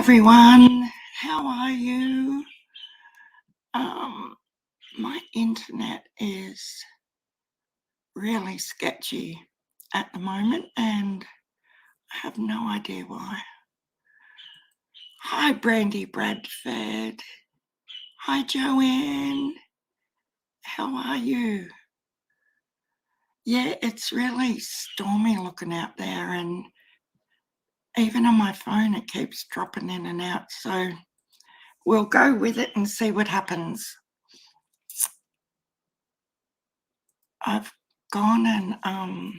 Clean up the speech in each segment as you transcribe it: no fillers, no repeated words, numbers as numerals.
everyone, how are you? My internet is really sketchy at the moment and I have no idea why. Hi Brandy Bradford. Hi Joanne. How are you? Yeah, it's really stormy looking out there, and even on my phone it keeps dropping in and out, so we'll go with it and see what happens. I've gone and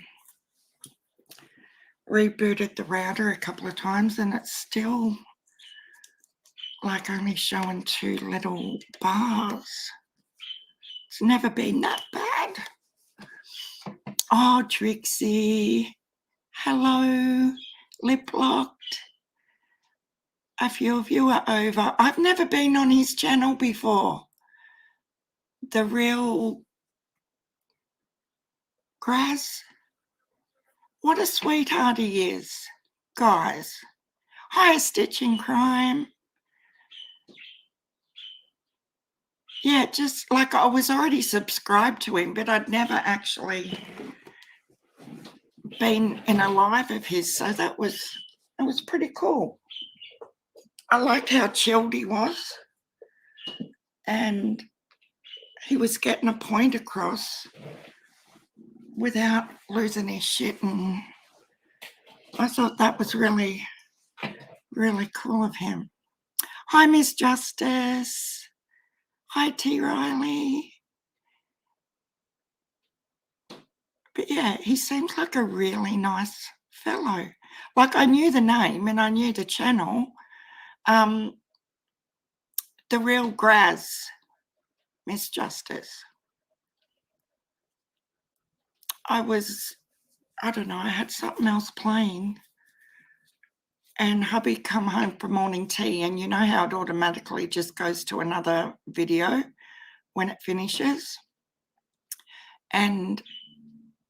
rebooted the router a couple of times and it's still like only showing 2 little bars. It's never been that bad. Oh, Trixie, hello, lip locked. A few of you are over. I've never been on his channel before. The Real Grass. What a sweetheart he is, guys. Hi, Stitching Crime. Yeah, just like I was already subscribed to him, but I'd never actually been in a live of his, so that was pretty cool. I liked how chilled he was, and he was getting a point across without losing his shit, and I thought that was really, really cool of him. Hi, Miss Justice. Hi, T. Riley. But yeah, he seems like a really nice fellow. Like, I knew the name and I knew the channel. The Real Graz, Miss Justice. I don't know, I had something else playing and hubby come home from morning tea, and you know how it automatically just goes to another video when it finishes. And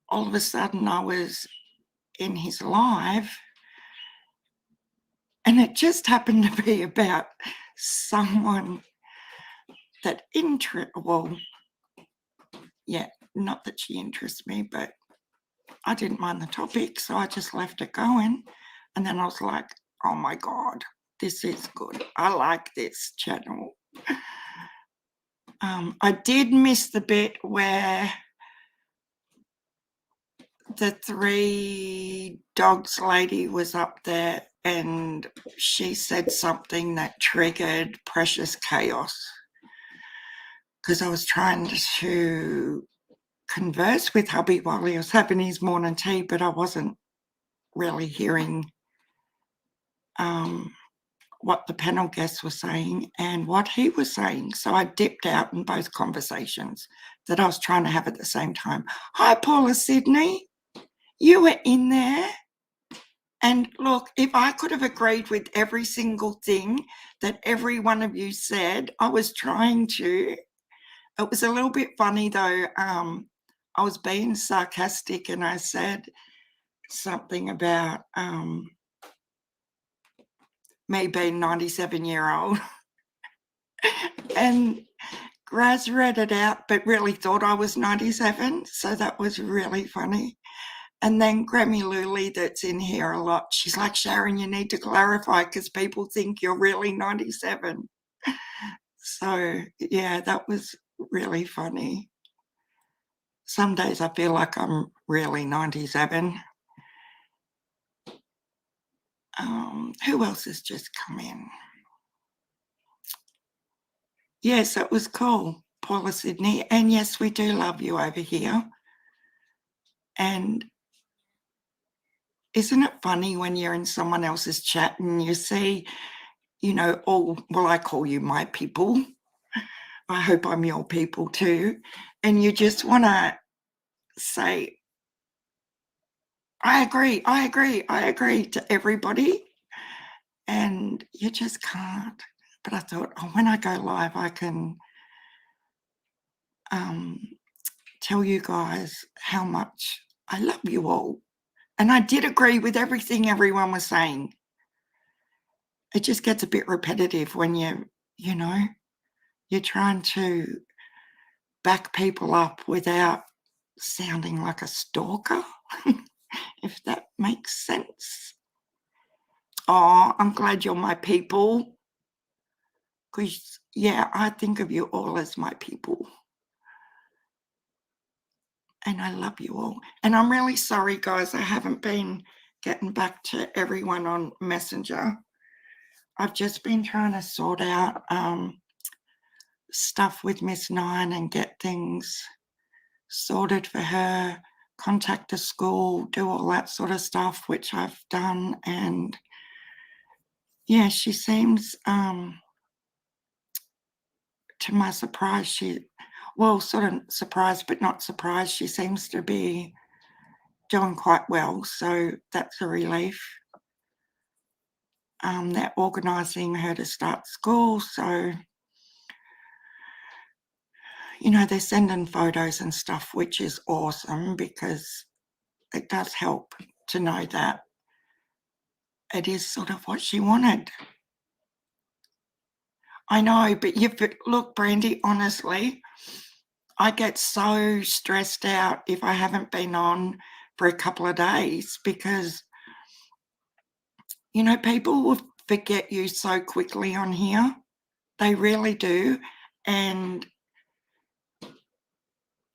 all of a sudden I was in his live and it just happened to be about someone that not that she interests me, but I didn't mind the topic, so I just left it going. And then I was like, oh my God, this is good. I like this channel. I did miss the bit where the 3 dogs lady was up there and she said something that triggered Precious Chaos, because I was trying to converse with hubby while he was having his morning tea, but I wasn't really hearing what the panel guests were saying and what he was saying. So I dipped out in both conversations that I was trying to have at the same time. Hi, Paula Sydney. You were in there. And look, if I could have agreed with every single thing that every one of you said, I was trying to. It was a little bit funny though. I was being sarcastic and I said something about me being 97-year-old. And Graz read it out but really thought I was 97, so that was really funny. And then Grammy Luli, that's in here a lot, she's like, Sharon, you need to clarify because people think you're really 97. So yeah, that was really funny. Some days I feel like I'm really 97. Who else has just come in? Yes, it was cool, Paula Sydney. And yes, we do love you over here. And isn't it funny when you're in someone else's chat and you see, you know, I call you my people. I hope I'm your people too. And you just want to say, I agree to everybody. And you just can't. But I thought, when I go live, I can tell you guys how much I love you all. And I did agree with everything everyone was saying. it just gets a bit repetitive when you're trying to back people up without sounding like a stalker, if that makes sense. Oh, I'm glad you're my people, because, yeah, I think of you all as my people, and I love you all. And I'm really sorry, guys, I haven't been getting back to everyone on Messenger. I've just been trying to sort out stuff with Miss Nine and get things sorted for her, contact the school, do all that sort of stuff, which I've done. And yeah, she seems, to my surprise, sort of surprised, but not surprised, she seems to be doing quite well. So that's a relief. They're organising her to start school. So, they're sending photos and stuff, which is awesome, because it does help to know that it is sort of what she wanted. I know, but look, Brandy, honestly, I get so stressed out if I haven't been on for a couple of days, because, people will forget you so quickly on here. They really do. And,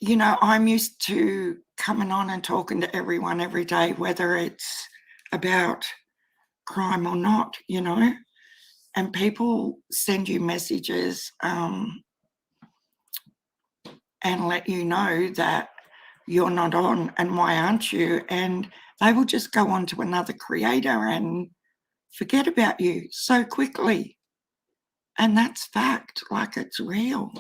I'm used to coming on and talking to everyone every day, whether it's about crime or not, and people send you messages and let you know that you're not on and why aren't you, and they will just go on to another creator and forget about you so quickly. And that's fact, like, it's real.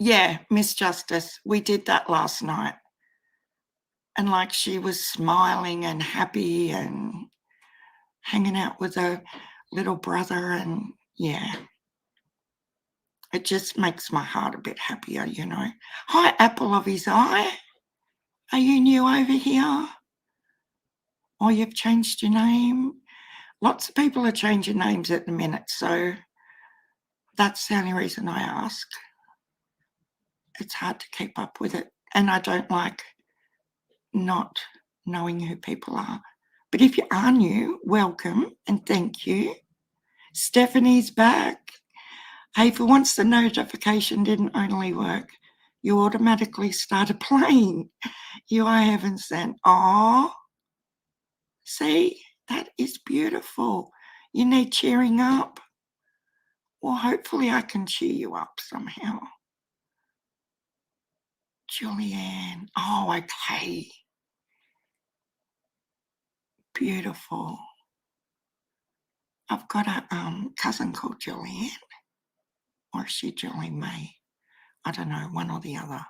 Yeah, Miss Justice, we did that last night, and like, she was smiling and happy and hanging out with her little brother, and yeah, it just makes my heart a bit happier. Hi, apple of his eye, are you new over here, or you've changed your name? Lots of people are changing names at the minute, so that's the only reason I ask. It's hard to keep up with it, and I don't like not knowing who people are. But if you are new, welcome and thank you. Stephanie's back. Hey, for once the notification didn't only work, you automatically started playing. You are heaven sent. Oh, see, that is beautiful. You need cheering up. Well, hopefully I can cheer you up somehow. Julianne. Oh, okay. Beautiful. I've got a cousin called Julianne. Or is she Julie May? I don't know, one or the other.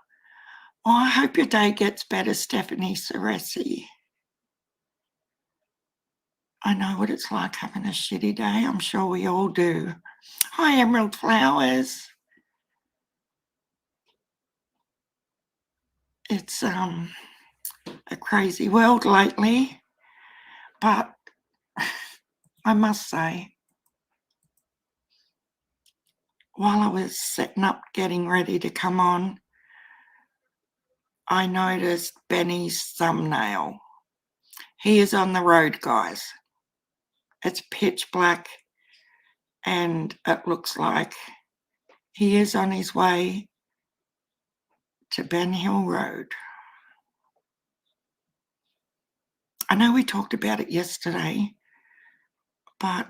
Oh, I hope your day gets better, Stephanie Ceresi. I know what it's like having a shitty day. I'm sure we all do. Hi, Emerald Flowers. It's a crazy world lately, but I must say, while I was setting up, getting ready to come on, I noticed Benny's thumbnail. He is on the road, guys. It's pitch black, and it looks like he is on his way to Ben Hill Road. I know we talked about it yesterday, but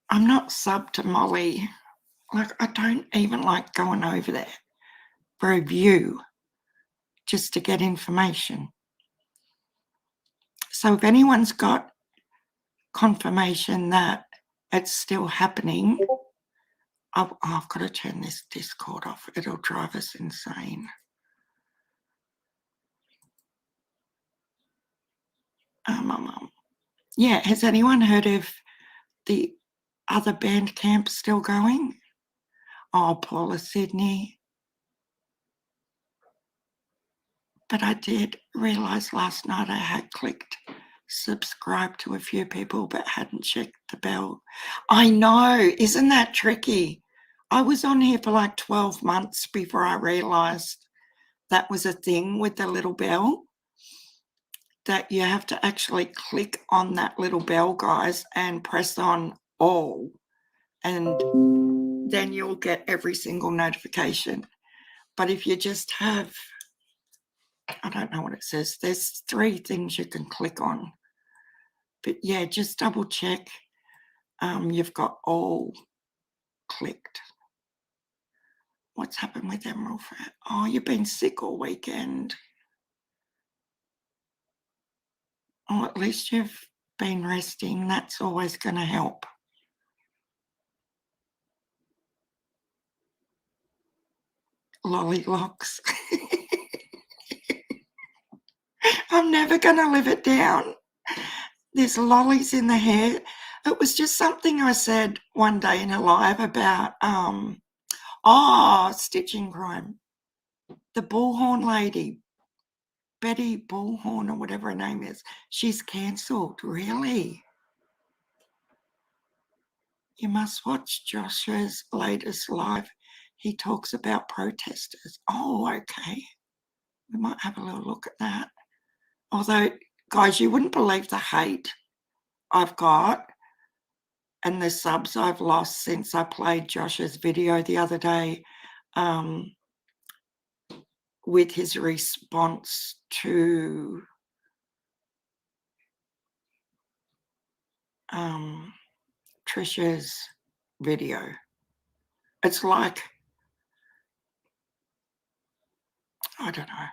I'm not sub to Molly. Like, I don't even like going over there for a view just to get information. So if anyone's got confirmation that it's still happening, I've got to turn this Discord off. It'll drive us insane. Yeah, has anyone heard of the other band camp still going? Oh, Paula Sydney. But I did realise last night I had clicked subscribe to a few people but hadn't checked the bell. I know, isn't that tricky? I was on here for like 12 months before I realised that was a thing with the little bell, that you have to actually click on that little bell, guys, and press on all, and then you'll get every single notification. But if you just have, I don't know what it says, there's 3 things you can click on. But yeah, just double check you've got all clicked. What's happened with Emerald? Oh, you've been sick all weekend. Oh, at least you've been resting. That's always going to help. Lollylocks. I'm never going to live it down. There's lollies in the hair. It was just something I said one day in a live about, stitching crime. The bullhorn lady, Betty Bullhorn or whatever her name is, she's cancelled. Really? You must watch Josh's latest live. He talks about protesters. Oh, okay. We might have a little look at that. Although, guys, you wouldn't believe the hate I've got and the subs I've lost since I played Josh's video the other day with his response to Trisha's video. It's like, I don't know.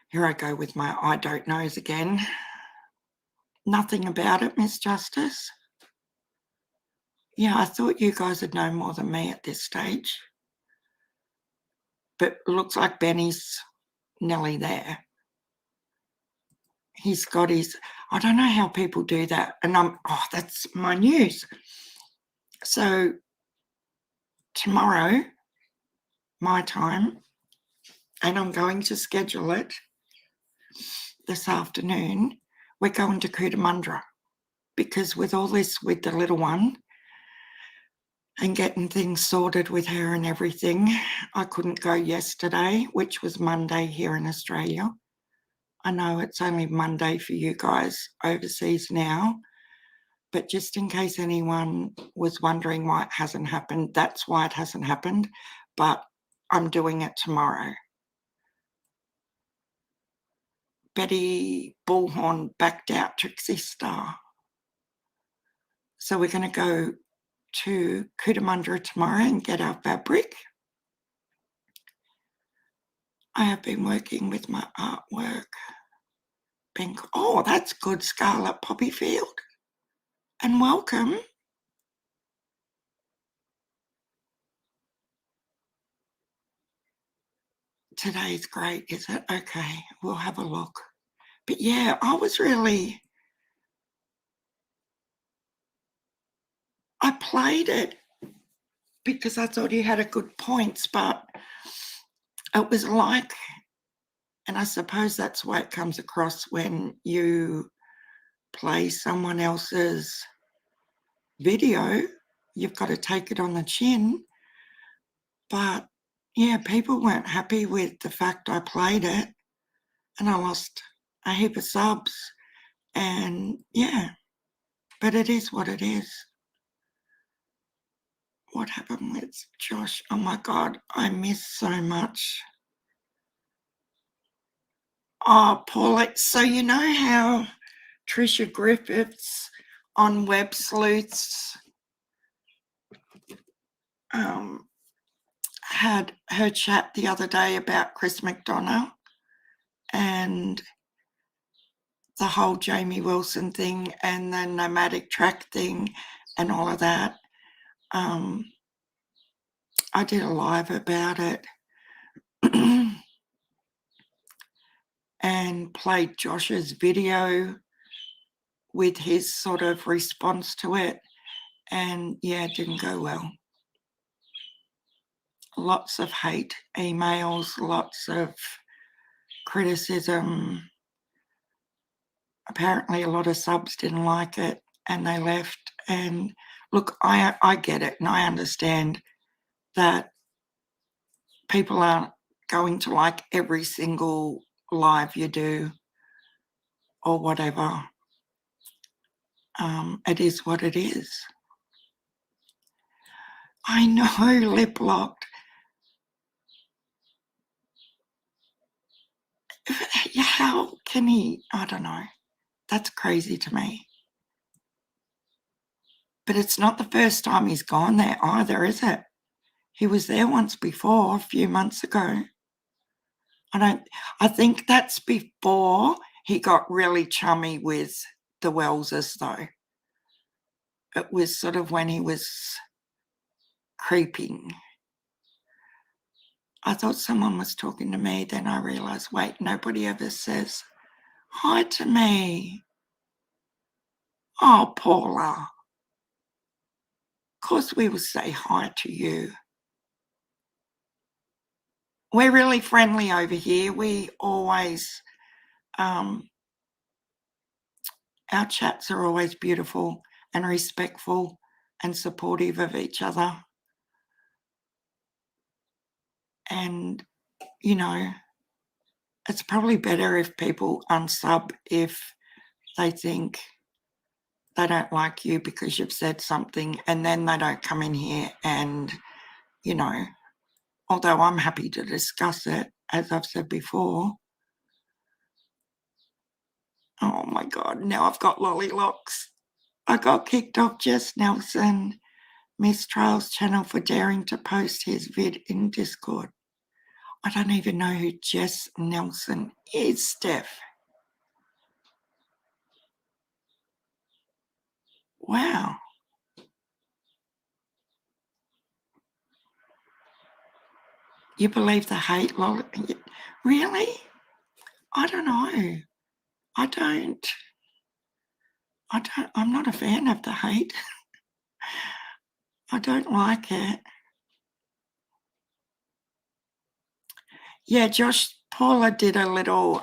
Here I go with my I don't knows again. Nothing about it, Miss Justice. Yeah, I thought you guys would know more than me at this stage. But it looks like Benny's nearly there. He's got his, I don't know how people do that. And that's my news. So tomorrow, my time, and I'm going to schedule it this afternoon, we're going to Cootamundra, because with all this with the little one and getting things sorted with her and everything, I couldn't go yesterday, which was Monday here in Australia. I know it's only Monday for you guys overseas now, but just in case anyone was wondering why it hasn't happened, that's why it hasn't happened, but I'm doing it tomorrow. Betty Bullhorn backed out Trixie Star. So we're going to go to Cootamundra tomorrow and get our fabric. I have been working with my artwork. Oh, that's good, Scarlett Poppyfield. And welcome. Today's great, is it? Okay, we'll have a look. But yeah, I played it because I thought he had a good points, but it was like, and I suppose that's why it comes across when you play someone else's video, you've got to take it on the chin. But yeah, people weren't happy with the fact I played it and I lost a heap of subs. And yeah, but it is what it is. What happened with Josh? Oh my God, I miss so much. Oh, Paula, so you know how Trisha Griffiths on Web Sleuths had her chat the other day about Chris McDonough and the whole Jamie Wilson thing and the nomadic track thing and all of that. I did a live about it and played Josh's video with his sort of response to it. And yeah, it didn't go well. Lots of hate emails, lots of criticism. Apparently a lot of subs didn't like it and they left. And look, I get it and I understand that people aren't going to like every single live you do or whatever. It is what it is. I know, lip locked. How can he? I don't know. That's crazy to me. But it's not the first time he's gone there either, is it? He was there once before, a few months ago. I think that's before he got really chummy with the Welleses, though. It was sort of when he was creeping. I thought someone was talking to me, then I realised, wait, nobody ever says hi to me. Oh, Paula. Of course we will say hi to you. We're really friendly over here. We always, our chats are always beautiful and respectful and supportive of each other. And, you know, it's probably better if people unsub if they think they don't like you because you've said something and then they don't come in here and, you know, although I'm happy to discuss it, as I've said before. Oh my God, now I've got lollylocks. I got kicked off Jess Nelson, Miss Trail's channel for daring to post his vid in Discord. I don't even know who Jess Nelson is, Steph. Wow. You believe the hate, Lolly? Really? I don't know. I'm not a fan of the hate. I don't like it. Yeah, Paula did a little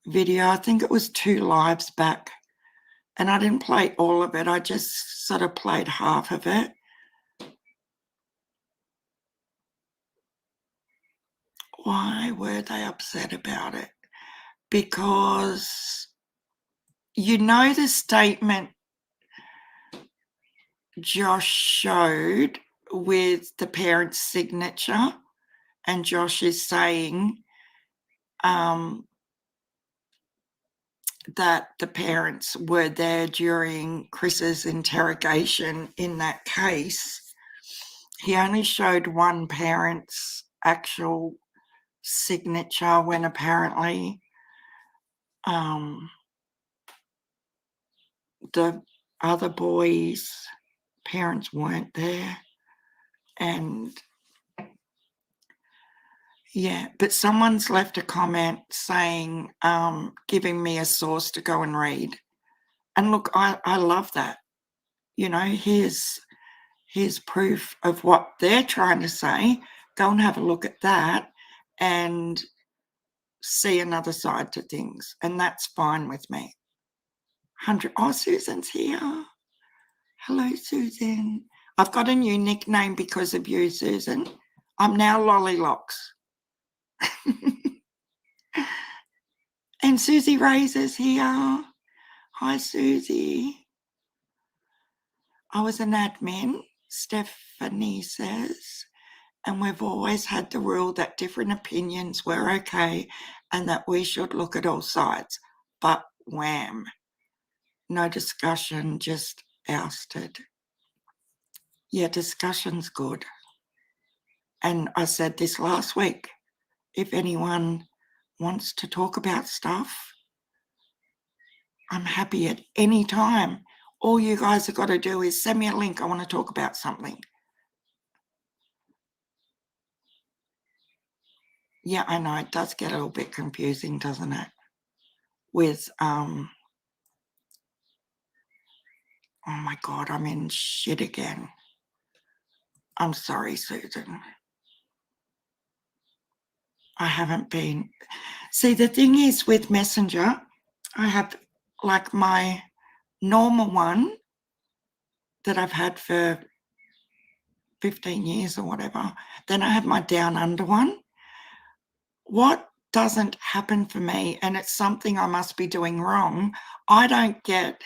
video. I think it was 2 lives back. And I didn't play all of it. I just sort of played half of it. Why were they upset about it? Because you know the statement Josh showed with the parent's signature, and Josh is saying that the parents were there during Chris's interrogation in that case. He only showed one parent's actual signature when apparently the other boys' parents weren't there. And yeah, but someone's left a comment saying, giving me a source to go and read. And look, I love that. You know, here's proof of what they're trying to say. Go and have a look at that and see another side to things. And that's fine with me. Oh, Susan's here. Hello, Susan. I've got a new nickname because of you, Susan. I'm now Lollylocks. And Susie Razor's here. Hi, Susie. I was an admin, Stephanie says, and we've always had the rule that different opinions were okay and that we should look at all sides. But wham, no discussion, just ousted. Yeah, discussion's good. And I said this last week, if anyone wants to talk about stuff, I'm happy at any time. All you guys have got to do is send me a link. I want to talk about something. Yeah, I know it does get a little bit confusing, doesn't it? With, oh my God, I'm in shit again. I'm sorry, Susan. I haven't been. See, the thing is with Messenger, I have like my normal one that I've had for 15 years or whatever. Then I have my down under one. What doesn't happen for me, and it's something I must be doing wrong, I don't get.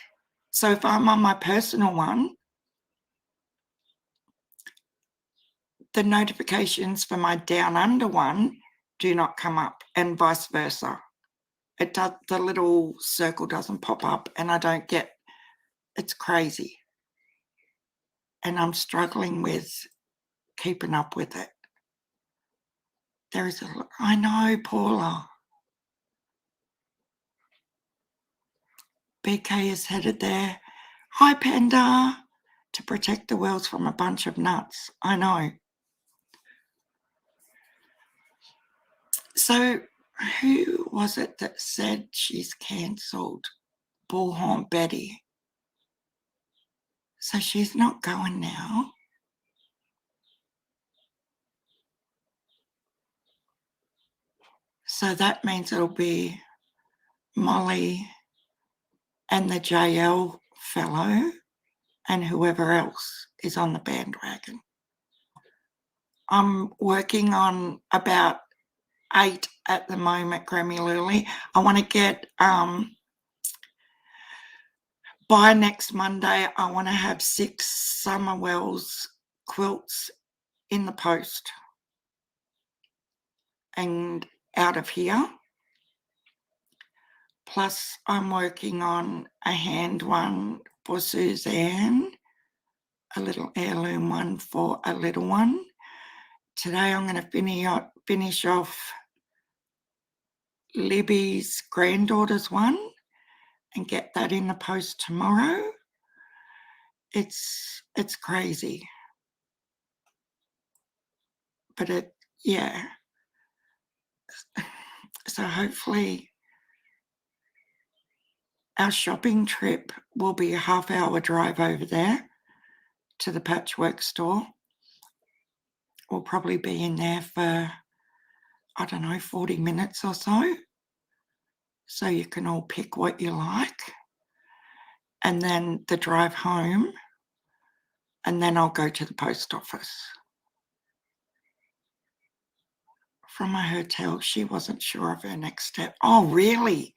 So if I'm on my personal one, the notifications for my down under one do not come up, and vice versa. It does, the little circle doesn't pop up, and I don't get. It's crazy, and I'm struggling with keeping up with it. I know, Paula. BK is headed there. Hi, Panda. To protect the world from a bunch of nuts. I know. So who was it that said she's cancelled? Bullhorn Betty. So she's not going now. So that means it'll be Molly and the JL fellow and whoever else is on the bandwagon. I'm working on about 8 at the moment, Grammy Lily. I want to get, by next Monday, I want to have 6 Summerwell's quilts in the post and out of here. Plus, I'm working on a hand one for Suzanne, a little heirloom one for a little one. Today, I'm going to finish off Libby's granddaughter's one and get that in the post tomorrow. It's crazy. But yeah. So hopefully our shopping trip will be a half-hour drive over there to the patchwork store. We'll probably be in there for, I don't know, 40 minutes or so. So you can all pick what you like. And then the drive home, and then I'll go to the post office. From my hotel, she wasn't sure of her next step. Oh, really?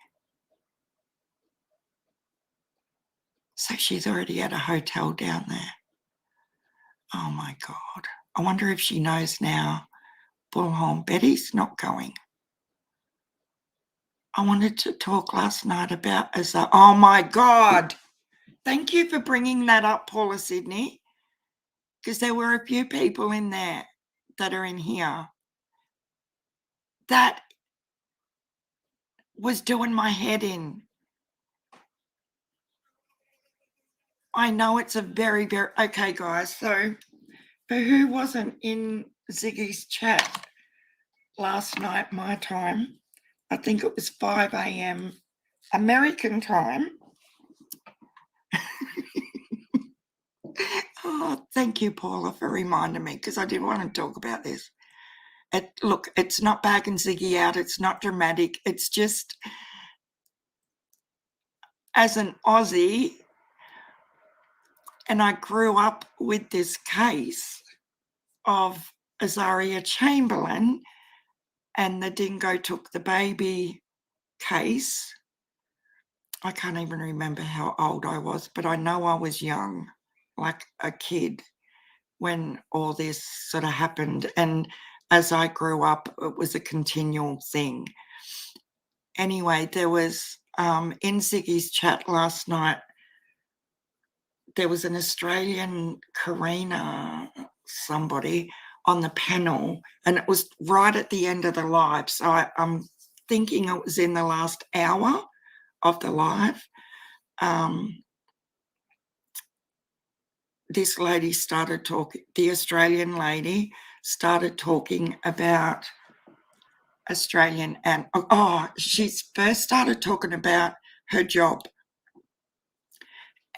So she's already at a hotel down there. Oh, my God. I wonder if she knows now Bullhorn Betty's not going. I wanted to talk last night about oh, my God. Thank you for bringing that up, Paula Sydney, because there were a few people in there that are in here that was doing my head in. I know it's a very, very... Okay, guys, so for who wasn't in Ziggy's chat last night, my time, I think it was 5 a.m. American time. Oh, thank you, Paula, for reminding me, because I did want to talk about this. Look, it's not bagging Ziggy out. It's not dramatic. It's just, as an Aussie, and I grew up with this case of Azaria Chamberlain and the dingo took the baby case. I can't even remember how old I was, but I know I was young, like a kid, when all this sort of happened. And as I grew up, it was a continual thing. Anyway, there was, in Ziggy's chat last night, there was an Australian Karina, somebody, on the panel, and it was right at the end of the live. So I'm thinking it was in the last hour of the live. This lady started talking, the Australian lady started talking about Australian, and she first started talking about her job,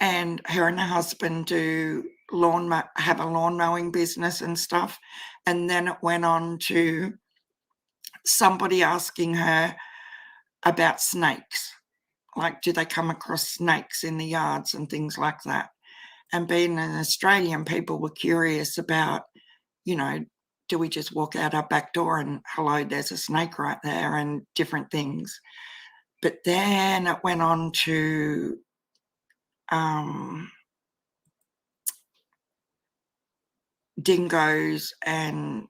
and her and her husband have a lawn mowing business and stuff. And then it went on to somebody asking her about snakes, like do they come across snakes in the yards and things like that. And being an Australian, people were curious about, you know, do we just walk out our back door and hello, there's a snake right there, and different things. But then it went on to dingoes, and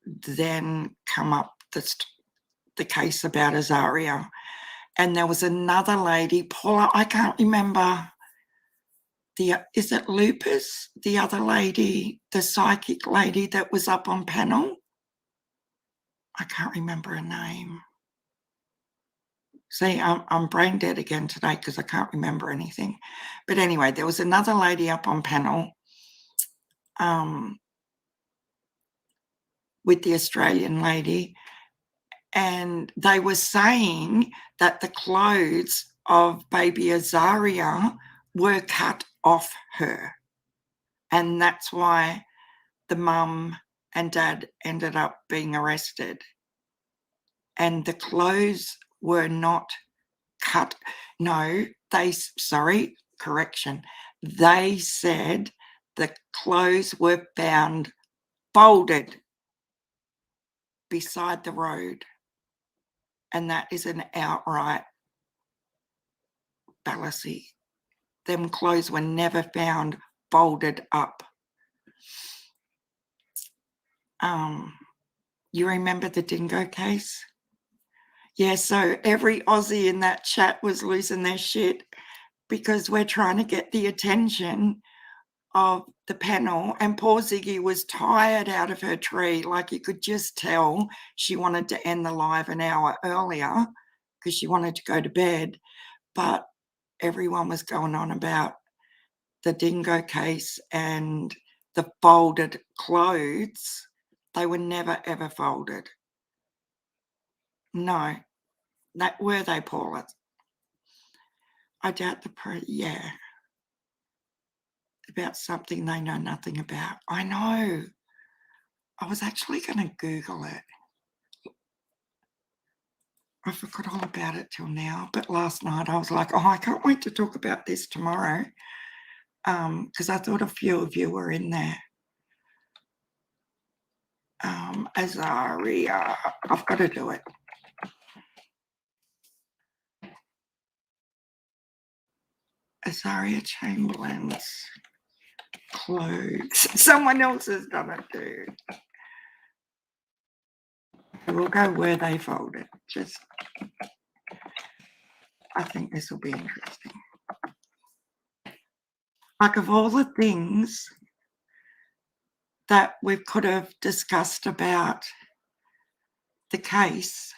then come up the case about Azaria. And there was another lady, Paula, I can't remember, is it Lupus, the other lady, the psychic lady that was up on panel? I can't remember her name. See, I'm brain dead again today because I can't remember anything. But anyway, there was another lady up on panel with the Australian lady, and they were saying that the clothes of baby Azaria were cut off her. And that's why the mum and dad ended up being arrested. And the clothes were not cut. No, sorry, correction. They said the clothes were found folded beside the road. And that is an outright fallacy. Them clothes were never found folded up. You remember the dingo case? Yeah, so every Aussie in that chat was losing their shit because we're trying to get the attention of the panel, and poor Ziggy was tired out of her tree. Like, you could just tell she wanted to end the live an hour earlier because she wanted to go to bed, but everyone was going on about the dingo case and the folded clothes. They were never, ever folded. No. Were they, Paula? I doubt yeah. About something they know nothing about. I know. I was actually going to Google it. I forgot all about it till now, but last night I was like, oh, I can't wait to talk about this tomorrow, because I thought a few of you were in there. Azaria, I've got to do it. Azaria Chamberlain's clothes. Someone else has done it too. We'll go where they folded. I think this will be interesting. Like, of all the things that we could have discussed about the case,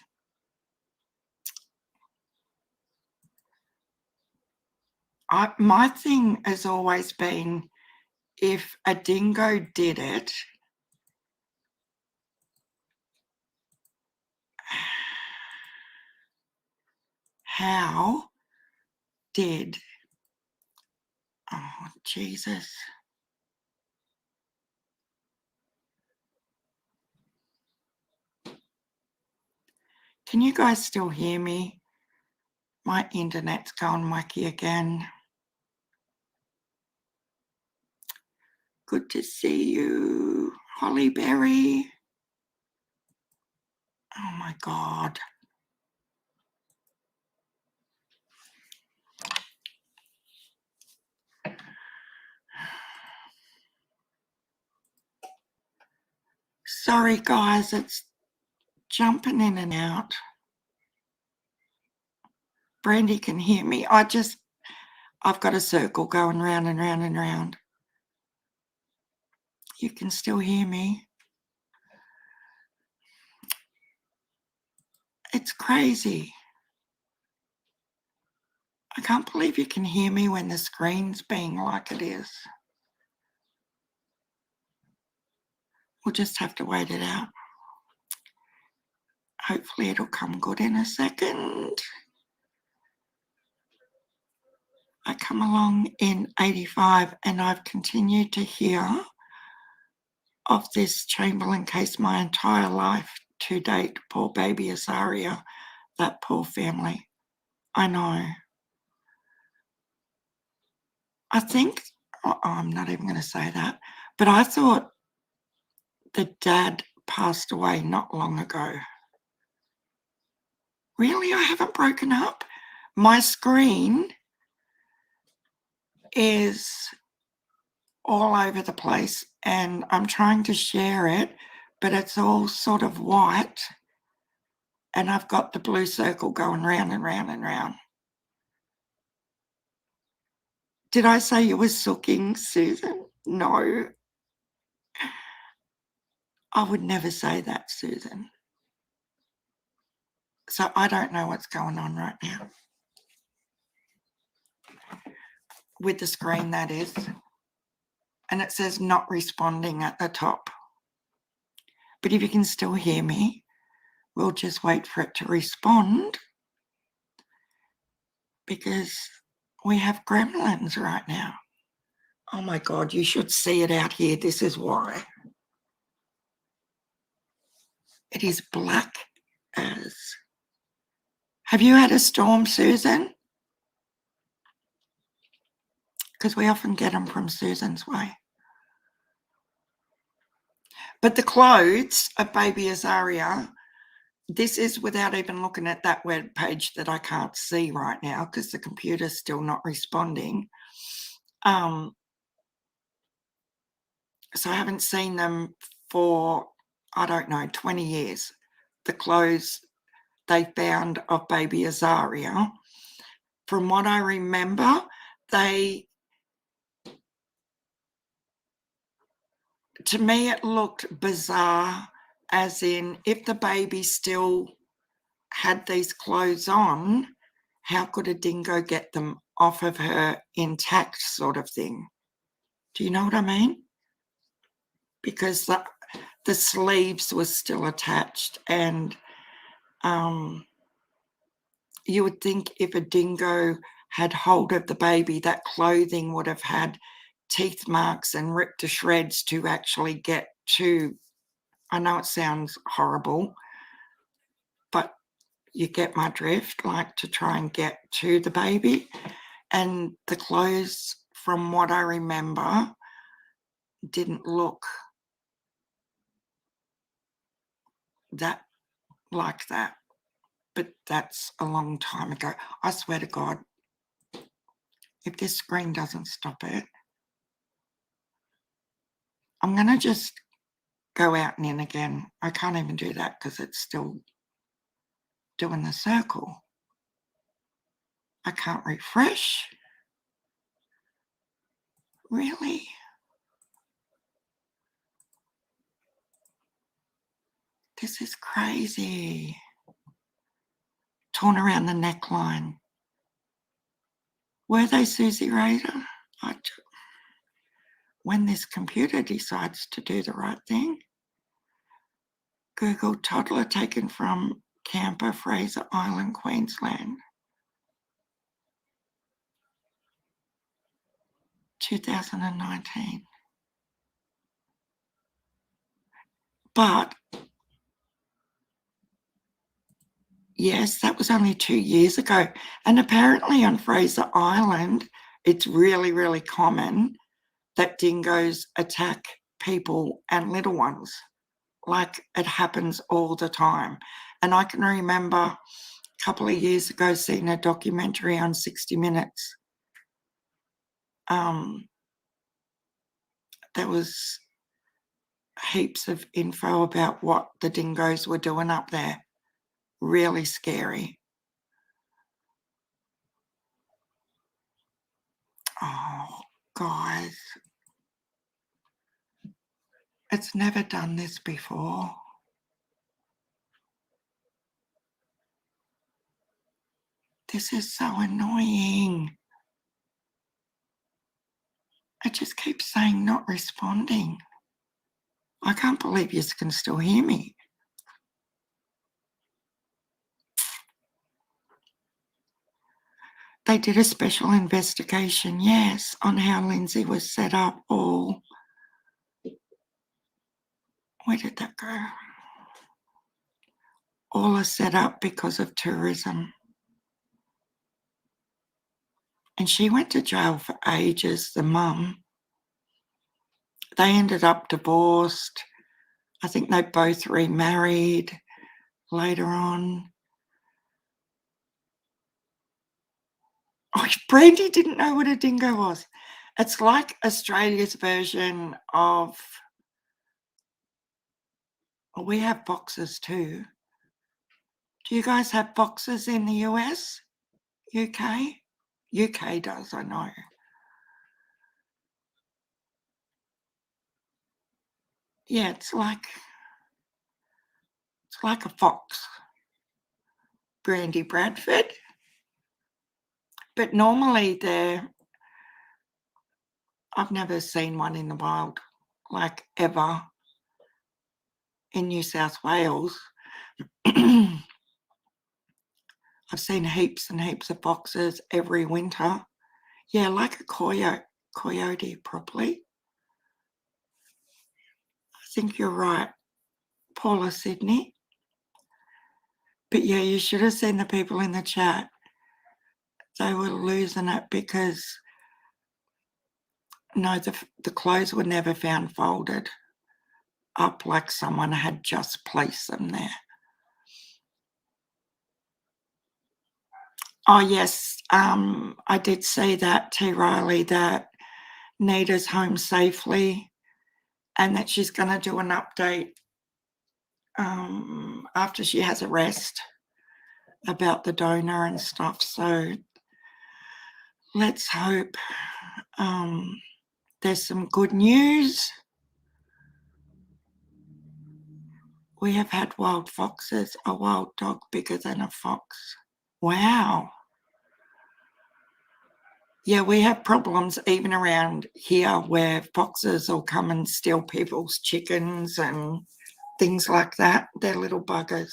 my thing has always been, if a dingo did it, how did, oh, Jesus. Can you guys still hear me? My internet's gone wacky again. Good to see you, Holly Berry. Oh my God. Sorry guys, it's jumping in and out. Brandy can hear me. I've got a circle going round and round and round. You can still hear me. It's crazy. I can't believe you can hear me when the screen's being like it is. We'll just have to wait it out. Hopefully it'll come good in a second. I come along in 85 and I've continued to hear of this Chamberlain case my entire life to date. Poor baby Azaria, that poor family. I know. I think, I'm not even going to say that, but I thought the dad passed away not long ago. Really? I haven't broken up? My screen is all over the place and I'm trying to share it, but it's all sort of white and I've got the blue circle going round and round and round. Did I say you were sooking, Susan? No. I would never say that, Susan. So I don't know what's going on right now. With the screen, that is. And it says not responding at the top. But if you can still hear me, we'll just wait for it to respond because we have gremlins right now. Oh my God, you should see it out here. This is why. It is black as. Have you had a storm, Susan? Because we often get them from Susan's way. But the clothes of baby Azaria, this is without even looking at that web page that I can't see right now because the computer's still not responding. So I haven't seen them for, I don't know, 20 years. The clothes they found of baby Azaria. From what I remember, to me it looked bizarre, as in if the baby still had these clothes on, how could a dingo get them off of her intact, sort of thing? Do you know what I mean? Because the sleeves were still attached and you would think if a dingo had hold of the baby, that clothing would have had teeth marks and ripped to shreds to actually get to, I know it sounds horrible, but you get my drift, like to try and get to the baby. And the clothes, from what I remember, didn't look that like that. But that's a long time ago. I swear to God, if this screen doesn't stop it, I'm going to just go out and in again. I can't even do that because it's still doing the circle. I can't refresh. Really? This is crazy. Torn around the neckline. Were they Susie Raider? When this computer decides to do the right thing. Google toddler taken from camper, Fraser Island, Queensland. 2019. But yes, that was only 2 years ago. And apparently on Fraser Island, it's really, really common that dingoes attack people and little ones. Like it happens all the time. And I can remember a couple of years ago seeing a documentary on 60 Minutes. There was heaps of info about what the dingoes were doing up there. Really scary. Oh, guys. It's never done this before. This is so annoying. It just keeps saying not responding. I can't believe you can still hear me. They did a special investigation, yes, on how Lindsay was set up all. Where did that go? all are set up because of tourism. And she went to jail for ages, the mum. They ended up divorced. I think they both remarried later on. Oh, Brandy didn't know what a dingo was. It's like Australia's version of, well, we have boxers too. Do you guys have boxers in the US? UK? UK does, I know. Yeah, it's like a fox. Brandy Bradford. But normally I've never seen one in the wild, like ever, in New South Wales. I've seen heaps and heaps of foxes every winter. Yeah, like a coyote probably. I think you're right, Paula Sydney. But yeah, you should have seen the people in the chat. They were losing it because, no, the clothes were never found folded up like someone had just placed them there. Oh, yes, I did see that, T. Riley, that Nita's home safely and that she's going to do an update after she has a rest about the donor and stuff. So let's hope there's some good news. We have had wild foxes, a wild dog bigger than a fox. Wow. Yeah, we have problems even around here where foxes will come and steal people's chickens and things like that. They're little buggers.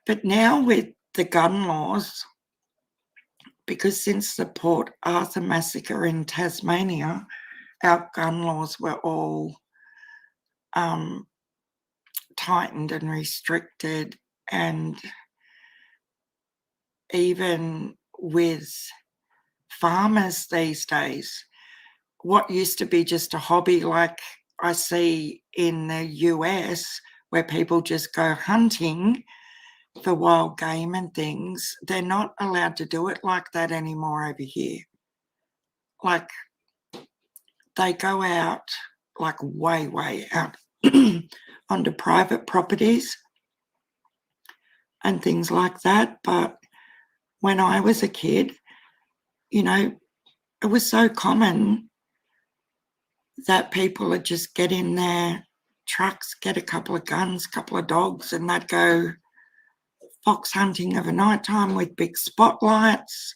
But now with the gun laws, because since the Port Arthur massacre in Tasmania, our gun laws were all tightened and restricted, and even with farmers these days, what used to be just a hobby, like I see in the US where people just go hunting for wild game and things, they're not allowed to do it like that anymore over here. Like they go out, like way out onto private properties and things like that. But when I was a kid, you know, it was so common that people would just get in their trucks, get a couple of guns, a couple of dogs, and they'd go fox hunting of a night time with big spotlights,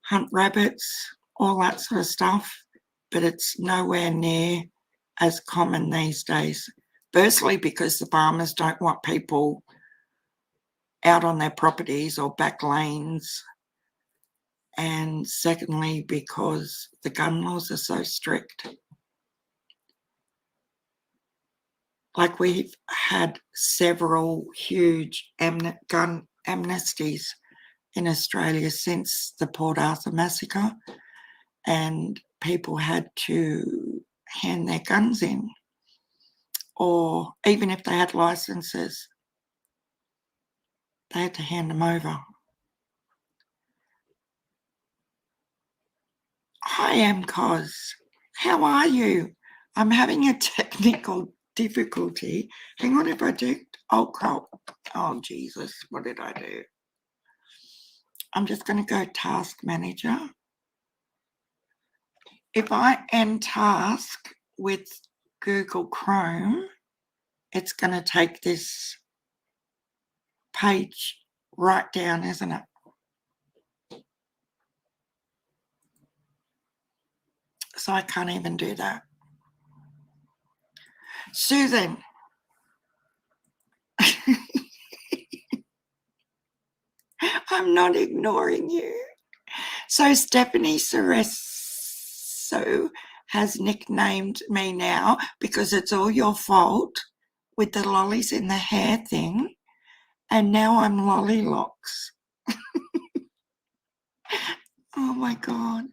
hunt rabbits, all that sort of stuff. But it's nowhere near as common these days. Firstly, because the farmers don't want people out on their properties or back lanes. And secondly, because the gun laws are so strict. Like we've had several huge gun amnesties in Australia since the Port Arthur massacre, and people had to hand their guns in, or even if they had licenses, they had to hand them over. Hi, Amcos. How are you? I'm having a technical difficulty. Hang on, if I do. Oh, crap. Oh, Jesus. What did I do? I'm just going to go Task Manager. If I end task with Google Chrome, it's going to take this page right down, isn't it? So I can't even do that. Susan. I'm not ignoring you. So Stephanie Cereso has nicknamed me now because it's all your fault with the lollies in the hair thing, and now I'm Lollylocks. Oh my God.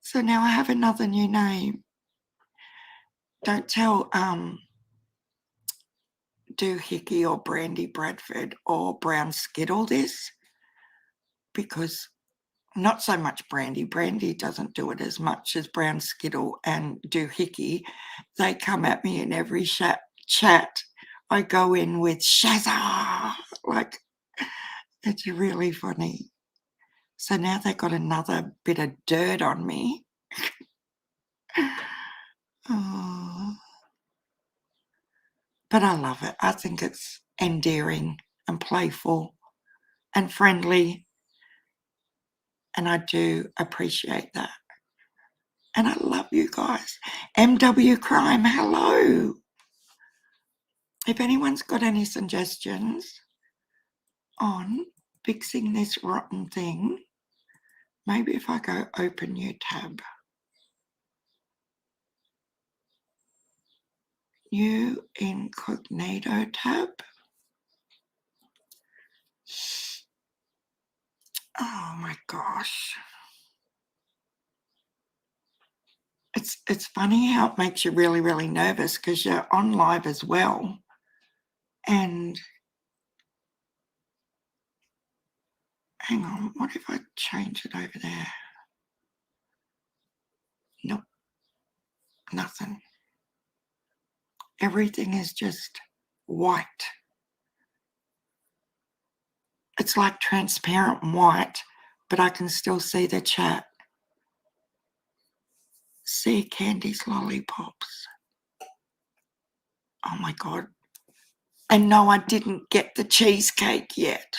So now I have another new name. Don't tell Doohickey or Brandy Bradford or Brown Skittle this, because not so much Brandy. Brandy doesn't do it as much as Brown Skittle and Doohickey. They come at me in every chat. I go in with Shazza. Like, it's really funny. So now they got another bit of dirt on me. Oh. But I love it. I think it's endearing and playful and friendly. And I do appreciate that. And I love you guys. MW Crime, hello. If anyone's got any suggestions on fixing this rotten thing, maybe if I go open new tab. New incognito tab. Oh my gosh. It's funny how it makes you really, really nervous because you're on live as well. And hang on, what if I change it over there? Nope, nothing. Everything is just white. It's like transparent white, but I can still see the chat. See Candy's lollipops. Oh my God. And no, I didn't get the cheesecake yet.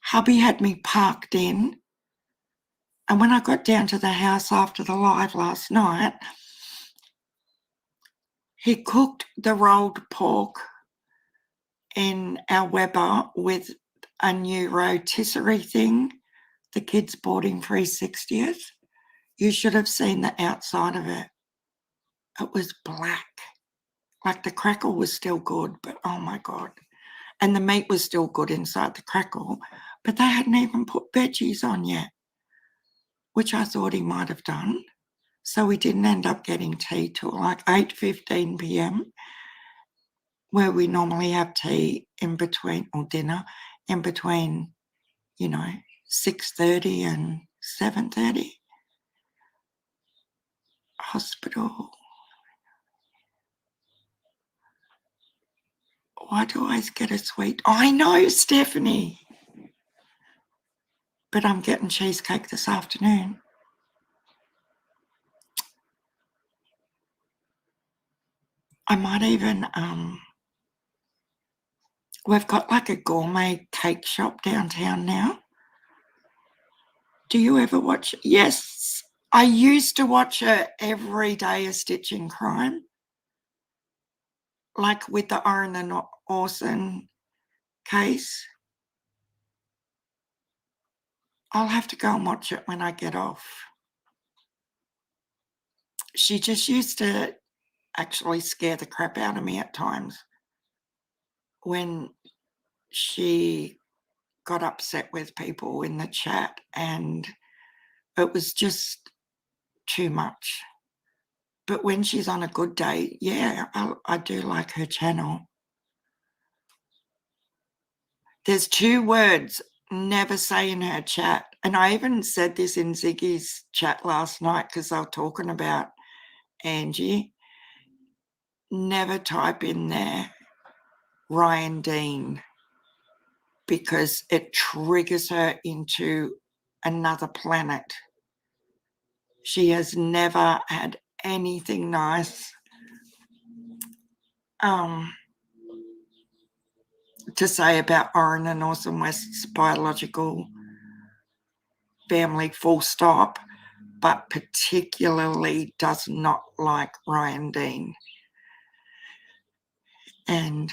Hubby had me parked in. And when I got down to the house after the live last night, he cooked the rolled pork in our Weber with a new rotisserie thing the kids bought him for his 60th. You should have seen the outside of it. It was black. Like the crackle was still good, but oh my God. And the meat was still good inside the crackle, but they hadn't even put veggies on yet, which I thought he might have done. So we didn't end up getting tea till like 8:15 p.m, where we normally have tea in between, or dinner in between, 6:30 and 7:30. Hospital. Why do I always get a sweet? I know, Stephanie. But I'm getting cheesecake this afternoon. I might even, we've got like a gourmet cake shop downtown now. Do you ever watch? Yes, I used to watch it every day, A Stitch in Crime. Like with the Orrin and Orson case. I'll have to go and watch it when I get off. She just used to actually scare the crap out of me at times when she got upset with people in the chat, and it was just too much. But when she's on a good day, yeah, I do like her channel. There's 2 words never say in her chat, and I even said this in Ziggy's chat last night because they were talking about Angie. Never type in there Ryan Dean, because it triggers her into another planet. She has never had anything nice to say about Orrin and Orson West's biological family, full stop, but particularly does not like Ryan Dean. And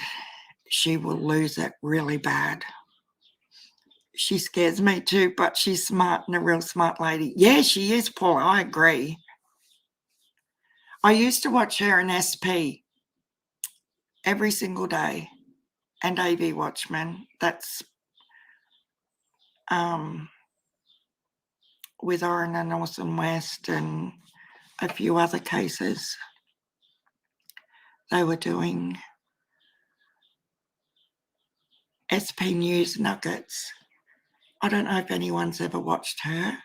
she will lose it really bad. She scares me too, but she's smart and a real smart lady. Yeah, she is, Paula. I agree. I used to watch her in SP every single day, and AV Watchmen. That's with Oren and Orson West and a few other cases. They were doing SP News Nuggets. I don't know if anyone's ever watched her.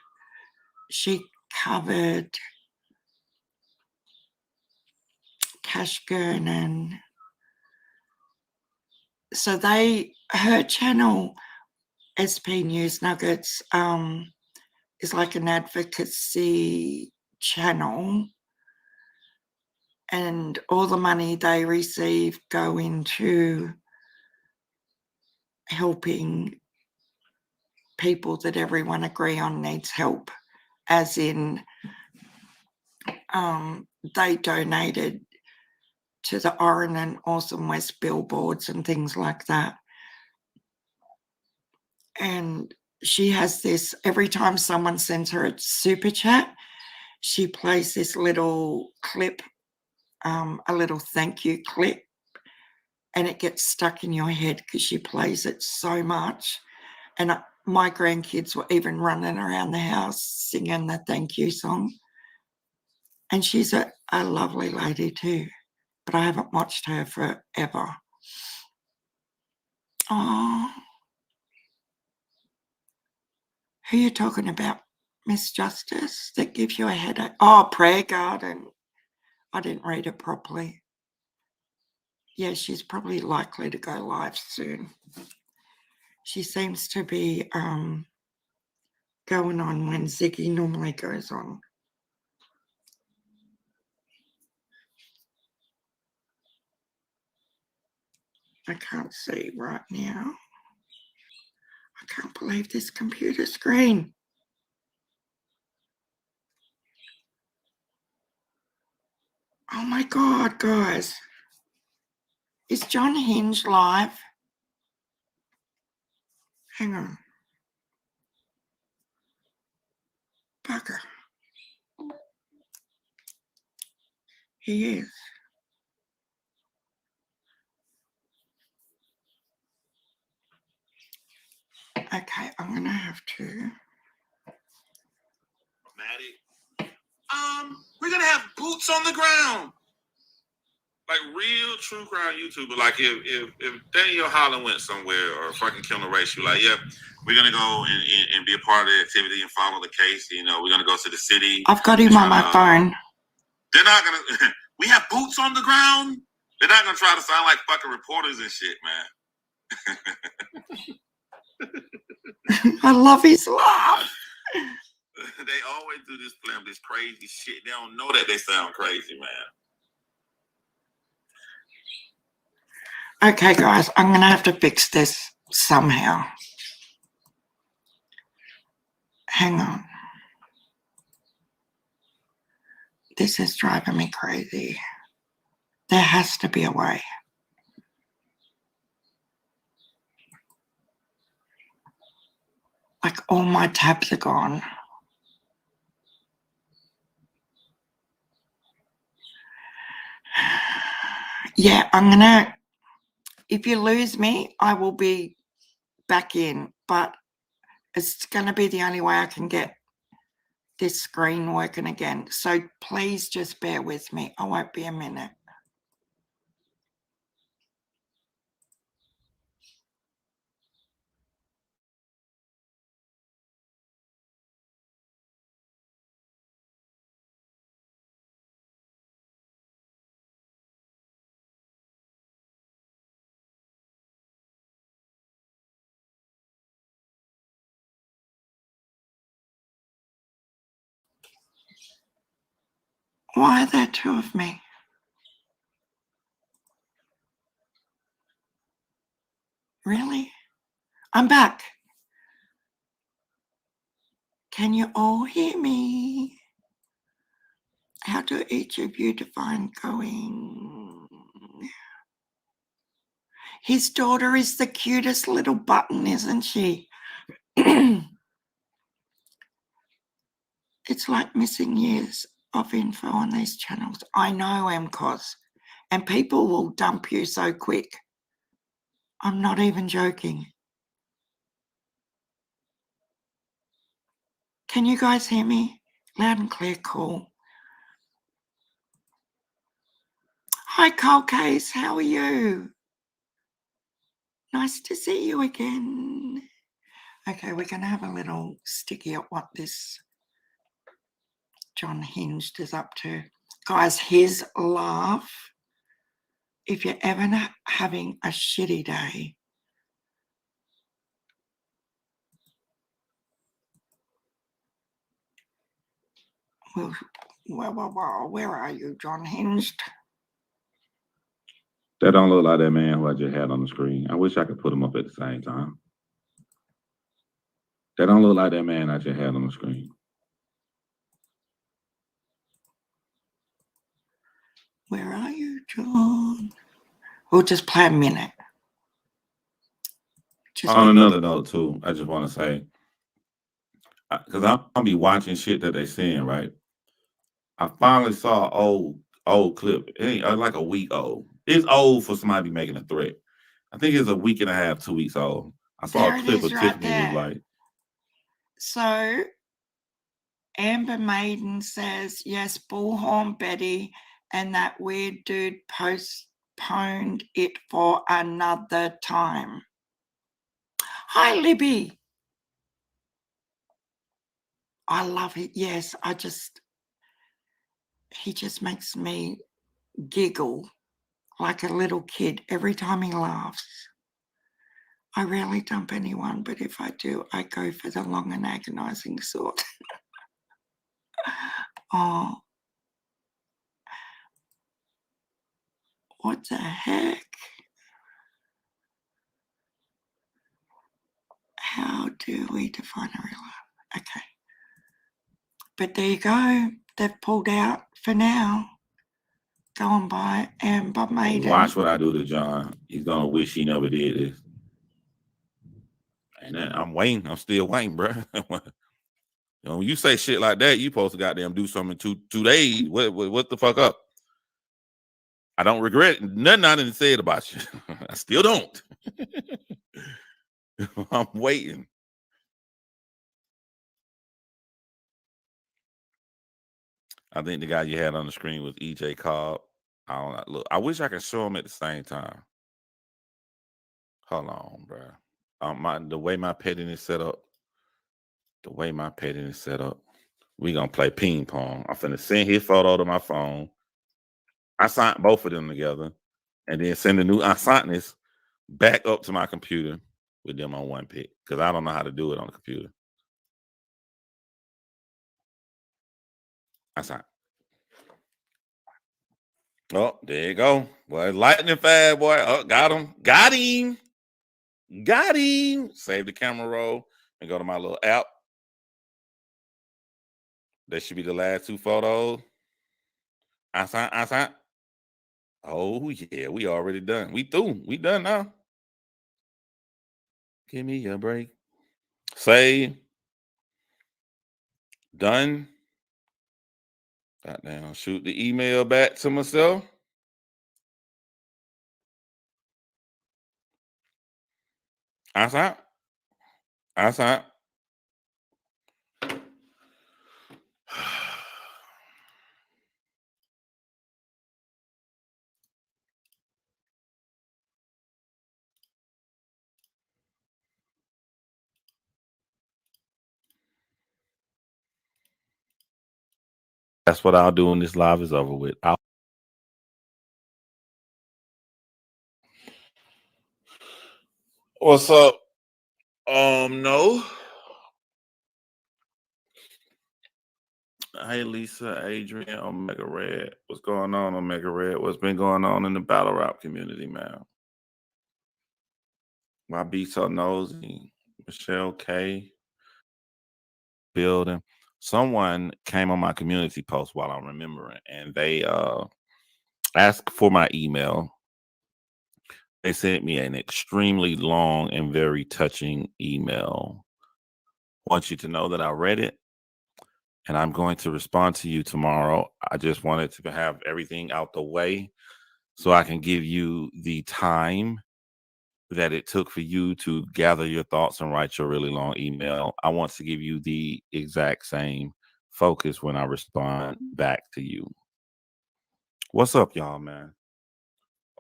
She covered Kashgern, and so her channel SP News Nuggets is like an advocacy channel, and all the money they receive go into helping people that everyone agree on needs help, as in they donated to the Oren and Orson West billboards and things like that. And she has this, every time someone sends her a super chat, she plays this little clip, a little thank you clip, and it gets stuck in your head because she plays it so much. And my grandkids were even running around the house singing the thank you song. And she's a lovely lady too, but I haven't watched her forever. Oh, who are you talking about, Miss Justice, that gives you a headache? Oh, Prayer Garden. I didn't read it properly. Yeah, she's probably likely to go live soon. She seems to be going on when Ziggy normally goes on. I can't see right now. I can't believe this computer screen. Oh my God, guys. Is John Hinge live? Hang on. Bugger. He is. Okay, I'm going to have to. Maddie, we're going to have boots on the ground. Like real true crime YouTuber. Like if Daniel Holland went somewhere or fucking Killing Race, you're like, yeah, we're gonna go and be a part of the activity and follow the case. You know, we're gonna go to the city. I've got him on my phone. They're not gonna. We have boots on the ground. They're not gonna try to sound like fucking reporters and shit, man. I love his laugh. They always do this crazy shit. They don't know that they sound crazy, man. Okay, guys, I'm going to have to fix this somehow. Hang on. This is driving me crazy. There has to be a way. Like all my tabs are gone. Yeah, I'm going to, if you lose me, I will be back in, but it's going to be the only way I can get this screen working again. So please just bear with me. I won't be a minute. Why are there two of me? Really? I'm back. Can you all hear me? How do each of you define going? His daughter is the cutest little button, isn't she? It's like missing years of info on these channels. I know, MCOS. And people will dump you so quick. I'm not even joking. Can you guys hear me? Loud and clear, cool. Hi, Carl Case. How are you? Nice to see you again. Okay, we're going to have a little sticky at what this John Hinged is up to. Guys, his laugh, if you're ever having a shitty day, well, where are you, John Hinged? That don't look like that man who I just had on the screen. I wish I could put him up at the same time. That don't look like that man I just had on the screen. Where are you, John? We'll just play a minute. On another note, too, I just want to say, because I'll be watching shit that they saying, right? I finally saw an old clip. It ain't like a week old. It's old for somebody making a threat. I think it's a week and a half, 2 weeks old. I saw a clip of Tiffany was like. So, Amber Maiden says, yes, Bullhorn Betty and that weird dude postponed it for another time. Hi, Libby. I love it. Yes, he just makes me giggle like a little kid every time he laughs. I rarely dump anyone, but if I do, I go for the long and agonizing sort. Oh, what the heck? How do we define a real love? Okay. But there you go. They've pulled out for now. Go on by Amber Maiden. Watch what I do to John. He's going to wish he never did this. And I'm waiting. I'm still waiting, bro. You know, when you say shit like that, you supposed to goddamn do something in 2 days. What the fuck up? I don't regret nothing I didn't say it about you. I still don't. I'm waiting. I think the guy you had on the screen was EJ Cobb. I don't know. Look, I wish I could show him at the same time. Hold on, bro. The way my petting is set up. We gonna play ping pong. I'm finna send his photo to my phone. I signed both of them together, and then send the new assignments back up to my computer with them on one pick because I don't know how to do it on the computer. I signed. Oh, there you go. Boy, lightning fast, boy. Oh, got him. Save the camera roll and go to my little app. That should be the last 2 photos. I signed. Oh, yeah, we already done. We through. We done now. Give me a break. Save. Done. Goddamn, shoot the email back to myself. I signed. That's what I'll do when this live is over with. What's up? No. Hey, Lisa, Adrian, Omega Red. What's going on, Omega Red? What's been going on in the battle rap community, man? My beats so nosy. Michelle K. Building. Someone came on my community post while I'm remembering, and they asked for my email. They sent me an extremely long and very touching email want you to know that I read it and I'm going to respond to you tomorrow. I just wanted to have everything out the way so I can give you the time that it took for you to gather your thoughts and write your really long email. I want to give you the exact same focus when I respond back to you. What's up, y'all, man?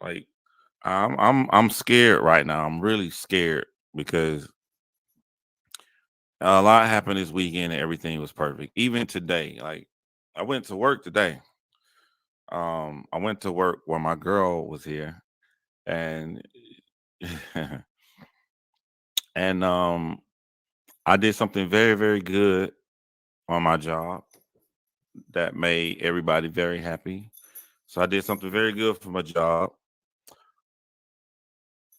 Like, I'm scared right now. I'm really scared because a lot happened this weekend and everything was perfect. Even today, like I went to work today. I went to work where my girl was here, and and I did something very, very good on my job that made everybody very happy. So I did something very good for my job.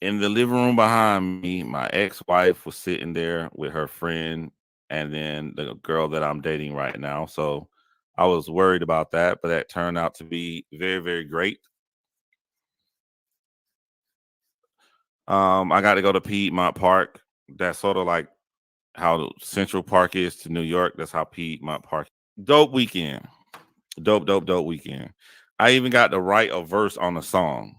In the living room behind me, my ex-wife was sitting there with her friend and then the girl that I'm dating right now. So I was worried about that, but that turned out to be very, very great. I got to go to Piedmont Park. That's sort of like how Central Park is to New York. That's how Piedmont Park. Dope weekend. Dope weekend. I even got to write a verse on a song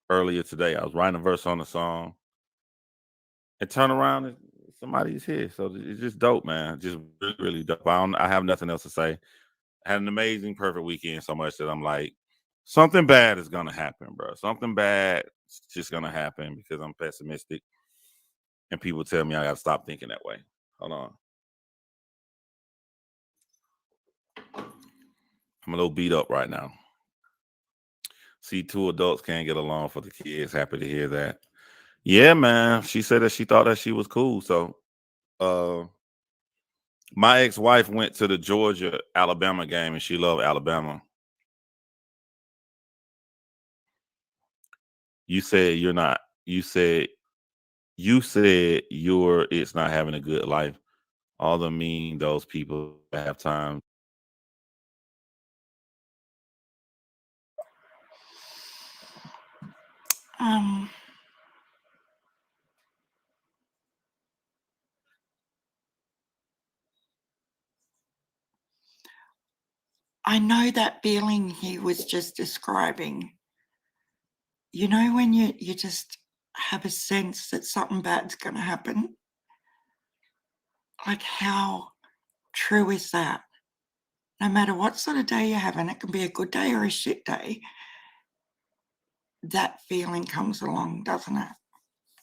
earlier today. I was writing a verse on the song and turn around and somebody's here. So it's just dope, man. Just really, really dope. I have nothing else to say. I had an amazing, perfect weekend so much that I'm like, something bad is gonna happen, bro. Something bad is just gonna happen because I'm pessimistic. And people tell me I gotta stop thinking that way. Hold on. I'm a little beat up right now. See, two adults can't get along for the kids. Happy to hear that. Yeah, man. She said that she thought that she was cool. So my ex-wife went to the Georgia Alabama game and she loved Alabama. You said you're not, you said you're it's not having a good life. All the mean those people that have time. Um, I know that feeling he was just describing. You know, when you just have a sense that something bad's going to happen? Like, how true is that? No matter what sort of day you're having, it can be a good day or a shit day, that feeling comes along, doesn't it?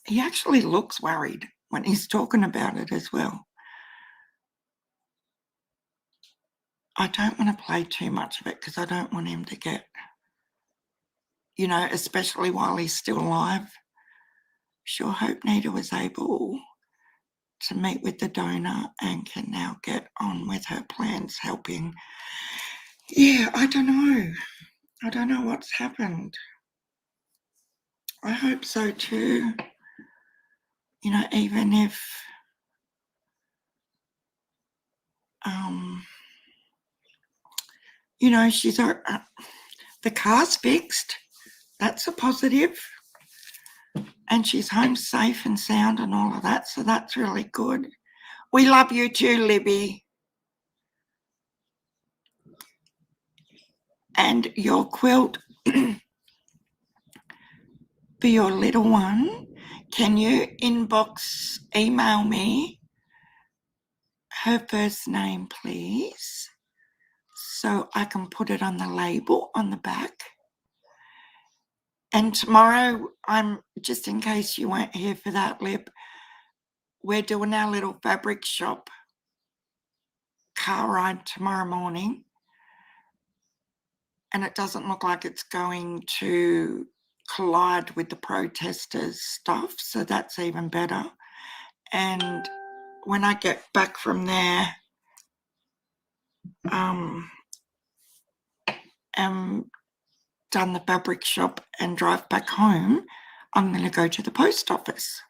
He actually looks worried when he's talking about it as well. I don't want to play too much of it because I don't want him to get, you know, especially while he's still alive. Sure hope Nita was able to meet with the donor and can now get on with her plans helping. Yeah, I don't know. I don't know what's happened. I hope so too. You know, even if you know, she's the car's fixed. That's a positive. And she's home safe and sound and all of that. So that's really good. We love you too, Libby. And your quilt for your little one, can you email me her first name, please? So I can put it on the label on the back. And tomorrow, just in case you weren't here for that, Lib, we're doing our little fabric shop car ride tomorrow morning. And it doesn't look like it's going to collide with the protesters' stuff. So that's even better. And when I get back from there, and done the fabric shop and drive back home, I'm going to go to the post office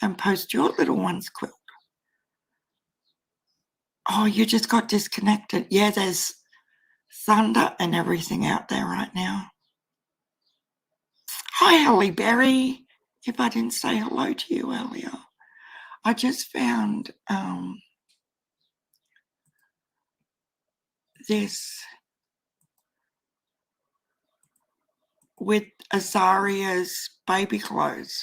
and post your little one's quilt. Oh, you just got disconnected. Yeah, there's thunder and everything out there right now. Hi, Halle Berry. If I didn't say hello to you earlier. I just found this with Azaria's baby clothes.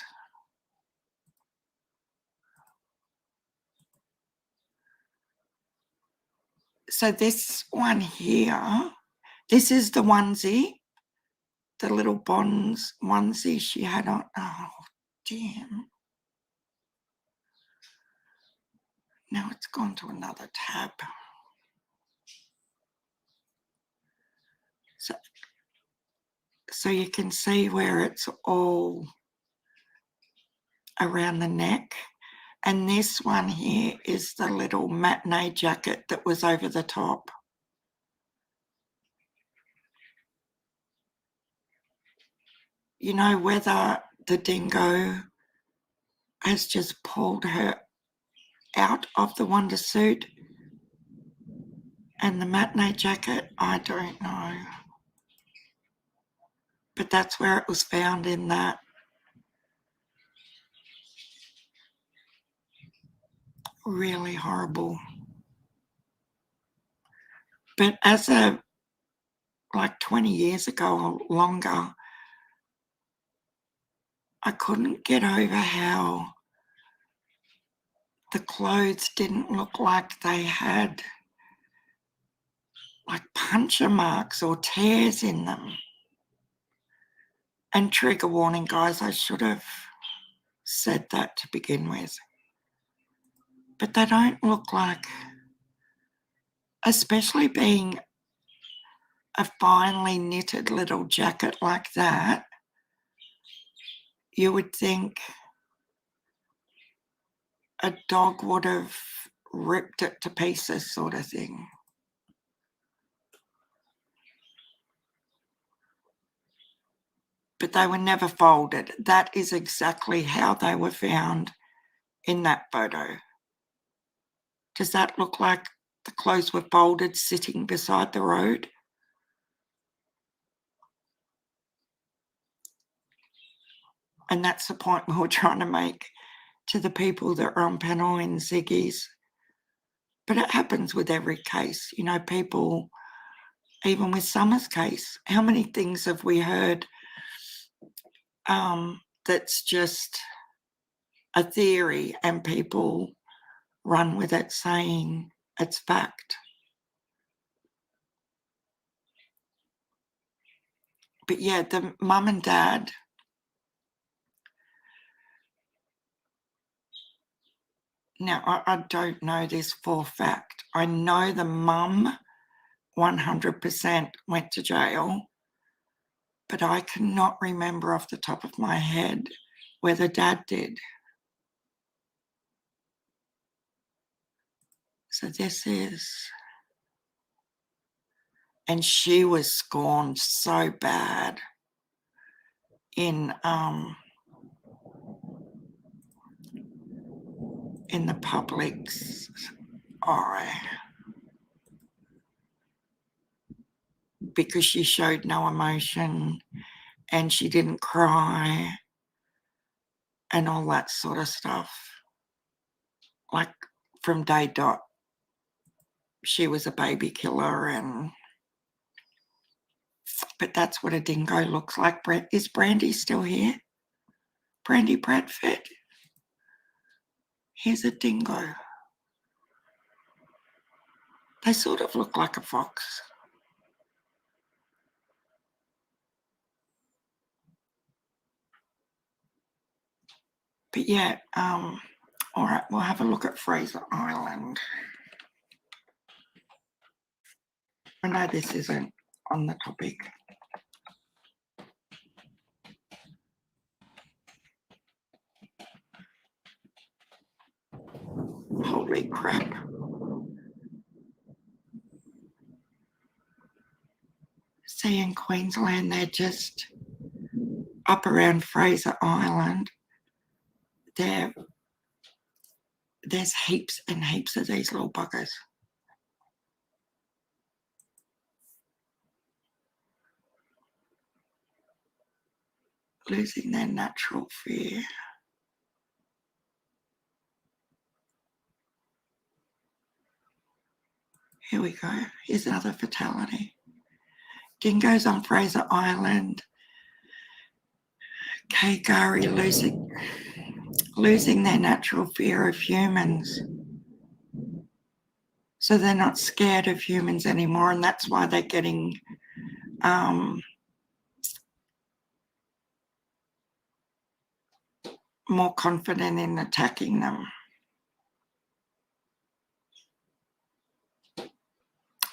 So this one here, this is the onesie, the little Bonds onesie she had on. Oh, damn. Now it's gone to another tab. So you can see where it's all around the neck. And this one here is the little matinee jacket that was over the top. You know, whether the dingo has just pulled her out of the wonder suit and the matinee jacket, I don't know. But that's where it was found, in that. Really horrible. But as a, like 20 years ago or longer, I couldn't get over how the clothes didn't look like they had like puncture marks or tears in them. And trigger warning, guys, I should have said that to begin with. But they don't look like, especially being a finely knitted little jacket like that, you would think a dog would have ripped it to pieces, sort of thing. But they were never folded. That is exactly how they were found in that photo. Does that look like the clothes were folded sitting beside the road? And that's the point we were trying to make to the people that are on panel in Ziggy's. But it happens with every case. You know, people, even with Summer's case, how many things have we heard that's just a theory and people run with it saying it's fact? But yeah, the mum and dad, now I don't know this for fact. I know the mum 100% went to jail, but I cannot remember off the top of my head whether dad did. So this is, and she was scorned so bad in the public's eye, because she showed no emotion and she didn't cry and all that sort of stuff. Like from day dot, she was a baby killer. But that's what a dingo looks like. Is Brandy still here? Brandy Bradford? Here's a dingo. They sort of look like a fox. But yeah, all right, we'll have a look at Fraser Island. I know this isn't on the topic. Holy crap. See, in Queensland, they're just up around Fraser Island. There's heaps and heaps of these little buggers. Losing their natural fear. Here we go. Here's another fatality. Dingoes on Fraser Island. Kagari losing their natural fear of humans. So they're not scared of humans anymore, and that's why they're getting more confident in attacking them.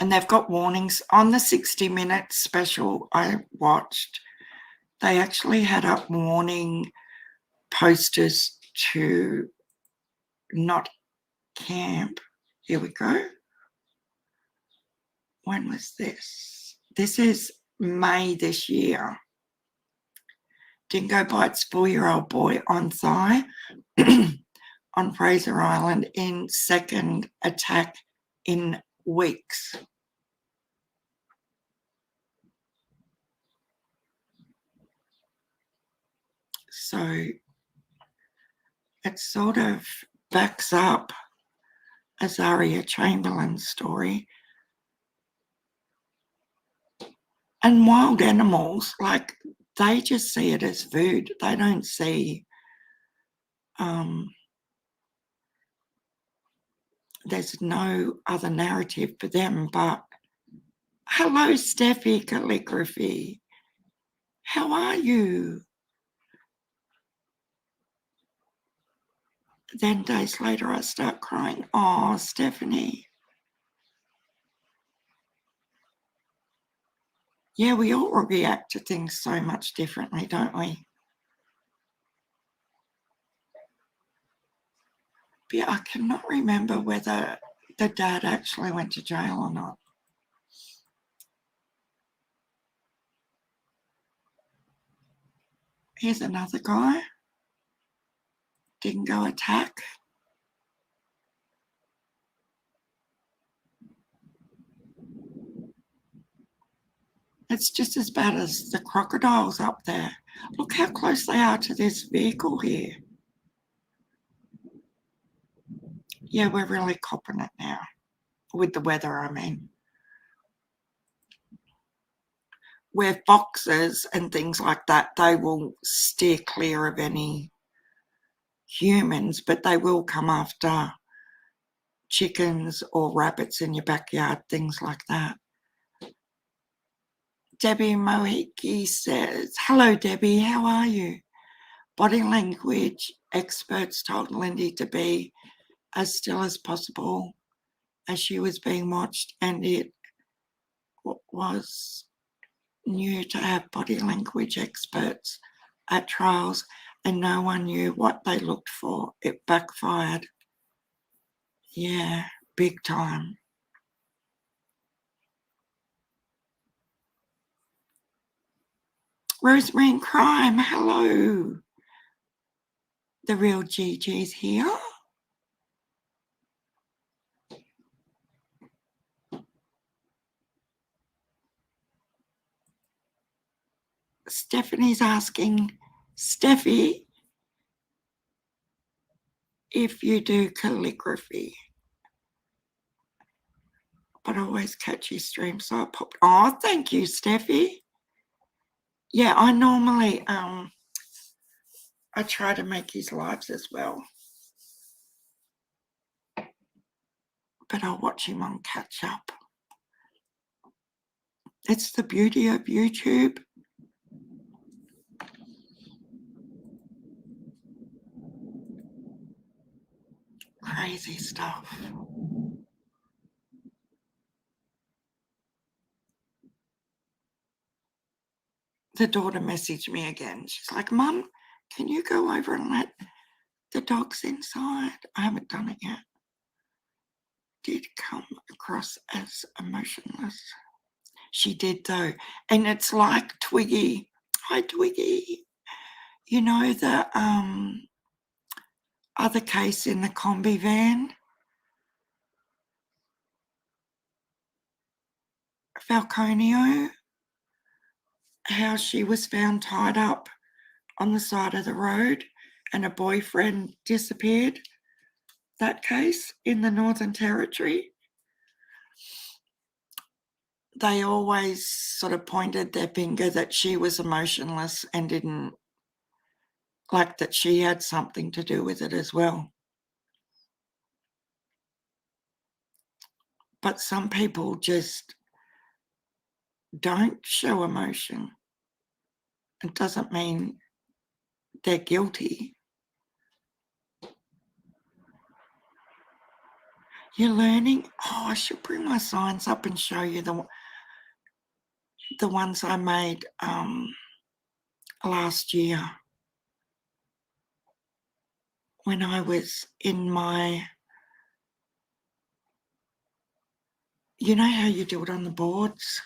And they've got warnings. On the 60-minute special I watched, they actually had up warning posters to not camp. Here we go. When was this? This is May this year. Dingo bites 4-year-old boy on thigh on Fraser Island in second attack in weeks. So it sort of backs up Azaria Chamberlain's story. And wild animals, like, they just see it as food. They don't see there's no other narrative for them. But hello, Steffi Calligraphy. How are you? Then days later I start crying. Oh, Stephanie. Yeah, we all react to things so much differently, don't we? But yeah, I cannot remember whether the dad actually went to jail or not. Here's another guy. Dingo attack. It's just as bad as the crocodiles up there. Look how close they are to this vehicle here. Yeah, we're really copping it now. With the weather, I mean. Where foxes and things like that, they will steer clear of any humans, but they will come after chickens or rabbits in your backyard, things like that. Debbie Mohiki says, hello, Debbie, how are you? Body language experts told Lindy to be as still as possible as she was being watched, and it was new to have body language experts at trials, and no one knew what they looked for. It backfired. Yeah, big time. Rosemary Crime, hello. The real Gigi's here. Stephanie's asking, Steffi, if you do calligraphy. But I always catch your stream, so I popped. Oh, thank you, Steffi. Yeah, I normally I try to make his lives as well. But I'll watch him on catch up. It's the beauty of YouTube. Crazy stuff. The daughter messaged me again. She's like, Mum, can you go over and let the dogs inside? I haven't done it yet. Did come across as emotionless. She did though. And it's like Twiggy. Hi, Twiggy. You know the other case in the combi van? Falconio, how she was found tied up on the side of the road and a boyfriend disappeared. That case in the Northern Territory. they always sort of pointed their finger that she was emotionless and didn't like that she had something to do with it as well. But some people just don't show emotion. It doesn't mean they're guilty. You're learning. Oh, I should bring my signs up and show you the ones I made last year when I was in my, you know how you do it on the boards?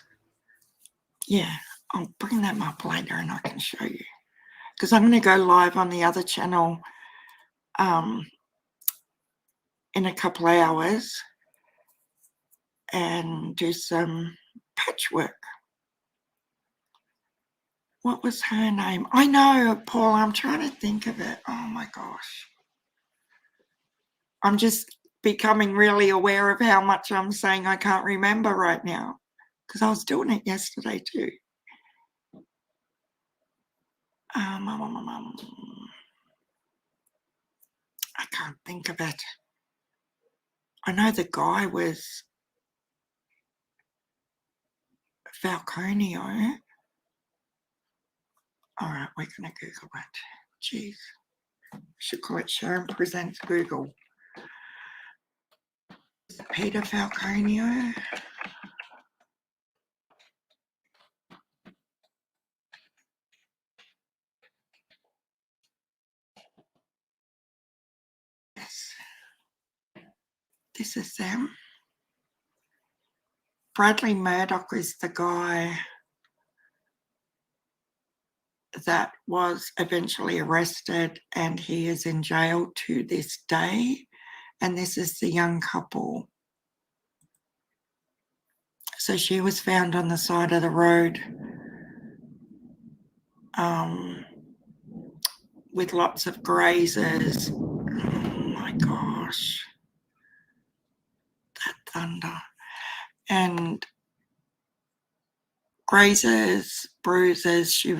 Yeah, I'll bring them up later and I can show you. Because I'm going to go live on the other channel in a couple of hours and do some patchwork. What was her name? I know, Paul, I'm trying to think of it. Oh my gosh. I'm just becoming really aware of how much I'm saying I can't remember right now because I was doing it yesterday too. I can't think of it. I know the guy was Falconio. All right, we're going to Google it. Jeez. Should call it Sharon Presents Google. Peter Falconio. Yes. This is them. Bradley Murdoch is the guy that was eventually arrested and he is in jail to this day. And this is the young couple. So she was found on the side of the road with lots of grazers. Oh my gosh. That thunder. And grazers, bruises, she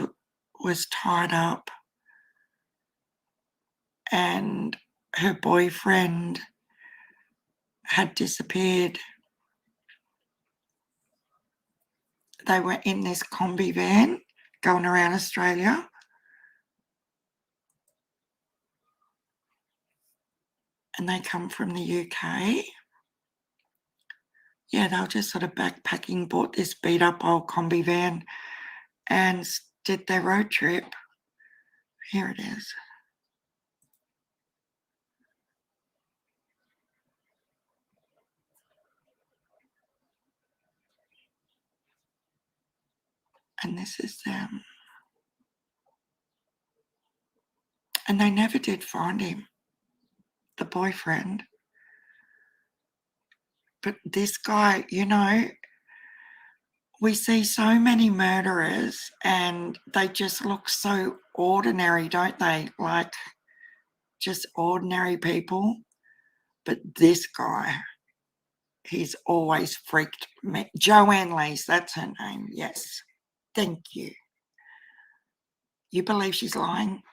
was tied up. And her boyfriend had disappeared. They were in this combi van going around Australia. And they come from the UK. Yeah, they were just sort of backpacking, bought this beat up old combi van and did their road trip. Here it is. And this is them. And they never did find him, the boyfriend. But this guy, you know, we see so many murderers and they just look so ordinary, don't they? Like just ordinary people. But this guy, he's always freaked me. Joanne Lees, that's her name. Yes. Thank you. You believe she's lying?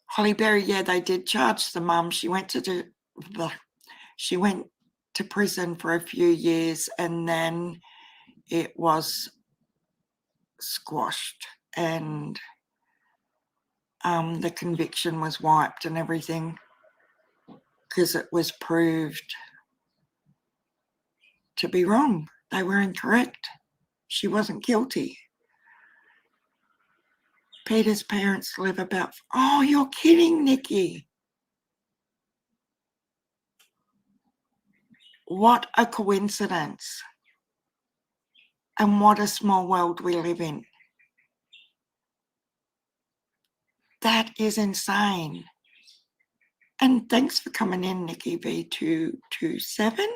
Holly Berry, yeah, they did charge the mum. She went to prison for a few years and then it was squashed and the conviction was wiped and everything because it was proved to be wrong. They were incorrect. She wasn't guilty. Peter's parents live about... Oh, you're kidding, Nikki. What a coincidence. And what a small world we live in. That is insane. And thanks for coming in, Nikki V227.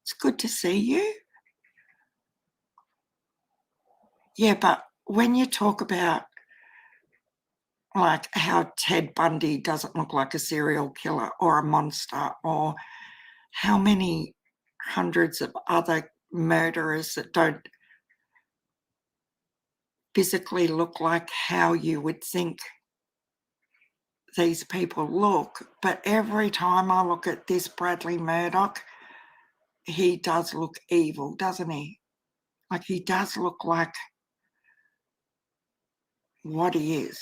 It's good to see you. Yeah, but when you talk about like how Ted Bundy doesn't look like a serial killer or a monster, or how many hundreds of other murderers that don't physically look like how you would think these people look. But every time I look at this Bradley Murdoch, he does look evil, doesn't he? Like, he does look like what he is.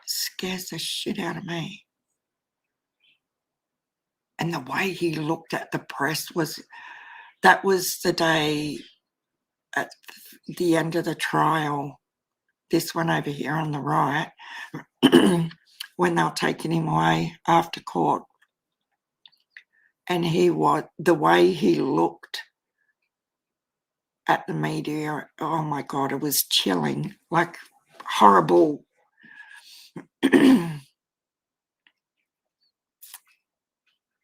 Scares the shit out of me. And the way he looked at the press that was the day at the end of the trial, this one over here on the right, when they were taking him away after court. And the way he looked at the media, oh my God, it was chilling, like horrible.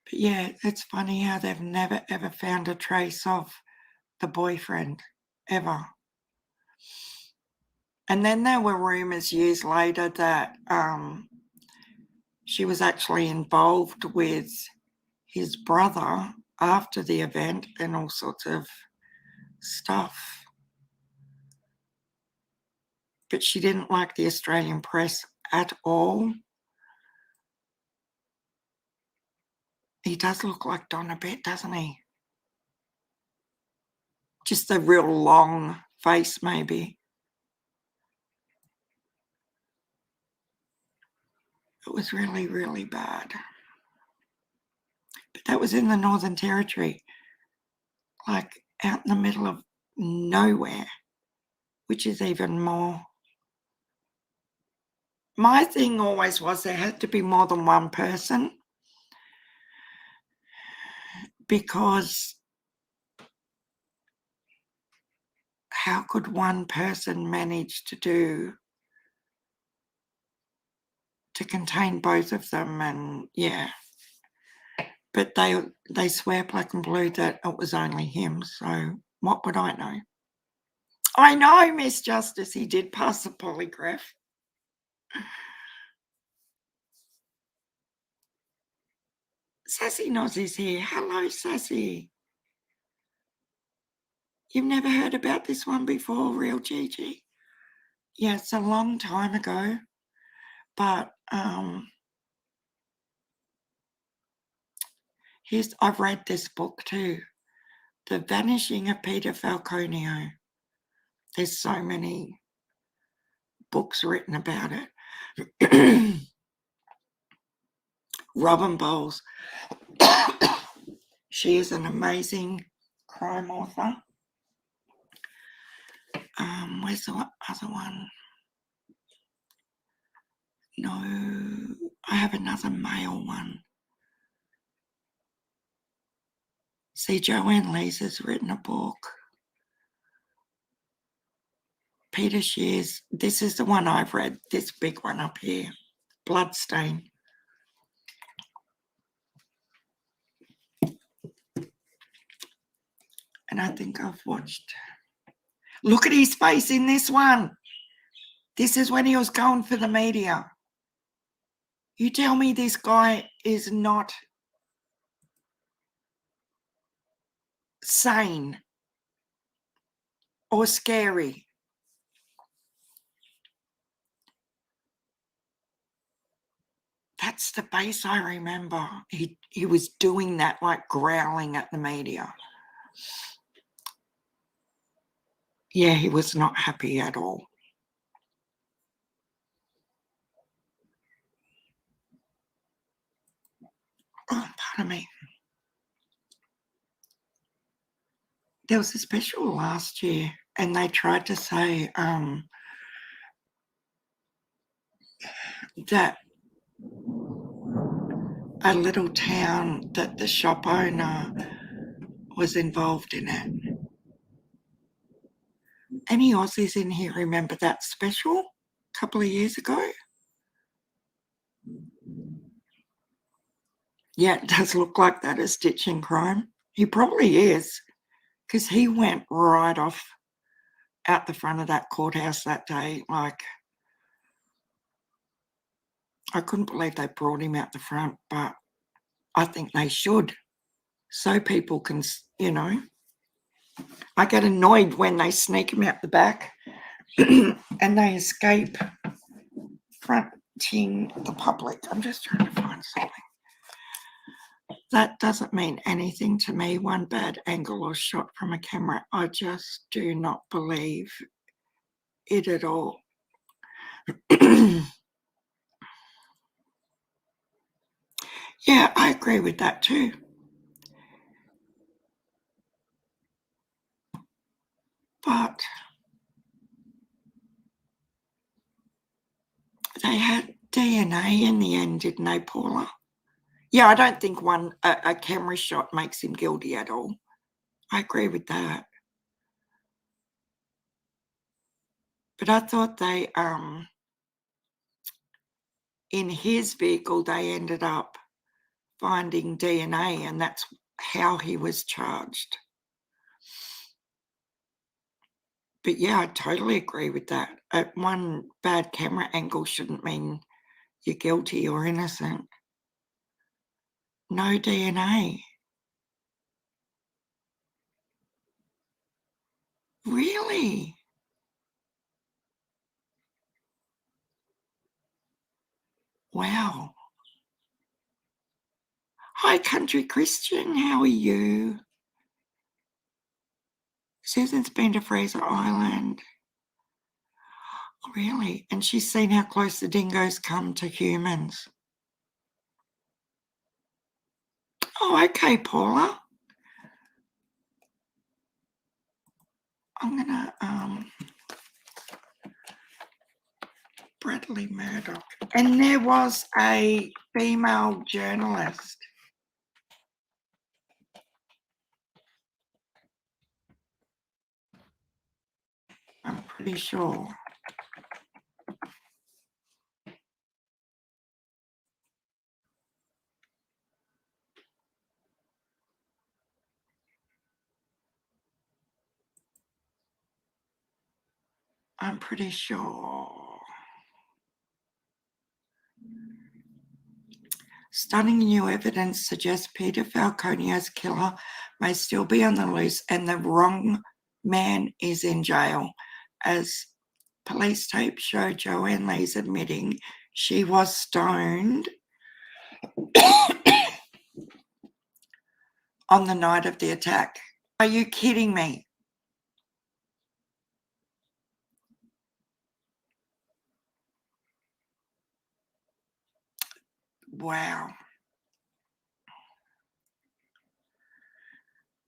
But yeah, it's funny how they've never ever found a trace of the boyfriend, ever. And then there were rumours years later that she was actually involved with his brother after the event and all sorts of stuff. But she didn't like the Australian press at all. He does look like Don a bit, doesn't he? Just a real long face, maybe. It was really, really bad. But that was in the Northern Territory, like out in the middle of nowhere, which is even more. My thing always was there had to be more than one person, because how could one person manage to contain both of them? And yeah, but they swear black and blue that it was only him, so what would I know? I know, Miss Justice, he did pass the polygraph. Sassy Nozzy's here. Hello, Sassy. You've never heard about this one before, Real Gigi? Yeah, it's a long time ago, but I've read this book too, The Vanishing of Peter Falconio. There's so many books written about it. Robin Bowles. She is an amazing crime author. Where's the other one? No, I have another male one. See, Joanne Lees has written a book. Peter Shears, this is the one I've read, this big one up here, Bloodstain. And I think I've watched. Look at his face in this one. This is when he was going for the media. You tell me this guy is not sane or scary. That's the face I remember. He was doing that, like growling at the media. Yeah, he was not happy at all. Oh, pardon me. There was a special last year, and they tried to say that a little town, that the shop owner was involved in it. Any Aussies in here remember that special a couple of years ago? Yeah, it does look like that, a stitch in crime. He probably is, because he went right off out the front of that courthouse that day. Like, I couldn't believe they brought him out the front, but I think they should, so people can, I get annoyed when they sneak them out the back and they escape fronting the public. I'm just trying to find something. That doesn't mean anything to me, one bad angle or shot from a camera. I just do not believe it at all. Yeah, I agree with that too. But they had DNA in the end, didn't they, Paula? Yeah, I don't think a camera shot makes him guilty at all. I agree with that. But I thought they, in his vehicle, they ended up finding DNA, and that's how he was charged. But yeah, I totally agree with that. One bad camera angle shouldn't mean you're guilty or innocent. No DNA. Really? Wow. Hi, Country Christian. How are you? Susan's been to Fraser Island. Really? And she's seen how close the dingoes come to humans. Oh, okay, Paula. I'm gonna Bradley Murdoch. And there was a female journalist. I'm pretty sure. I'm pretty sure. Stunning new evidence suggests Peter Falconio's killer may still be on the loose and the wrong man is in jail, as police tape show Joanne Lee's admitting she was stoned on the night of the attack. Are you kidding me? Wow.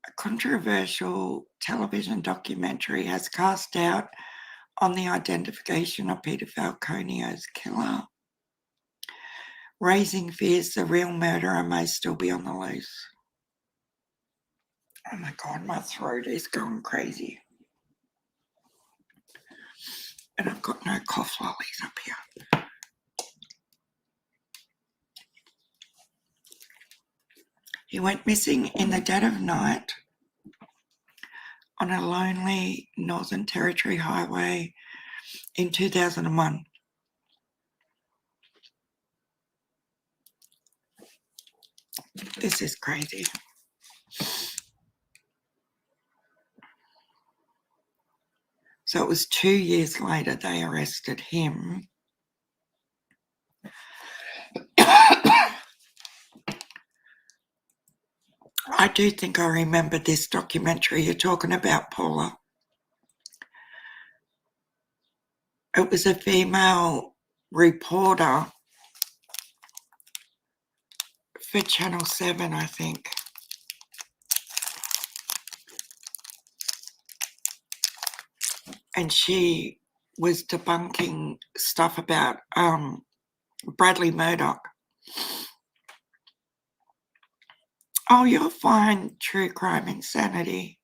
A controversial television documentary has cast doubt on the identification of Peter Falconio's killer, raising fears the real murderer may still be on the loose. Oh my God, my throat is going crazy. And I've got no cough lollies up here. He went missing in the dead of night on a lonely Northern Territory highway in 2001. This is crazy. So it was 2 years later they arrested him. I do think I remember this documentary you're talking about, Paula. It was a female reporter for Channel 7, I think. And she was debunking stuff about Bradley Murdoch. Oh, you're fine, True Crime Insanity.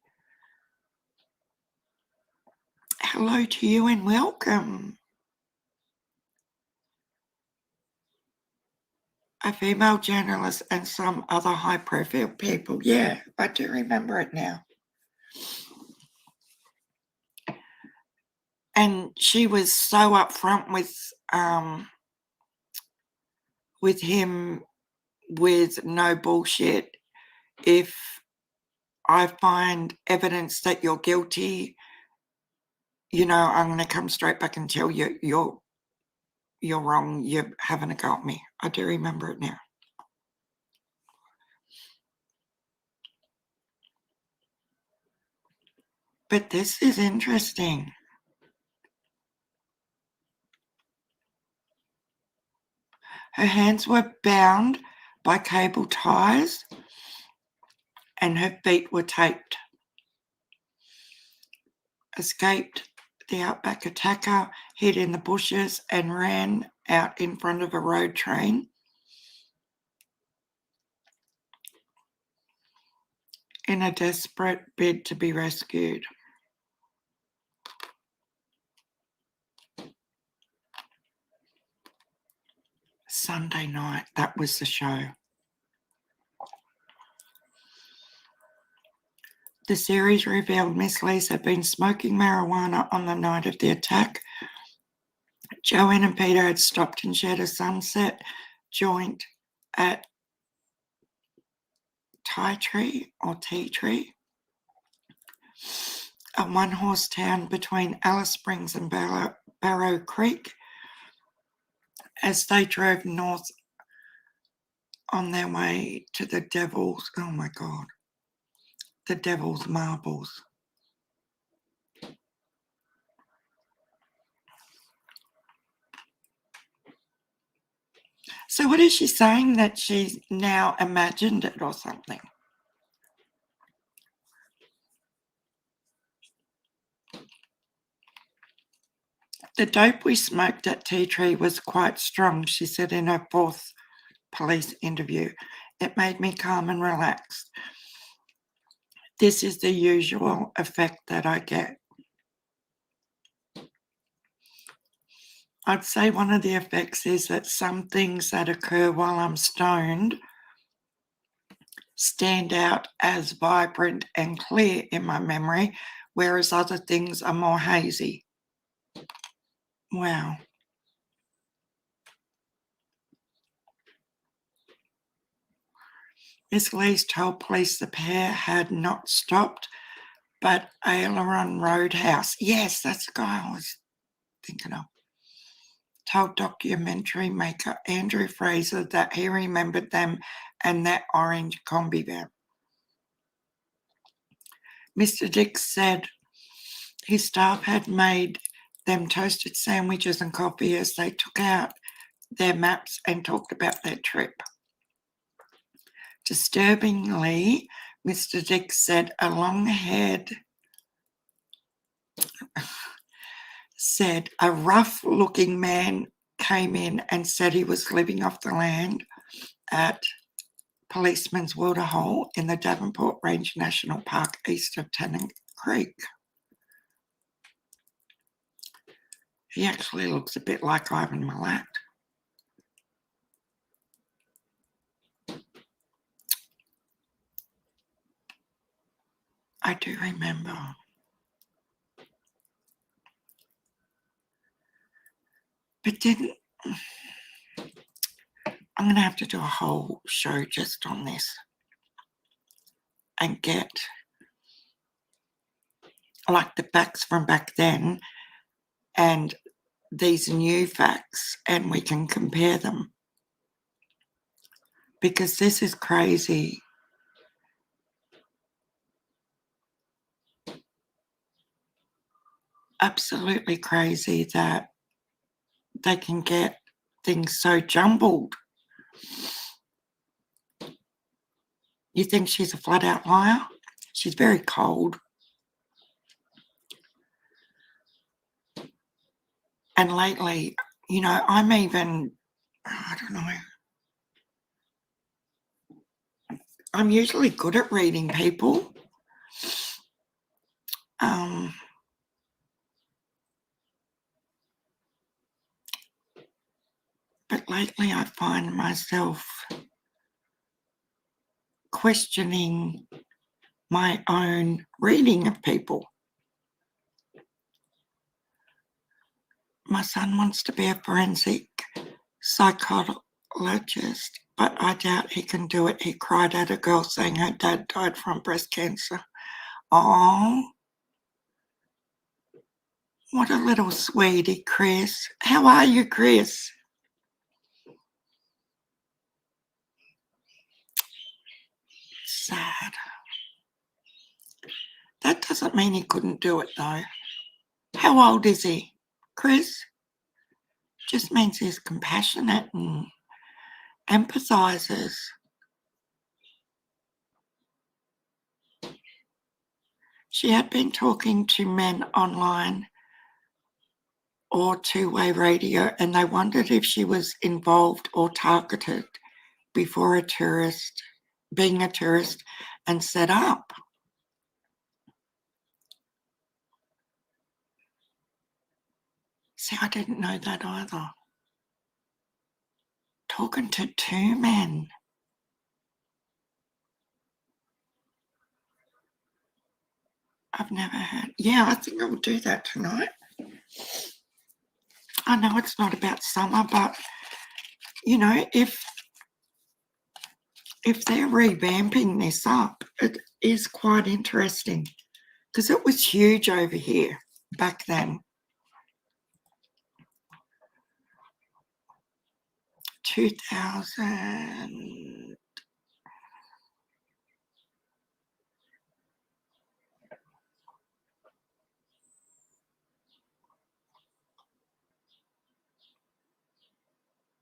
Hello to you and welcome. A female journalist and some other high-profile people. Yeah, I do remember it now. And she was so upfront with him with no bullshit. If I find evidence that you're guilty, I'm going to come straight back and tell you you're wrong. You haven't got me. I do remember it now. But this is interesting. Her hands were bound by cable ties and her feet were taped. Escaped the outback attacker, hid in the bushes and ran out in front of a road train. In a desperate bid to be rescued. Sunday night, that was the show. The series revealed Miss Lees had been smoking marijuana on the night of the attack. Joanne and Peter had stopped and shared a sunset joint at Tea Tree, a one-horse town between Alice Springs and Barrow Creek. As they drove north on their way to the Devil's Marbles. So what is she saying, that she's now imagined it or something? The dope we smoked at Tea Tree was quite strong, she said in her fourth police interview. It made me calm and relaxed. This is the usual effect that I get. I'd say one of the effects is that some things that occur while I'm stoned stand out as vibrant and clear in my memory, whereas other things are more hazy. Wow. Miss Lees told police the pair had not stopped, but Aileron Roadhouse, yes, that's the guy I was thinking of, told documentary maker Andrew Fraser that he remembered them and that orange combi van. Mr. Dix said his staff had made them toasted sandwiches and coffee as they took out their maps and talked about their trip. Disturbingly, Mr. Dix said a rough-looking man came in and said he was living off the land at Policeman's Waterhole in the Davenport Range National Park east of Tennant Creek. He actually looks a bit like Ivan Milat. I do remember. But then I'm going to have to do a whole show just on this and get like the facts from back then and these new facts, and we can compare them, because this is crazy. Absolutely crazy that they can get things so jumbled. You think she's a flat out liar? She's very cold. And lately, I'm even, I don't know, I'm usually good at reading people. But lately I find myself questioning my own reading of people. My son wants to be a forensic psychologist, but I doubt he can do it. He cried at a girl saying her dad died from breast cancer. Oh, what a little sweetie, Chris. How are you, Chris? Sad. That doesn't mean he couldn't do it, though. How old is he, Chris? Just means he's compassionate and empathises. She had been talking to men online or two-way radio, and they wondered if she was involved or targeted before being a tourist and set up. See, I didn't know that either. Talking to two men. I've never heard. Yeah, I think I'll do that tonight. I know it's not about summer, but you know, if they're revamping this up, it is quite interesting because it was huge over here back then. 2000.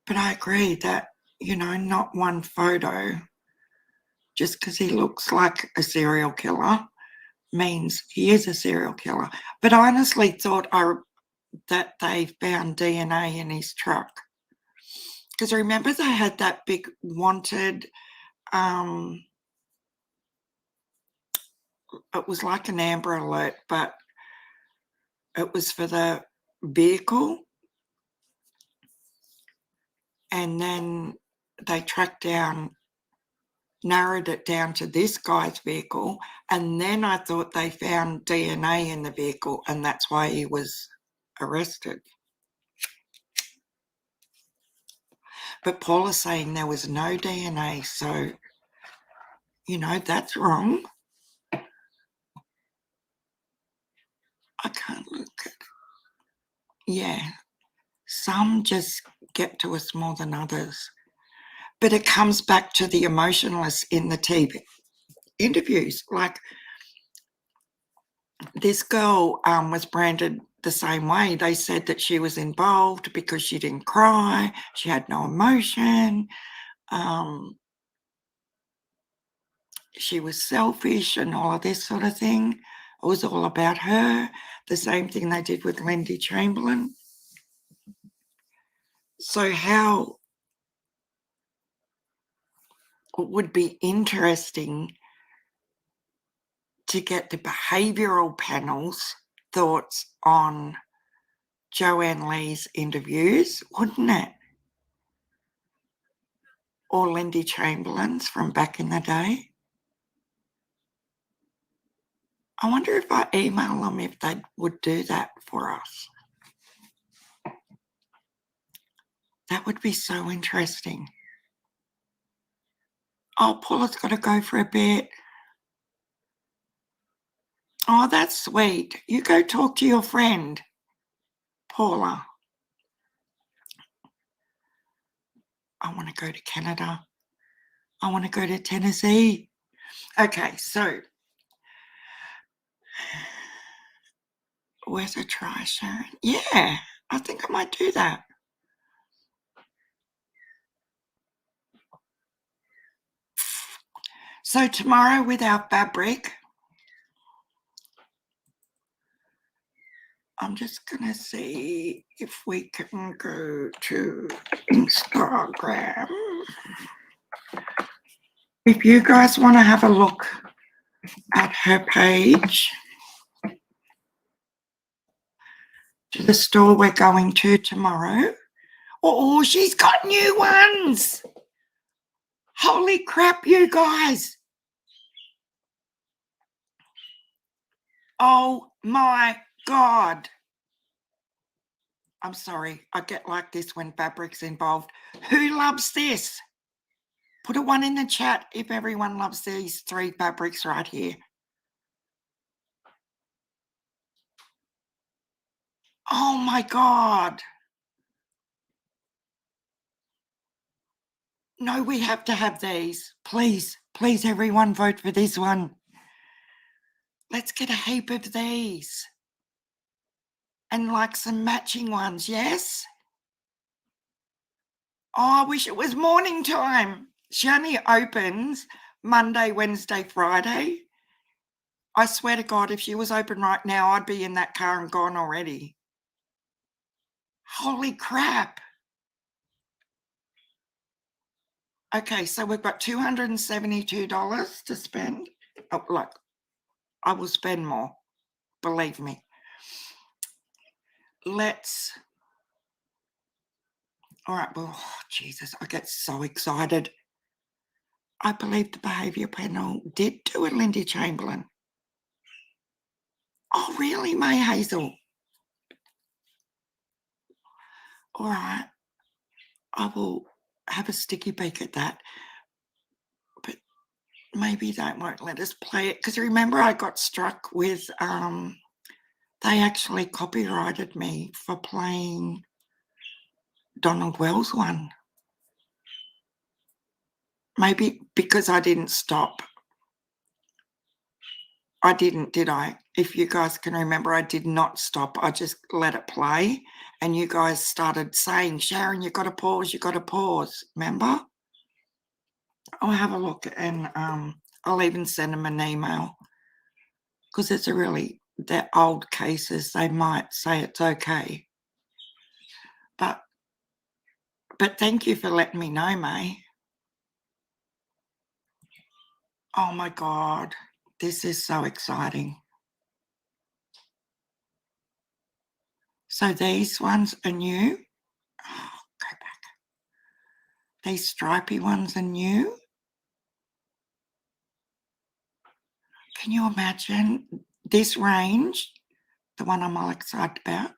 But I agree that, you know, not one photo, just because he looks like a serial killer, means he is a serial killer. But I honestly thought that they found DNA in his truck. Because remember they had that big wanted, it was like an Amber Alert, but it was for the vehicle. And then they narrowed it down to this guy's vehicle. And then I thought they found DNA in the vehicle, and that's why he was arrested. But Paula's saying there was no DNA, so, you know, that's wrong. I can't look at it. Yeah, some just get to us more than others. But it comes back to the emotionless in the TV interviews. Like this girl was branded the same way. They said that she was involved because she didn't cry, she had no emotion, she was selfish and all of this sort of thing. It was all about her. The same thing they did with Lindy Chamberlain. So how it would be interesting to get the behavioural panel's thoughts on Joanne Lee's interviews, wouldn't it? Or Lindy Chamberlain's from back in the day. I wonder if I email them if they would do that for us. That would be so interesting. Oh, Paula's got to go for a bit. Oh, that's sweet. You go talk to your friend, Paula. I want to go to Canada. I want to go to Tennessee. Okay, so where's a try, Sharon? Yeah, I think I might do that. So tomorrow with our fabric, I'm just going to see if we can go to Instagram. If you guys want to have a look at her page, to the store we're going to tomorrow. Oh, she's got new ones. Holy crap, you guys. Oh my God. I'm sorry, I get like this when fabric's involved. Who loves this? Put a 1 in the chat if everyone loves these 3 fabrics right here. Oh my God. No, we have to have these. Please, please, everyone vote for this one. Let's get a heap of these. And like some matching ones, yes? Oh, I wish it was morning time. She only opens Monday, Wednesday, Friday. I swear to God, if she was open right now, I'd be in that car and gone already. Holy crap. Okay, so we've got $272 to spend. Oh, look, I will spend more, believe me. All right, well, oh, Jesus, I get so excited. I believe the behaviour panel did do a Lindy Chamberlain. Oh, really, May Hazel? All right, I will have a sticky beak at that. But maybe they won't let us play it. Because remember, I got struck with, they actually copyrighted me for playing Donald Wells one. Maybe because I didn't stop. I didn't, did I? If you guys can remember, I did not stop. I just let it play. And you guys started saying, Sharon, you've got to pause, you've got to pause. Remember? I'll have a look and I'll even send them an email. Because it's they're old cases. They might say it's okay. But thank you for letting me know, May. Oh my God, this is so exciting. So these ones are new. Oh, go back. These stripy ones are new. Can you imagine this range, the one I'm all excited about,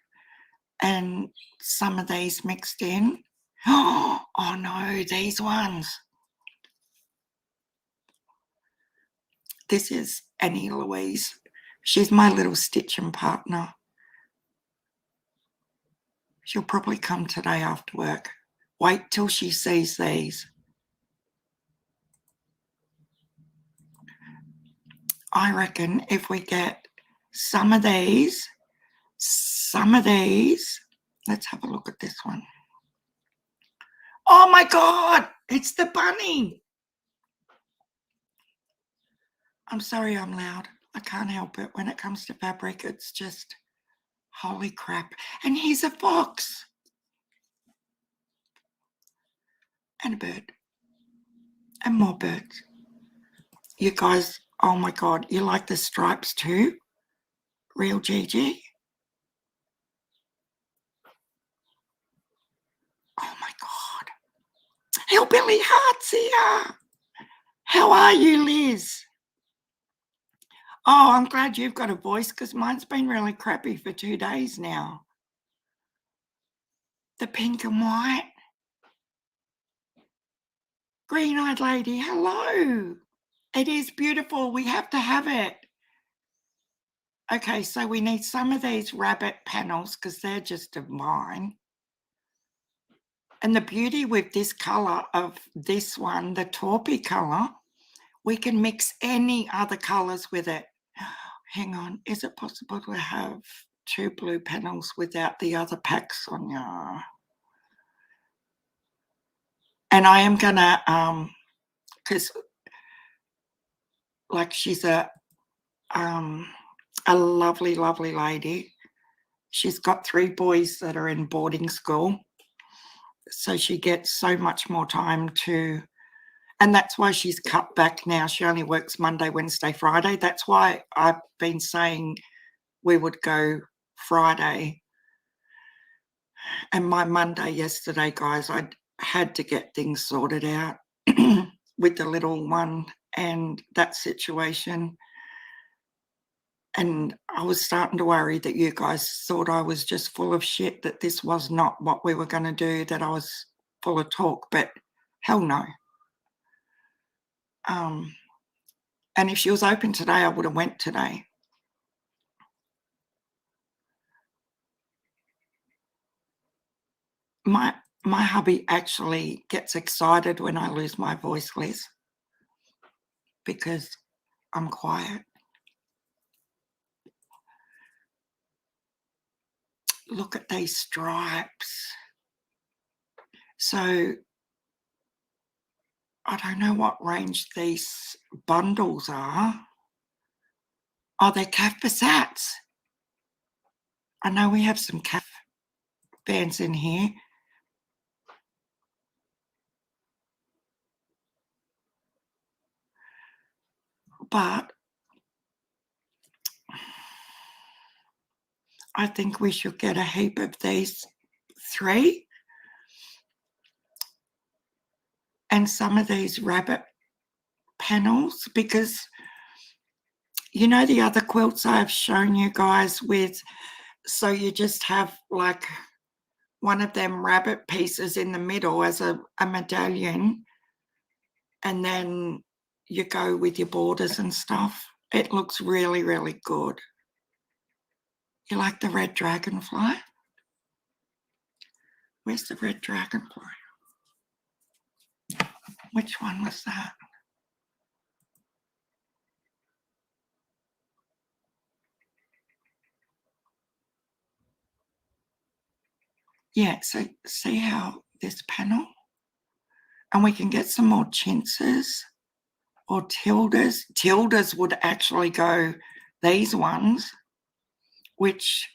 and some of these mixed in? Oh no, these ones. This is Annie Louise. She's my little stitching partner. She'll probably come today after work. Wait till she sees these. I reckon if we get some of these, let's have a look at this one. Oh my God, it's the bunny. I'm sorry I'm loud. I can't help it. When it comes to fabric, it's just holy crap. And here's a fox. And a bird. And more birds. You guys, oh my God, you like the stripes too? Real Gigi? Oh my God. Hillbilly Heart's here. How are you, Liz? Oh, I'm glad you've got a voice because mine's been really crappy for 2 days now. The pink and white. Green-eyed lady, hello. It is beautiful. We have to have it. Okay, so we need some of these rabbit panels because they're just divine. And the beauty with this colour of this one, the taupey colour, we can mix any other colours with it. Hang on, is it possible to have 2 blue panels without the other packs on ya? And I am gonna, because like she's a lovely, lovely lady. She's got 3 boys that are in boarding school. So she gets so much more time to, and that's why she's cut back now. She only works Monday, Wednesday, Friday. That's why I've been saying we would go Friday. And my Monday yesterday, guys, I had to get things sorted out with the little one and that situation. And I was starting to worry that you guys thought I was just full of shit, that this was not what we were going to do, that I was full of talk, but hell no. And if she was open today, I would have went today. My hubby actually gets excited when I lose my voice, Liz, because I'm quiet. Look at these stripes. So I don't know what range these bundles are. Oh, they're calf Passats. I know we have some calf bands in here. But I think we should get a heap of these 3. And some of these rabbit panels, because you know the other quilts I've shown you guys with, so you just have like one of them rabbit pieces in the middle as a medallion, and then you go with your borders and stuff. It looks really, really good. You like the red dragonfly? Where's the red dragonfly? Which one was that? Yeah, so see how this panel, and we can get some more chintzes or tildes. Tildes would actually go, these ones, which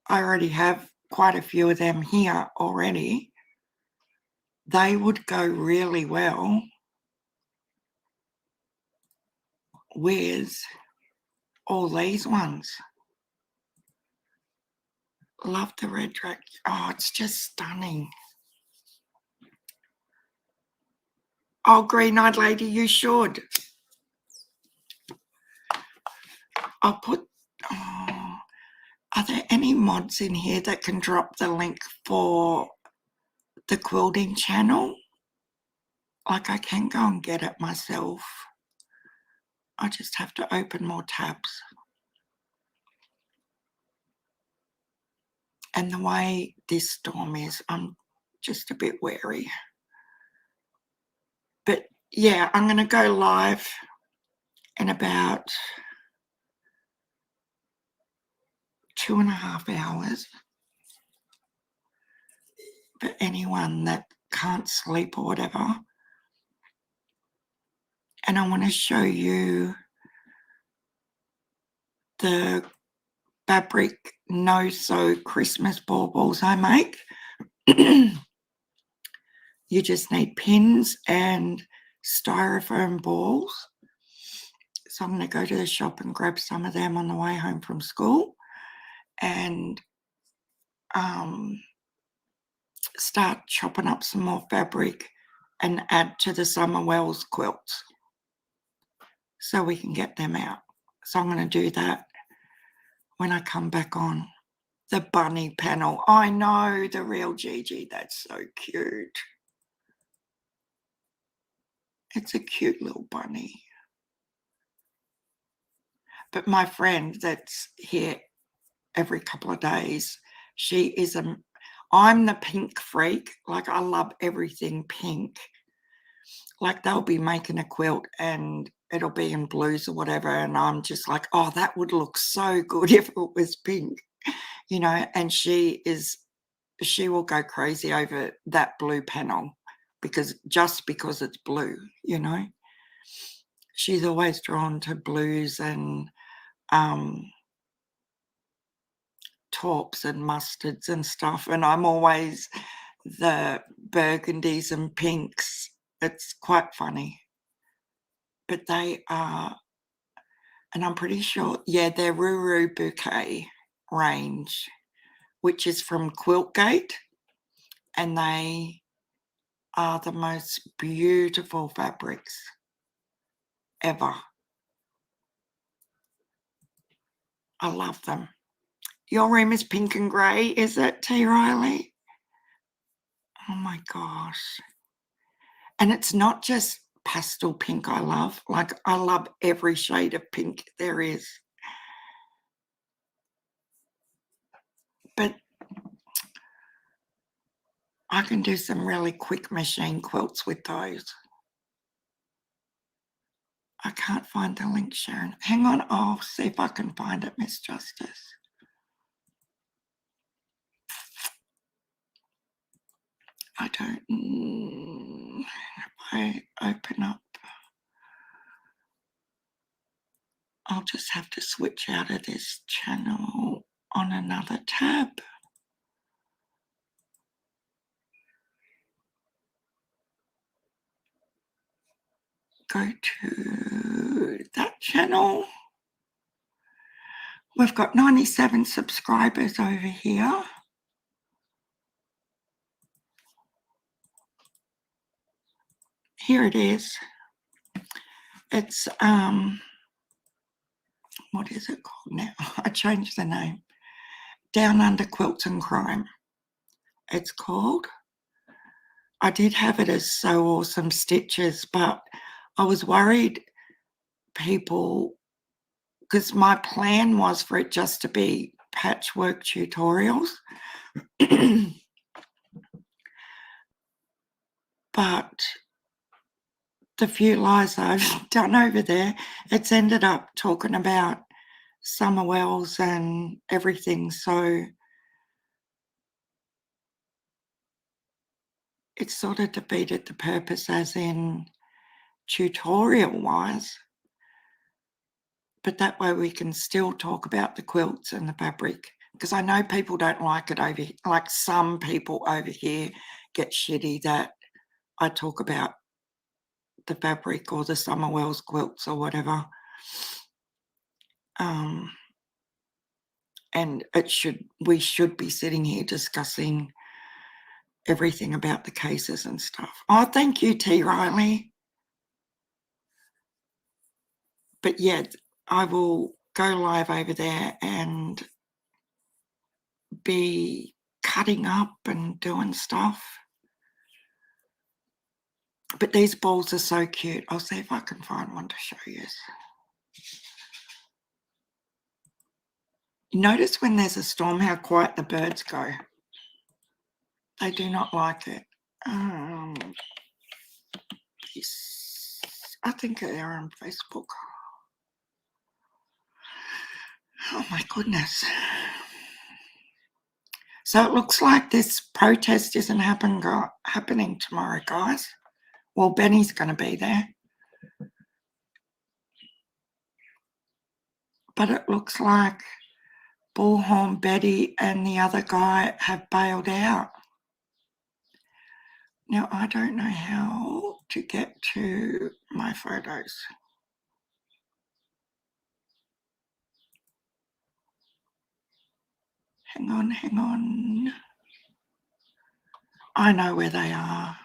I already have quite a few of them here already. They would go really well with all these ones. Love the red dragon. Oh, it's just stunning. Oh, green-eyed lady, you should. I'll put... Oh, are there any mods in here that can drop the link for the quilting channel? Like, I can go and get it myself. I just have to open more tabs. And the way this storm is, I'm just a bit wary. But yeah, I'm going to go live in about 2.5 hours. For anyone that can't sleep or whatever. And I want to show you the fabric no-sew Christmas baubles I make. You just need pins and styrofoam balls. So I'm going to go to the shop and grab some of them on the way home from school and start chopping up some more fabric and add to the Summer Wells quilts so we can get them out. So I'm going to do that when I come back on. The bunny panel. I know, the real Gigi. That's so cute. It's a cute little bunny. But my friend that's here every couple of days, she is I'm the pink freak. Like, I love everything pink. Like, they'll be making a quilt and it'll be in blues or whatever, and I'm just like, oh, that would look so good if it was pink, you know. And she will go crazy over that blue panel because it's blue, you know. She's always drawn to blues and taupes and mustards and stuff, and I'm always the burgundies and pinks. It's quite funny. But they are, and I'm pretty sure, yeah, they're Ruru Bouquet range, which is from Quiltgate, and they are the most beautiful fabrics ever. I love them. Your room is pink and grey, is it, T. Riley? Oh my gosh. And it's not just pastel pink I love. Like, I love every shade of pink there is. But I can do some really quick machine quilts with those. I can't find the link, Sharon. Hang on, I'll see if I can find it, Miss Justice. I don't. If I open up, I'll just have to switch out of this channel on another tab. Go to that channel. We've got 97 subscribers over here. Here it is. It's what is it called now? I changed the name. Down Under Quilts and Crime. It's called. I did have it as So Awesome Stitches, but I was worried people, because my plan was for it just to be patchwork tutorials. But the few lies I've done over there, it's ended up talking about summer wells and everything. So it sort of defeated the purpose, as in tutorial wise. But that way we can still talk about the quilts and the fabric, because I know people don't like it over here. Like, some people over here get shitty that I talk about the fabric or the summer wells quilts or whatever. And we should be sitting here discussing everything about the cases and stuff. Oh, thank you, T. Riley. But yeah, I will go live over there and be cutting up and doing stuff. But these balls are so cute. I'll see if I can find one to show you. Notice when there's a storm how quiet the birds go. They do not like it. I think they're on Facebook. Oh my goodness. So it looks like this protest isn't happening tomorrow, guys. Well, Benny's going to be there. But it looks like Bullhorn Betty and the other guy have bailed out. Now, I don't know how to get to my photos. Hang on. I know where they are.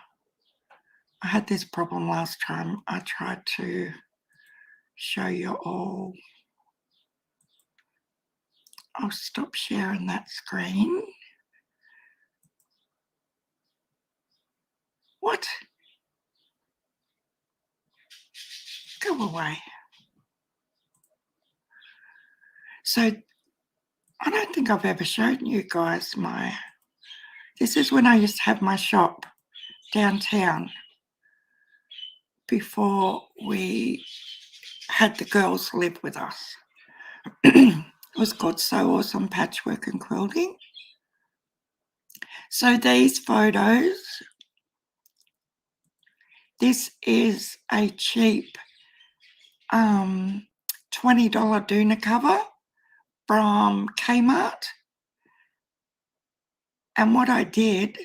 I had this problem last time. I tried to show you all. I'll stop sharing that screen. What? Go away. So I don't think I've ever shown you guys this is when I used to have my shop downtown before we had the girls live with us. It was called So Awesome Patchwork and Quilting. So these photos, this is a cheap $20 doona cover from Kmart. And what I did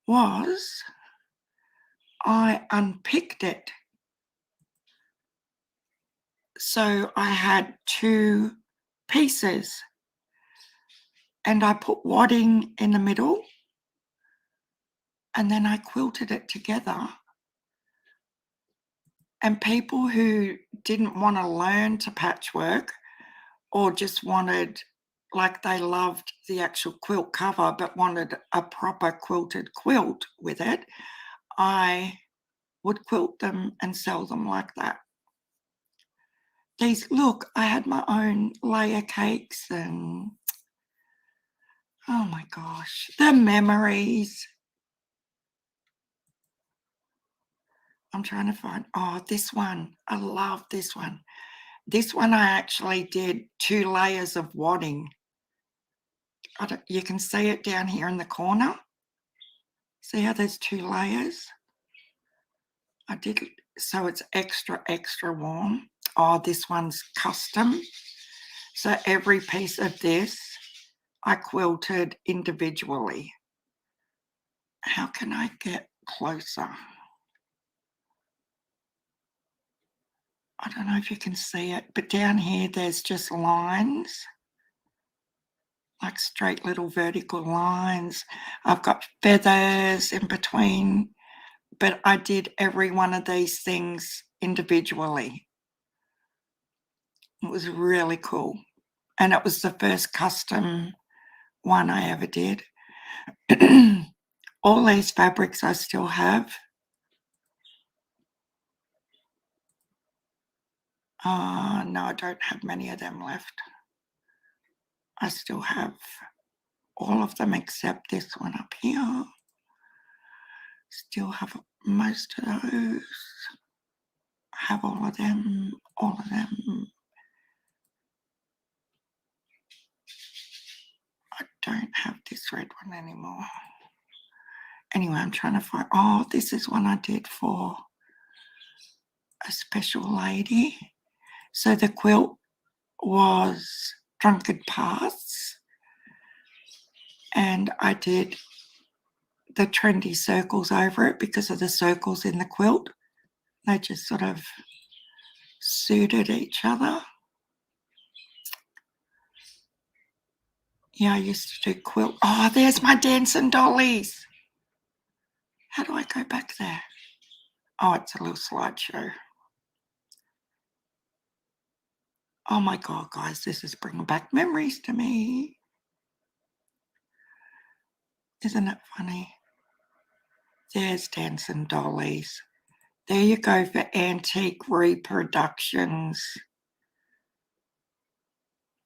was I unpicked it. So I had two pieces and I put wadding in the middle and then I quilted it together. And people who didn't want to learn to patchwork or just wanted, like, they loved the actual quilt cover but wanted a proper quilted quilt with it, I would quilt them and sell them like that. These, look, I had my own layer cakes and, oh my gosh, the memories. I'm trying to find, oh, this one. I love this one. This one I actually did 2 layers of wadding. You can see it down here in the corner. See how there's 2 layers? I did it so it's extra, extra warm. Oh, this one's custom. So every piece of this I quilted individually. How can I get closer? I don't know if you can see it, but down here there's just lines, like straight little vertical lines. I've got feathers in between, but I did every one of these things individually. It was really cool. And it was the first custom one I ever did. All these fabrics I still have. No, I don't have many of them left. I still have all of them except this one up here. Still have most of those. I have all of them, all of them. I don't have this red one anymore. Anyway, I'm trying to find, oh, this is one I did for a special lady. So the quilt was Drunken Paths, and I did the trendy circles over it because of the circles in the quilt. They just sort of suited each other. Yeah, I used to do quilt. Oh, there's my dancing dollies. How do I go back there? Oh, it's a little slideshow. Oh my God, guys, this is bringing back memories to me. Isn't it funny? There's dancing dollies. There you go for antique reproductions.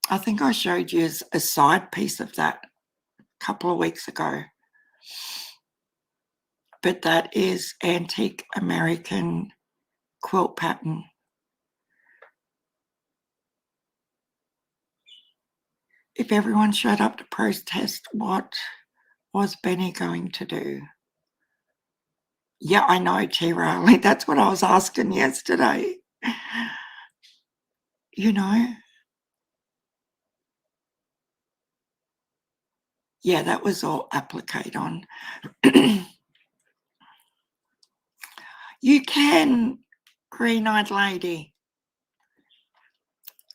I think I showed you a side piece of that a couple of weeks ago. But that is antique American quilt pattern. If everyone showed up to protest, what was Benny going to do? Yeah, I know, T. Riley. That's what I was asking yesterday. You know? Yeah, that was all appliqued on. You can, green-eyed lady.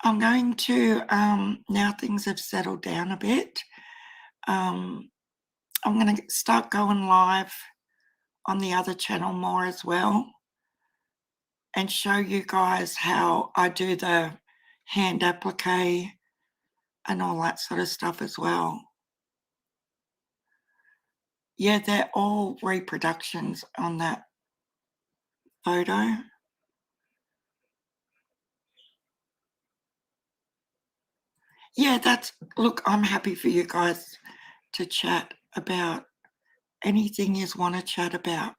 I'm going to, now things have settled down a bit, I'm going to start going live on the other channel more as well and show you guys how I do the hand applique and all that sort of stuff as well. Yeah, they're all reproductions on that photo. Yeah, look, I'm happy for you guys to chat about anything you want to chat about.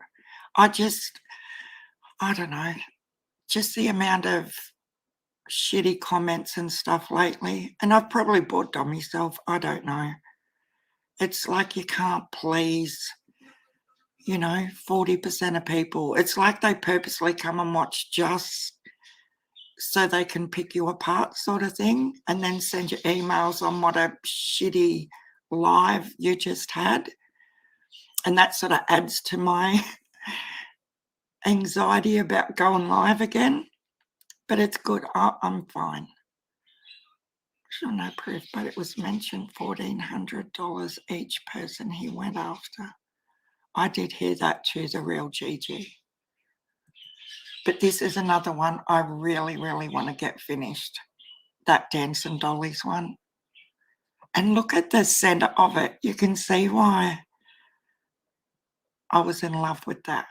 I don't know, just the amount of shitty comments and stuff lately. And I've probably bored on myself. I don't know. It's like you can't please, 40% of people. It's like they purposely come and watch just so they can pick you apart sort of thing and then send you emails on what a shitty live you just had. And that sort of adds to my anxiety about going live again. But it's good. I'm fine. Sure, no proof, but it was mentioned $1,400 each person he went after. I did hear that too, the real Gigi. But this is another one I really, really want to get finished. That Dancing Dollies one. And look at the center of it. You can see why I was in love with that.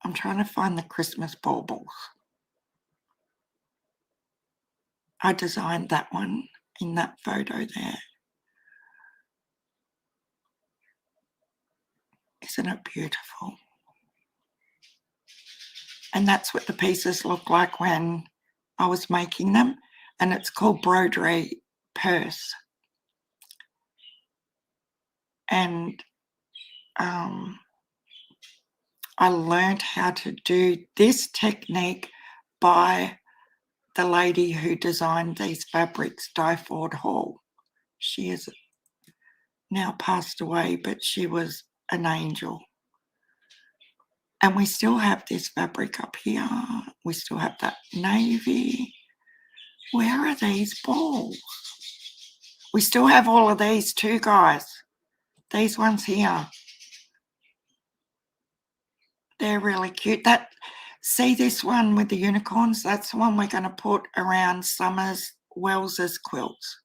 I'm trying to find the Christmas baubles. I designed that one in that photo there. Isn't it beautiful? And that's what the pieces look like when I was making them. And it's called Broderie Purse. And I learned how to do this technique by the lady who designed these fabrics, Di Ford Hall. She is now passed away, but she was an angel. And we still have this fabric up here. We still have that navy. Where are these balls? We still have all of these too, guys. These ones here. They're really cute. See this one with the unicorns? That's the one we're going to put around Summers Wells's quilts.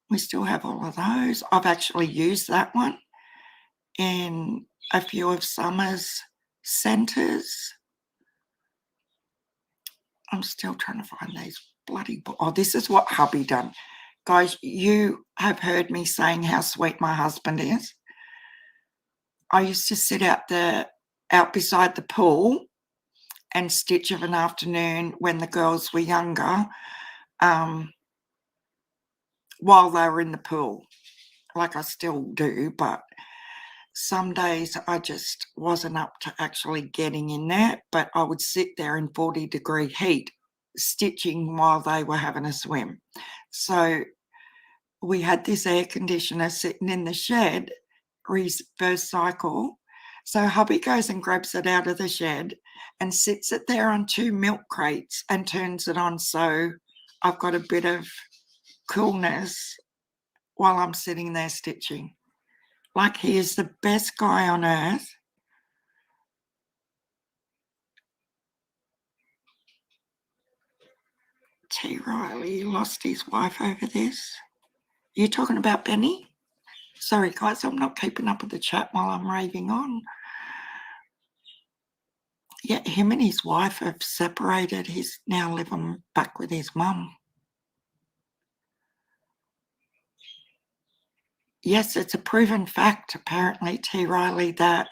We still have all of those. I've actually used that one in a few of Summer's centres. I'm still trying to find these bloody... Oh, this is what hubby done. Guys, you have heard me saying how sweet my husband is. I used to sit out beside the pool and stitch of an afternoon when the girls were younger, while they were in the pool. Like I still do, but some days I just wasn't up to actually getting in there, but I would sit there in 40-degree heat stitching while they were having a swim. So we had this air conditioner sitting in the shed, reverse cycle. So hubby goes and grabs it out of the shed and sits it there on 2 milk crates and turns it on, so I've got a bit of coolness while I'm sitting there stitching. Like, he is the best guy on earth. T. Riley lost his wife over this. Are you talking about Benny? Sorry, guys, I'm not keeping up with the chat while I'm raving on. Yeah, him and his wife have separated. He's now living back with his mum. Yes, it's a proven fact, apparently, T. Riley, that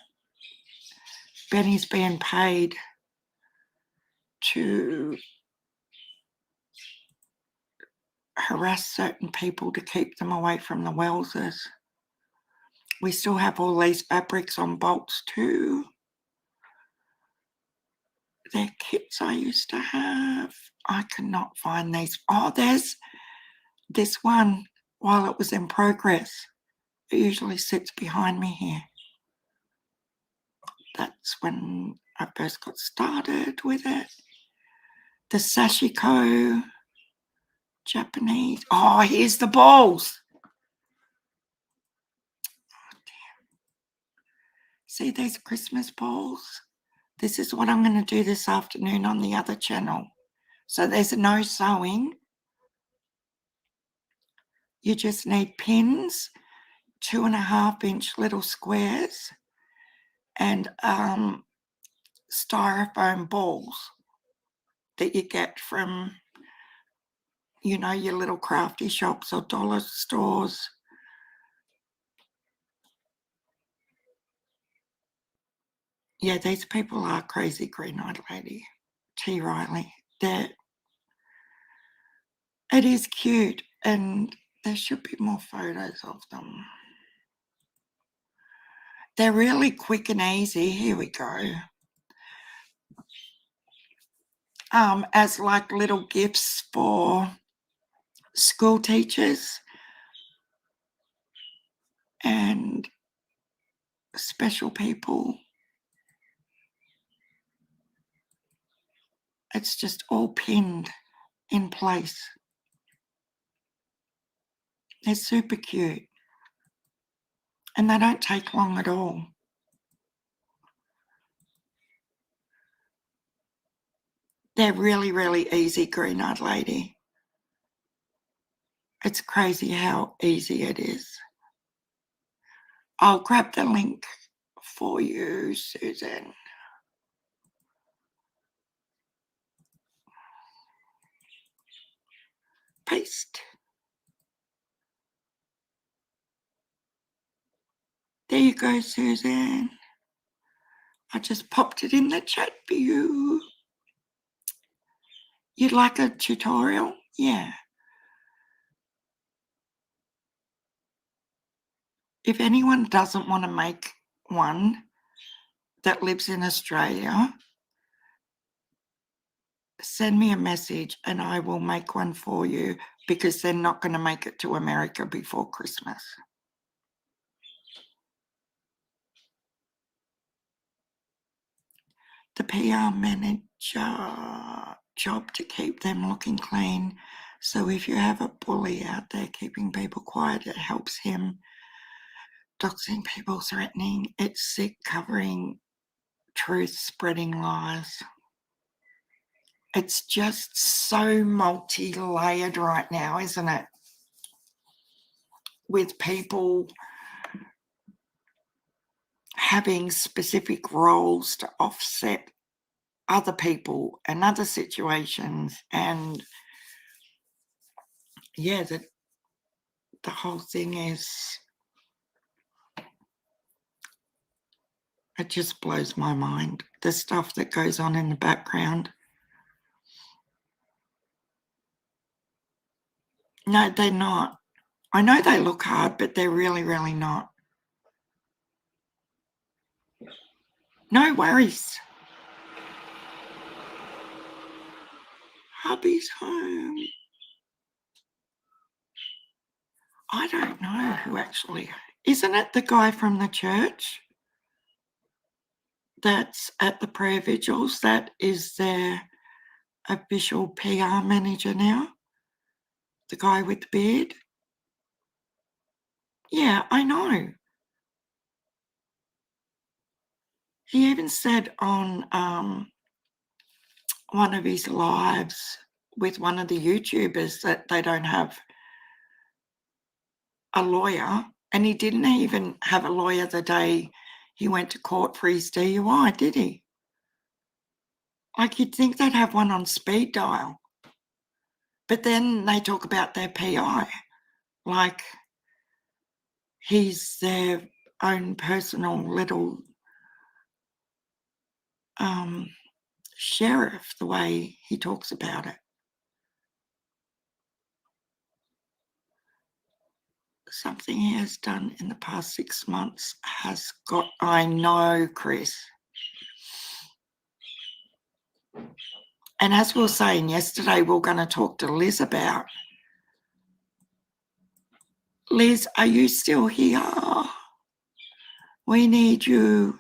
Benny's being paid to harass certain people to keep them away from the Wellses. We still have all these fabrics on bolts too. They're kits I used to have. I cannot find these. Oh, there's this one while it was in progress. It usually sits behind me here. That's when I first got started with it. The Sashiko Japanese. Oh, here's the balls. Oh, dear. See these Christmas balls? This is what I'm going to do this afternoon on the other channel. So there's no sewing. You just need pins, 2.5-inch little squares, and styrofoam balls that you get from, you know, your little crafty shops or dollar stores. Yeah, these people are crazy, green-eyed lady. T. Riley. It is cute, and there should be more photos of them. They're really quick and easy. Here we go. As like little gifts for school teachers and special people. It's just all pinned in place. They're super cute. And they don't take long at all. They're really, really easy, green-eyed lady. It's crazy how easy it is. I'll grab the link for you, Susan. Paste. There you go, Susan. I just popped it in the chat for you. You'd like a tutorial? Yeah. If anyone doesn't want to make one that lives in Australia, send me a message and I will make one for you, because they're not going to make it to America before Christmas. The PR manager job to keep them looking clean. So if you have a bully out there keeping people quiet, it helps him. Doxing people, threatening, it's sick, covering truth, spreading lies. It's just so multi-layered right now, isn't it? With people having specific roles to offset other people and other situations, and yeah, the whole thing is, it just blows my mind, the stuff that goes on in the background. No, they're not. I know they look hard, but they're really, really not. No worries. Hubby's home. I don't know who actually. Isn't it the guy from the church that's at the prayer vigils that is their official PR manager now? The guy with the beard? Yeah, I know. He even said on one of his lives with one of the YouTubers that they don't have a lawyer, and he didn't even have a lawyer the day he went to court for his DUI, did he? Like, you'd think they'd have one on speed dial. But then they talk about their PI, like he's their own personal little sheriff, the way he talks about it. Something he has done in the past 6 months has got, I know, Chris. And as we were saying yesterday, we're going to talk to Liz about. Liz, are you still here? We need you.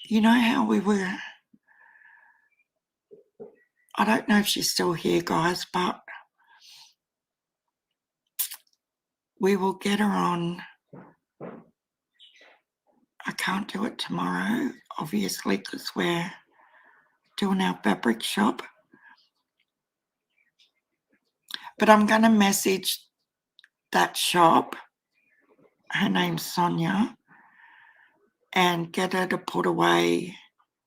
You know how we were, I don't know if she's still here, guys, but we will get her on. I can't do it tomorrow, obviously, because we're doing our fabric shop. But I'm going to message that shop, her name's Sonia, and get her to put away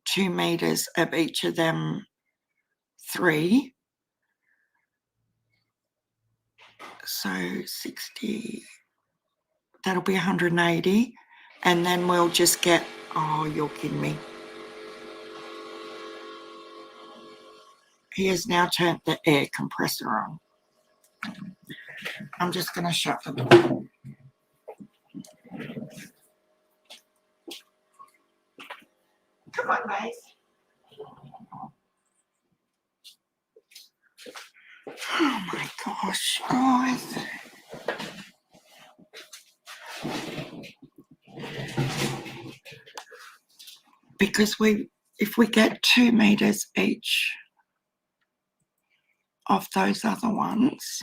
2 meters of each of them 3. So 60, that'll be 180. And then we'll just get, oh, you're kidding me. He has now turned the air compressor on. I'm just going to shut the door. Come on, mate. Oh my gosh, guys. Because if we get 2 meters each of those other ones,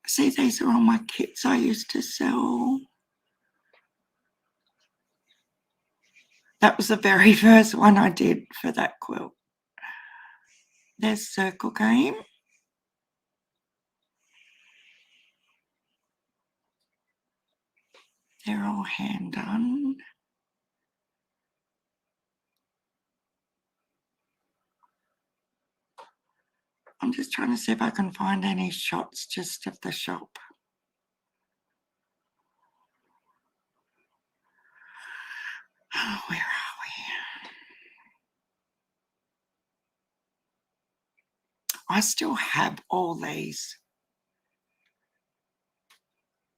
see, these are all my kits I used to sell. That was the very first one I did for that quilt. There's Circle Game. They're all hand done. I'm just trying to see if I can find any shots just of the shop. Oh, where are we? I still have all these.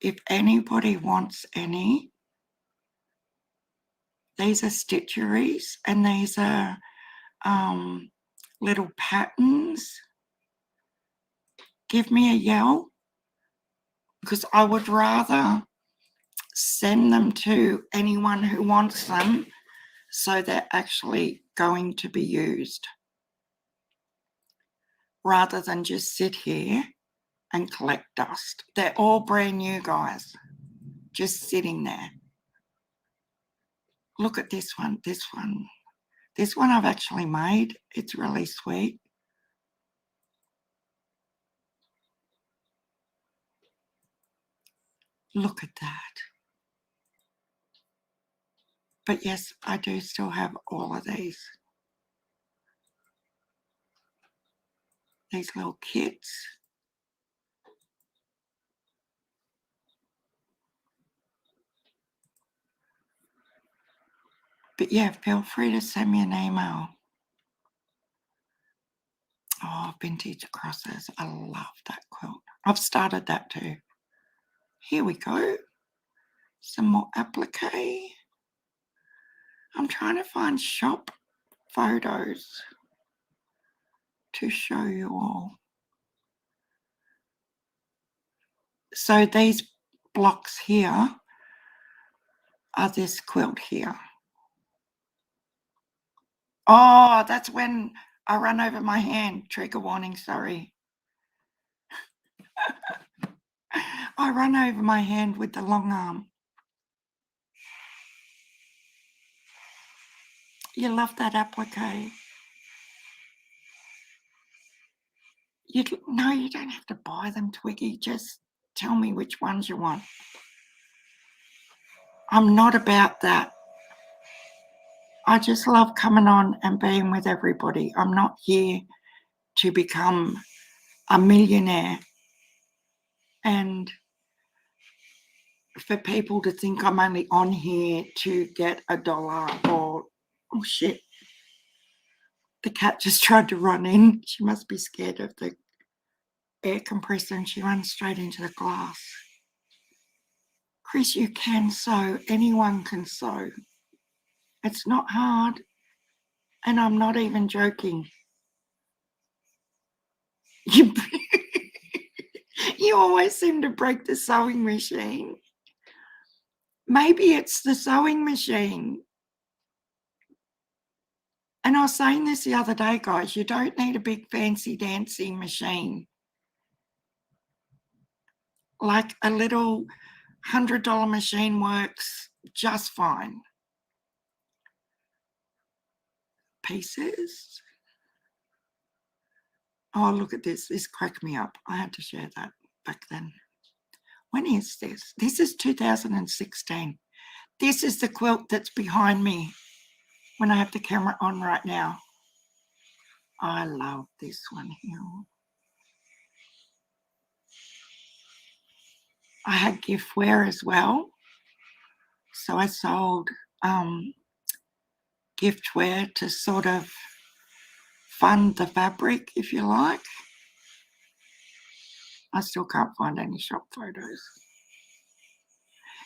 If anybody wants any, these are stitcheries and these are little patterns. Give me a yell, because I would rather send them to anyone who wants them so they're actually going to be used, rather than just sit here and collect dust. They're all brand new, guys, just sitting there. Look at this one, this one. This one I've actually made. It's really sweet. Look at that. But yes, I do still have all of these. These little kits. But yeah, feel free to send me an email. Oh, vintage crosses. I love that quilt. I've started that too. Here we go. Some more applique. I'm trying to find shop photos to show you all. So these blocks here are this quilt here. Oh, that's when I run over my hand. Trigger warning, sorry. I run over my hand with the long arm. You love that applique. No, you don't have to buy them, Twiggy. Just tell me which ones you want. I'm not about that. I just love coming on and being with everybody. I'm not here to become a millionaire and for people to think I'm only on here to get $1 or, oh shit, the cat just tried to run in. She must be scared of the air compressor and she runs straight into the glass. Chris, you can sew. Anyone can sew. It's not hard. And I'm not even joking. You always seem to break the sewing machine. Maybe it's the sewing machine. And I was saying this the other day, guys, you don't need a big fancy dancy machine. Like a little $100 machine works just fine. Pieces. Oh, look at this. This cracked me up. I had to share that back then. When is this? This is 2016. This is the quilt that's behind me when I have the camera on right now. I love this one here. I had giftware as well. So I sold giftware to sort of fund the fabric, if you like. I still can't find any shop photos.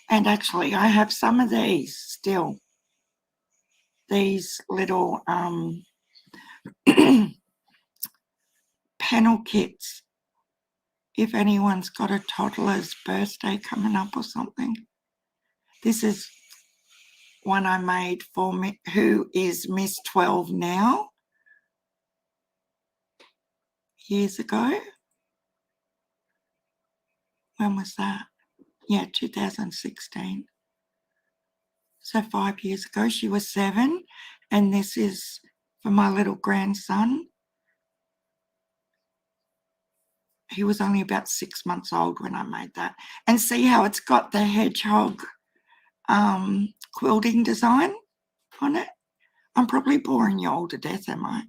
And actually, I have some of these still. These little panel kits. If anyone's got a toddler's birthday coming up or something. This is one I made for me, who is Miss 12 now, years ago. When was that? Yeah, 2016. So 5 years ago, she was 7. And this is for my little grandson. He was only about 6 months old when I made that. And see how it's got the hedgehog quilting design on it. I'm probably boring you all to death, am I?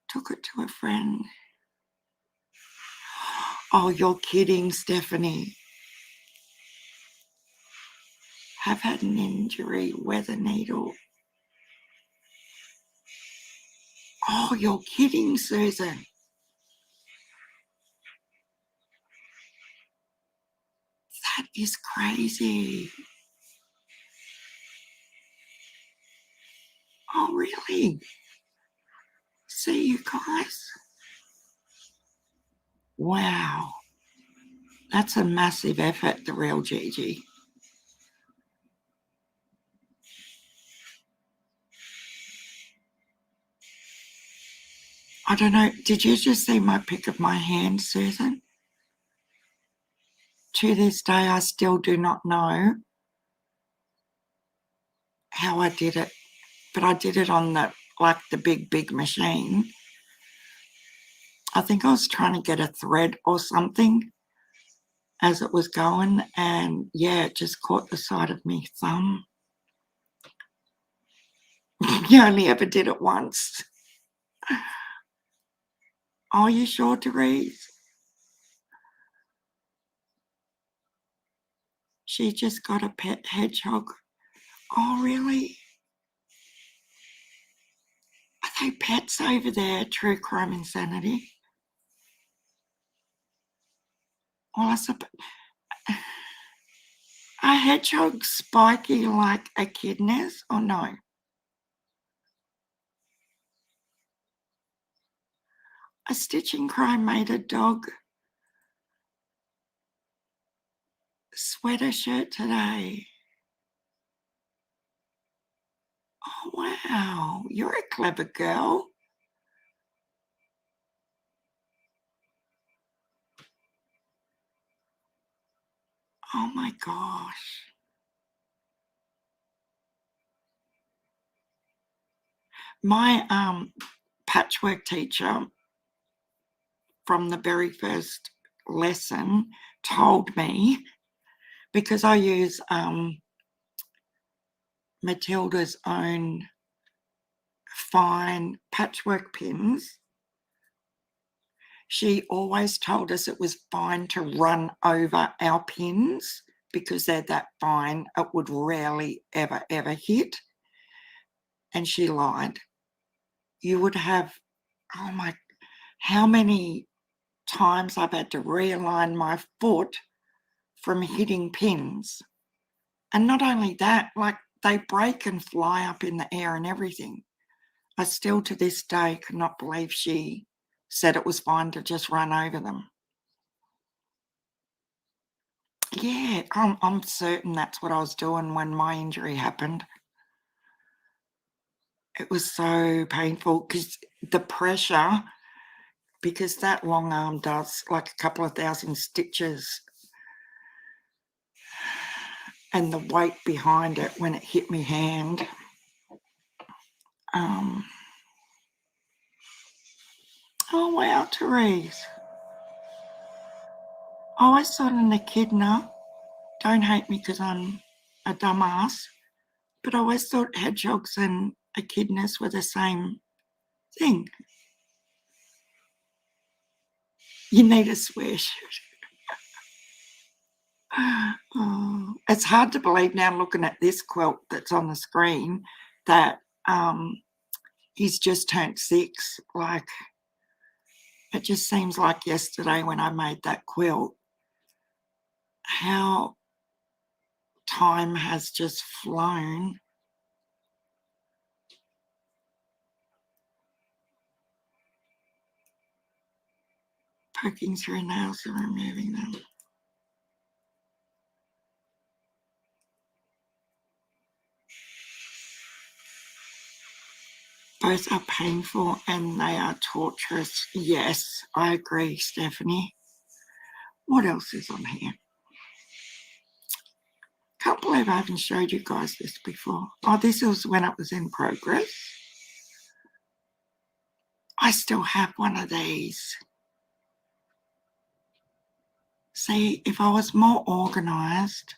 Took it to a friend. Oh, you're kidding, Stephanie. Have had an injury, weather needle. Oh, you're kidding, Susan. That is crazy. Oh, really? See you guys? Wow. That's a massive effort, the real Gigi. I don't know. Did you just see my pic of my hand, Susan? To this day, I still do not know how I did it, but I did it on the big machine. I think I was trying to get a thread or something as it was going, and yeah, it just caught the side of my thumb. You only ever did it once. Are you sure, Therese? She just got a pet hedgehog. Oh, really? Are they pets over there, True Crime Insanity? Well, I suppose... Are hedgehogs spiky like echidnas or no? A stitching crime made a dog sweater shirt today. Oh, wow. You're a clever girl. Oh, my gosh. My patchwork teacher from the very first lesson told me, because I use Matilda's own fine patchwork pins, she always told us it was fine to run over our pins because they're that fine, it would rarely ever hit. And she lied. You would have, oh my, how many times I've had to realign my foot from hitting pins. And not only that, like they break and fly up in the air and everything. I still to this day cannot believe she said it was fine to just run over them. Yeah, I'm certain that's what I was doing when my injury happened. It was so painful because the pressure, because that long arm does like a couple of thousand stitches, and the weight behind it when it hit my hand. Oh, wow, Therese. I always thought an echidna, don't hate me because I'm a dumbass, but I always thought hedgehogs and echidnas were the same thing. You need a swear shirt. Oh, it's hard to believe now looking at this quilt that's on the screen that he's just turned 6. Like, it just seems like yesterday when I made that quilt, how time has just flown. Poking through nails and removing them. Both are painful and they are torturous. Yes, I agree, Stephanie. What else is on here? Can't believe I haven't showed you guys this before. Oh, this was when it was in progress. I still have one of these. See, if I was more organised,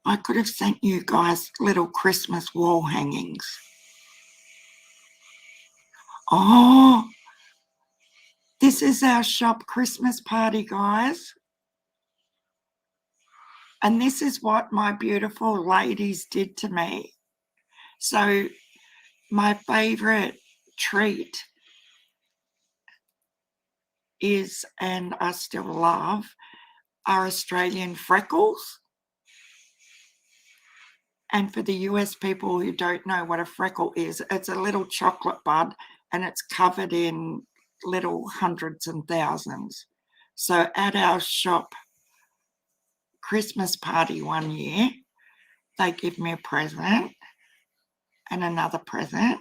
I could have sent you guys little Christmas wall hangings. Oh, this is our shop Christmas party, guys. And this is what my beautiful ladies did to me. So my favourite treat is, and I still love, are Australian freckles. And for the US people who don't know what a freckle is, it's a little chocolate bud and it's covered in little hundreds and thousands. So at our shop Christmas party one year, they give me a present and another present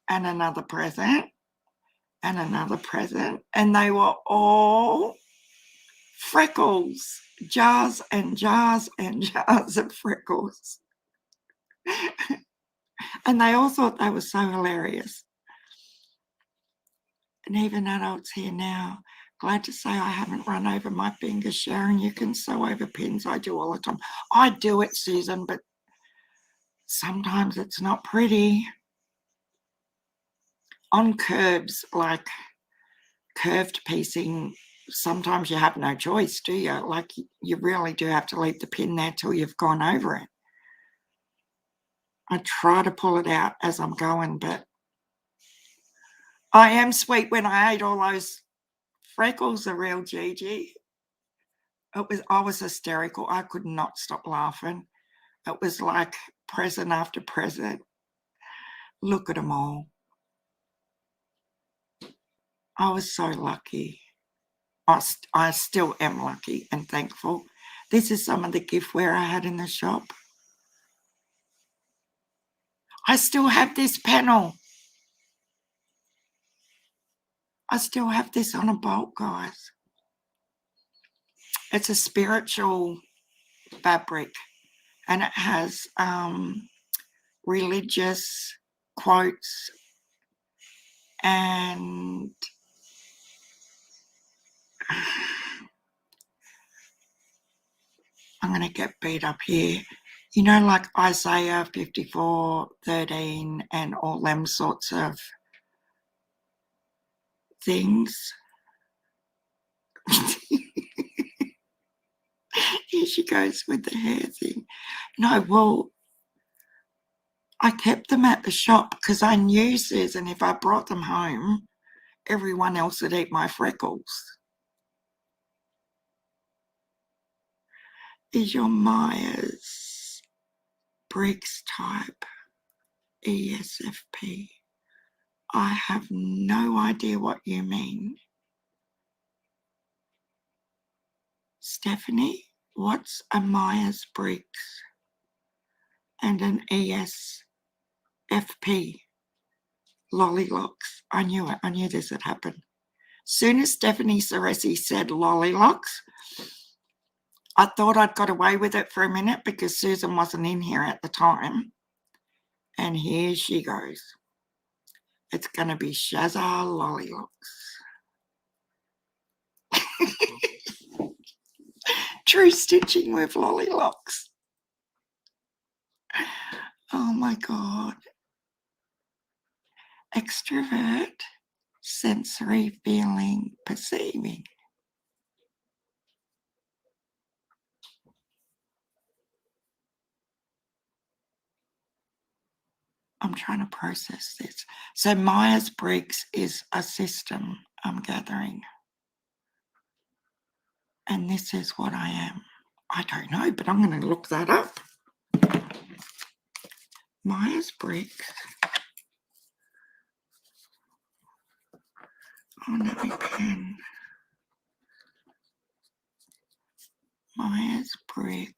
and another present and another present, and they were all freckles, jars and jars and jars of freckles. And they all thought they were so hilarious. And even adults here now, glad to say I haven't run over my fingers, Sharon. You can sew over pins. I do all the time. I do it, Susan, but sometimes it's not pretty. On curves, like curved piecing, sometimes you have no choice, do you? Like you really do have to leave the pin there till you've gone over it. I try to pull it out as I'm going, but I am sweet when I ate all those freckles, the real Gigi. I was hysterical. I could not stop laughing. It was like present after present. Look at them all. I was so lucky. I still am lucky and thankful. This is some of the giftware I had in the shop. I still have this panel. I still have this on a bolt, guys. It's a spiritual fabric and it has religious quotes and I'm going to get beat up here. You know, like Isaiah 54:13 and all them sorts of things. Here she goes with the hair thing. No, well, I kept them at the shop because I knew, Susan, if I brought them home, everyone else would eat my freckles. Is your Myers-Briggs type ESFP? I have no idea what you mean. Stephanie, what's a Myers-Briggs and an ESFP? Lollylocks. I knew it. I knew this had happened. Soon as Stephanie Ceresi said lollylocks, I thought I'd got away with it for a minute because Susan wasn't in here at the time. And here she goes. It's going to be Shazza Lollylocks. True stitching with lollylocks. Oh my God. Extrovert, sensory, feeling, perceiving. I'm trying to process this. So Myers-Briggs is a system I'm gathering. And this is what I am. I don't know, but I'm going to look that up. Myers-Briggs. Oh, let me pen. Myers-Briggs.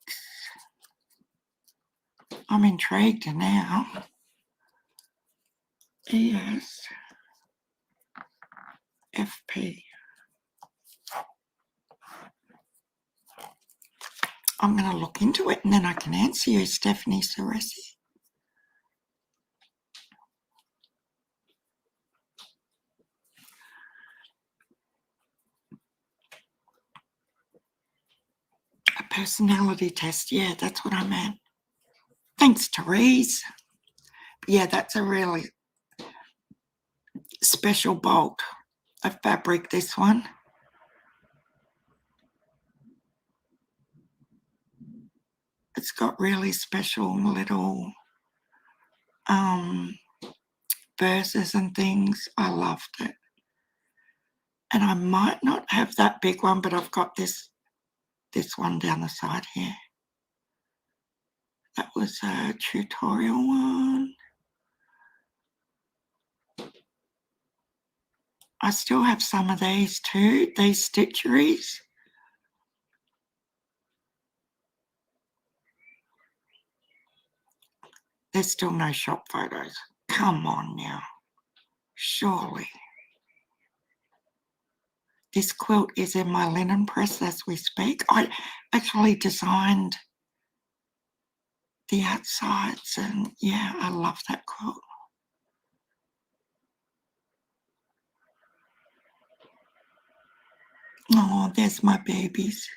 I'm intrigued now. ESFP. I'm going to look into it and then I can answer you, Stephanie Ceresi. Personality test. Yeah, that's what I meant. Thanks, Therese. Yeah, that's a really special bolt of fabric, this one. It's got really special little verses and things. I loved it. And I might not have that big one, but I've got this one down the side here. That was a tutorial one. I still have some of these too, these stitcheries. There's still no shop photos. Come on now. Surely. This quilt is in my linen press as we speak. I actually designed the outsides, and yeah, I love that quilt. Oh, there's my babies.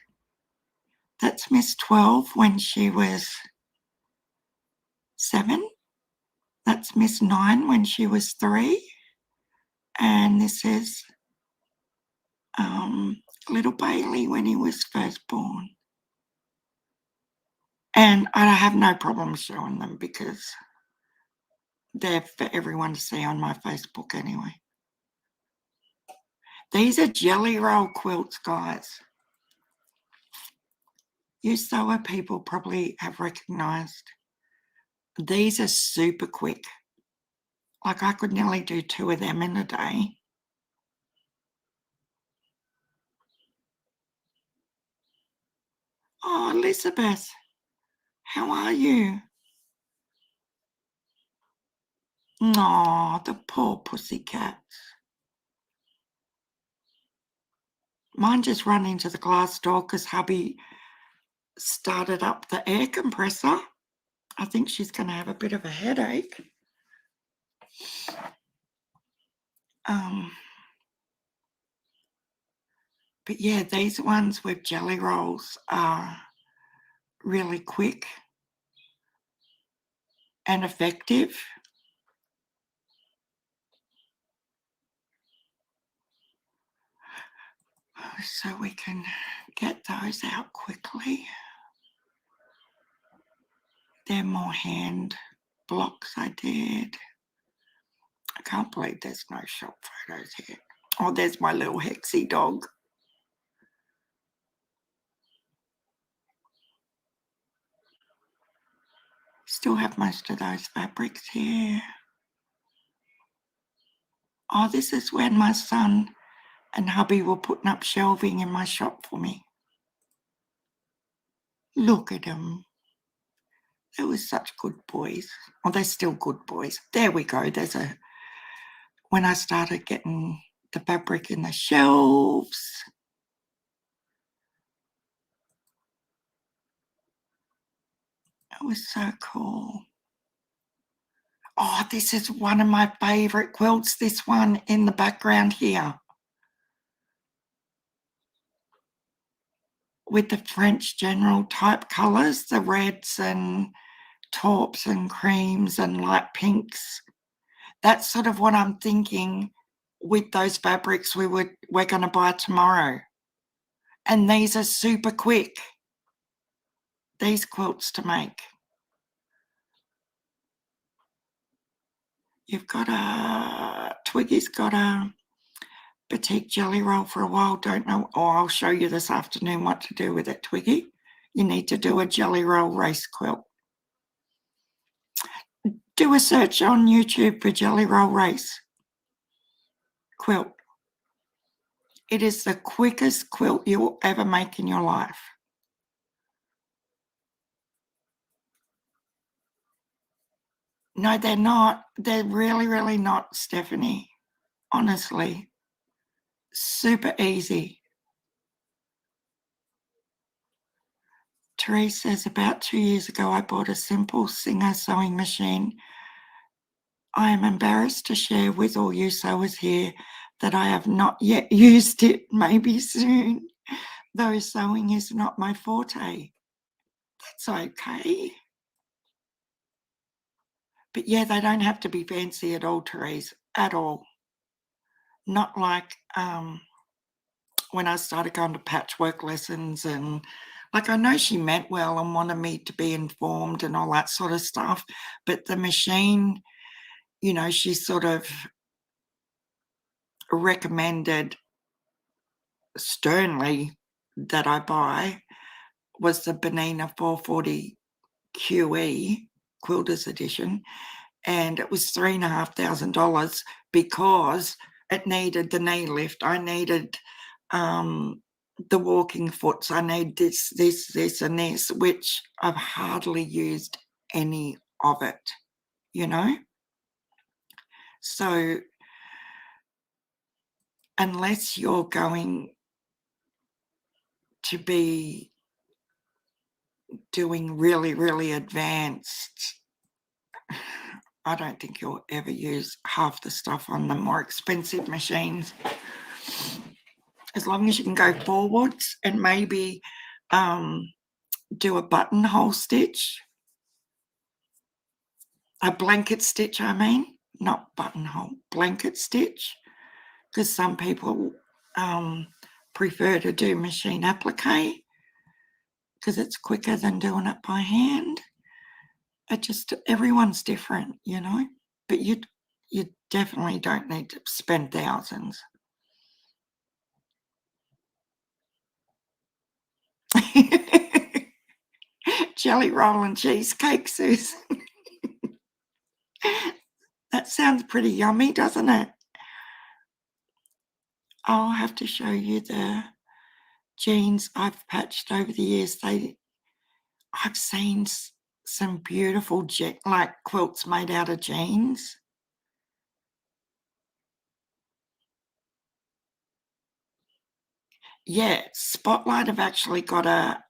That's Miss 12 when she was 7. That's Miss 9 when she was 3. And this is little Bailey when he was first born. And I have no problem showing them because they're for everyone to see on my Facebook anyway. These are jelly roll quilts, guys. You sewer people probably have recognised. These are super quick. Like I could nearly do 2 of them in a day. Oh, Elizabeth, how are you? Oh, the poor pussycats. Mine just ran into the glass door because hubby started up the air compressor. I think she's going to have a bit of a headache. But yeah, these ones with jelly rolls are really quick and effective. So we can get those out quickly. They're more hand blocks I did. I can't believe there's no shop photos here. Oh, there's my little Hexie dog. Still have most of those fabrics here. Oh, this is when my son and hubby were putting up shelving in my shop for me. Look at them. They were such good boys. Oh, they're still good boys. There we go. There's when I started getting the fabric in the shelves. It was so cool. Oh, this is one of my favourite quilts, this one in the background here. With the French general type colours, the reds and taupes and creams and light pinks. That's sort of what I'm thinking with those fabrics we're going to buy tomorrow. And these are super quick, these quilts to make. You've got Twiggy's got a batik jelly roll for a while, don't know, or I'll show you this afternoon what to do with it, Twiggy. You need to do a jelly roll race quilt. Do a search on YouTube for jelly roll race quilt. It is the quickest quilt you'll ever make in your life. No, they're not. They're really, really not, Stephanie. Honestly. Super easy. Therese says, about 2 years ago, I bought a simple Singer sewing machine. I am embarrassed to share with all you sewers here that I have not yet used it, maybe soon. though sewing is not my forte. That's okay. But yeah, they don't have to be fancy at all, Therese, at all. Not like when I started going to patchwork lessons, and like I know she meant well and wanted me to be informed and all that sort of stuff, but the machine, you know, she sort of recommended sternly that I buy was the Benina 440 QE Quilters Edition, and it was $3,500 because it needed the knee lift. I needed the walking foots. I need this, and this, which I've hardly used any of it, you know? So unless you're going to be doing really, really advanced, I don't think you'll ever use half the stuff on the more expensive machines. As long as you can go forwards and maybe do a buttonhole stitch, a blanket stitch, I mean, not buttonhole, blanket stitch, because some people prefer to do machine applique because it's quicker than doing it by hand. Everyone's different, you know, but you definitely don't need to spend thousands. Jelly roll and cheesecake, Susan. That sounds pretty yummy, doesn't it? I'll have to show you the jeans I've patched over the years. I've seen some beautiful like quilts made out of jeans. Yeah, Spotlight have actually got a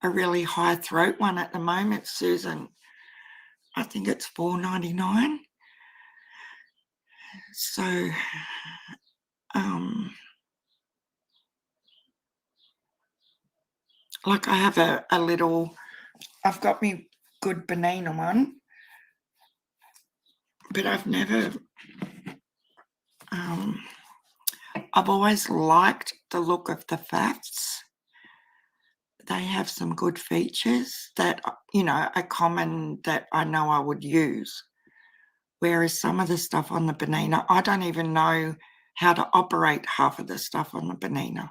really high throat one at the moment, Susan. I think it's $4.99. So like I have a little, I've got me good Benina one, but I've never I've always liked the look of the Fafts. They have some good features that, you know, are common that I know I would use. Whereas some of the stuff on the Benina, I don't even know how to operate half of the stuff on the Benina.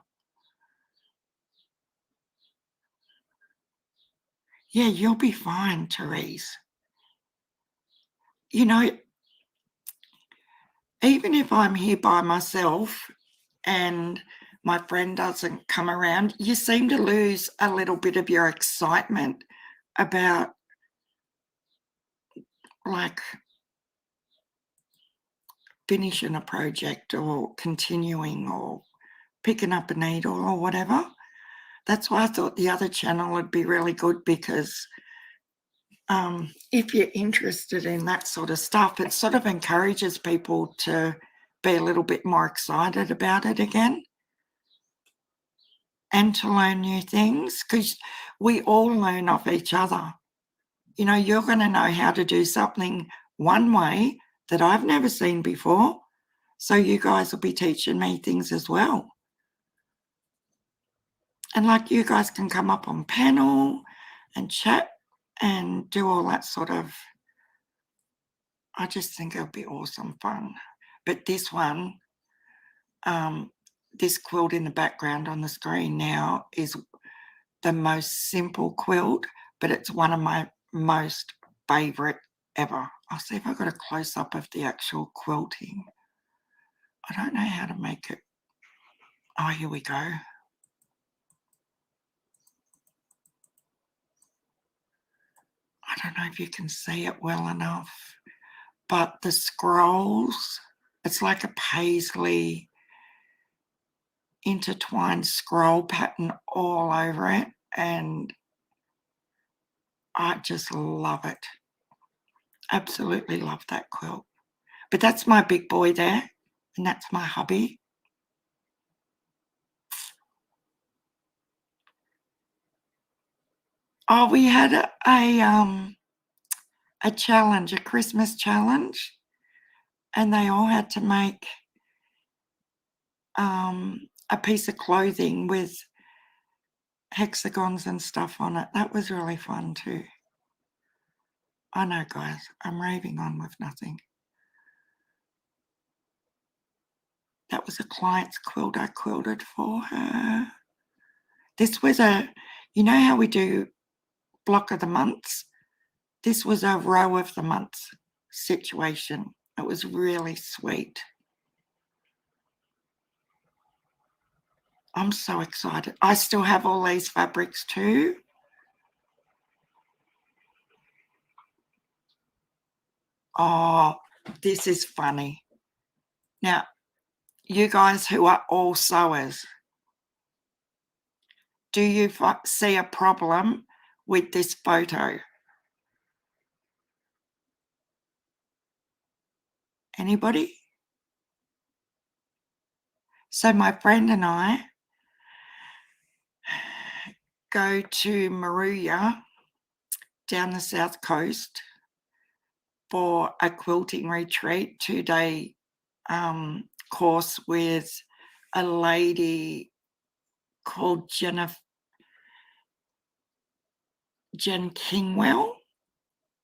Yeah, you'll be fine, Therese. You know, even if I'm here by myself and my friend doesn't come around, you seem to lose a little bit of your excitement about like finishing a project or continuing or picking up a needle or whatever. That's why I thought the other channel would be really good, because if you're interested in that sort of stuff, it sort of encourages people to be a little bit more excited about it again and to learn new things, because we all learn off each other. You know, you're going to know how to do something one way that I've never seen before. So you guys will be teaching me things as well. And like you guys can come up on panel and chat and do all that sort of, I just think it'll be awesome fun. But this one, this quilt in the background on the screen now is the most simple quilt, but it's one of my most favourite ever. I'll see if I've got a close-up of the actual quilting. I don't know how to make it. Oh, here we go. I don't know if you can see it well enough, but the scrolls, it's like a paisley intertwined scroll pattern all over it, and I just love it. Absolutely love that quilt. But that's my big boy there, and that's my hubby. Oh, we had a challenge, a Christmas challenge, and they all had to make a piece of clothing with hexagons and stuff on it. That was really fun too. I know, guys, I'm raving on with nothing. That was a client's quilt I quilted for her. This was you know how we do block of the months? This was a row of the months situation. It was really sweet. I'm so excited. I still have all these fabrics too. Oh, this is funny. Now, you guys who are all sewers, do you see a problem with this photo? Anybody? So my friend and I go to Maruya down the south coast for a quilting retreat, 2-day course with a lady called Jen Kingwell.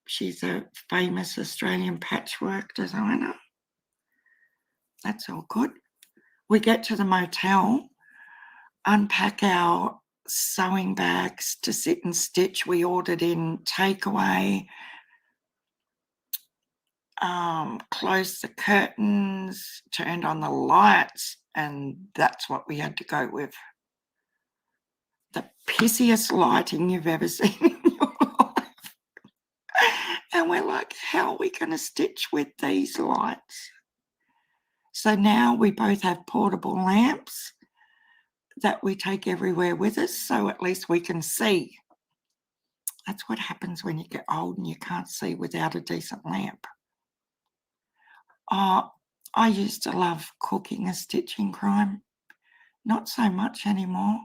She's a famous Australian patchwork designer. That's all good. We get to the motel, unpack our sewing bags to sit and stitch. We ordered in takeaway, closed the curtains, turned on the lights, and that's what we had to go with. The pissiest lighting you've ever seen in your life. And we're like, how are we going to stitch with these lights? So now we both have portable lamps that we take everywhere with us, so at least we can see. That's what happens when you get old and you can't see without a decent lamp. Oh, I used to love cooking and stitching crime. Not so much anymore.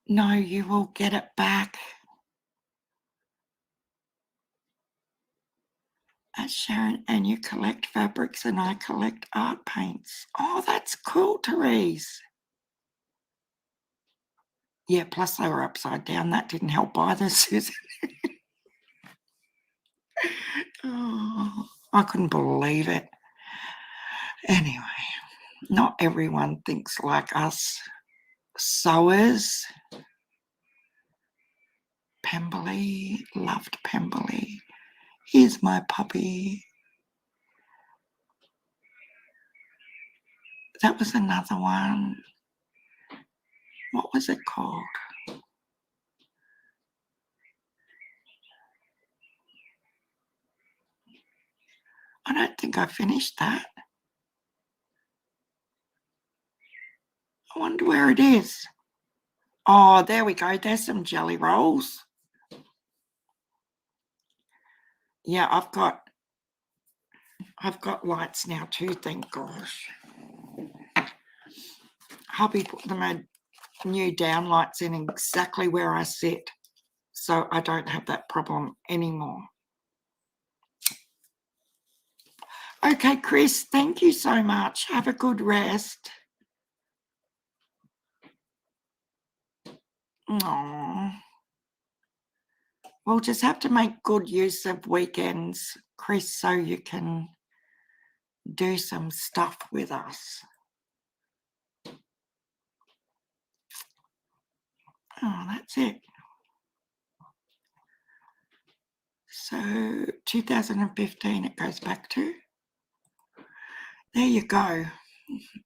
No, you will get it back. Sharon, and you collect fabrics and I collect art paints. Oh, that's cool, Therese. Yeah, plus they were upside down. That didn't help either, Susan. Oh, I couldn't believe it. Anyway, not everyone thinks like us sewers. Pemberley, loved Pemberley. Here's my puppy. That was another one. What was it called? I don't think I finished that. I wonder where it is. Oh, there we go. There's some jelly rolls. Yeah, I've got lights now too, thank gosh. Hubby put the new down lights in exactly where I sit, so I don't have that problem anymore. Okay, Chris, thank you so much. Have a good rest. Aww. We'll just have to make good use of weekends, Chris, so you can do some stuff with us. Oh, that's it. So 2015 it goes back to. There you go.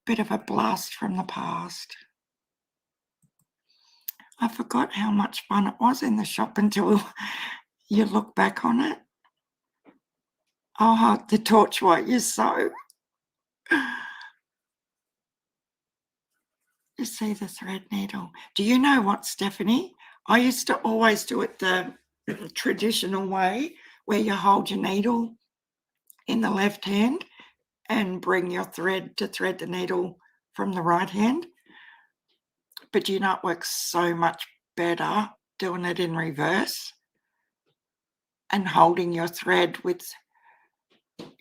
Bit of a blast from the past. I forgot how much fun it was in the shop until you look back on it. Oh, the torch white you sew. You see the thread needle. Do you know what, Stephanie? I used to always do it the traditional way, where you hold your needle in the left hand and bring your thread to thread the needle from the right hand. But do you know it works so much better doing it in reverse and holding your thread with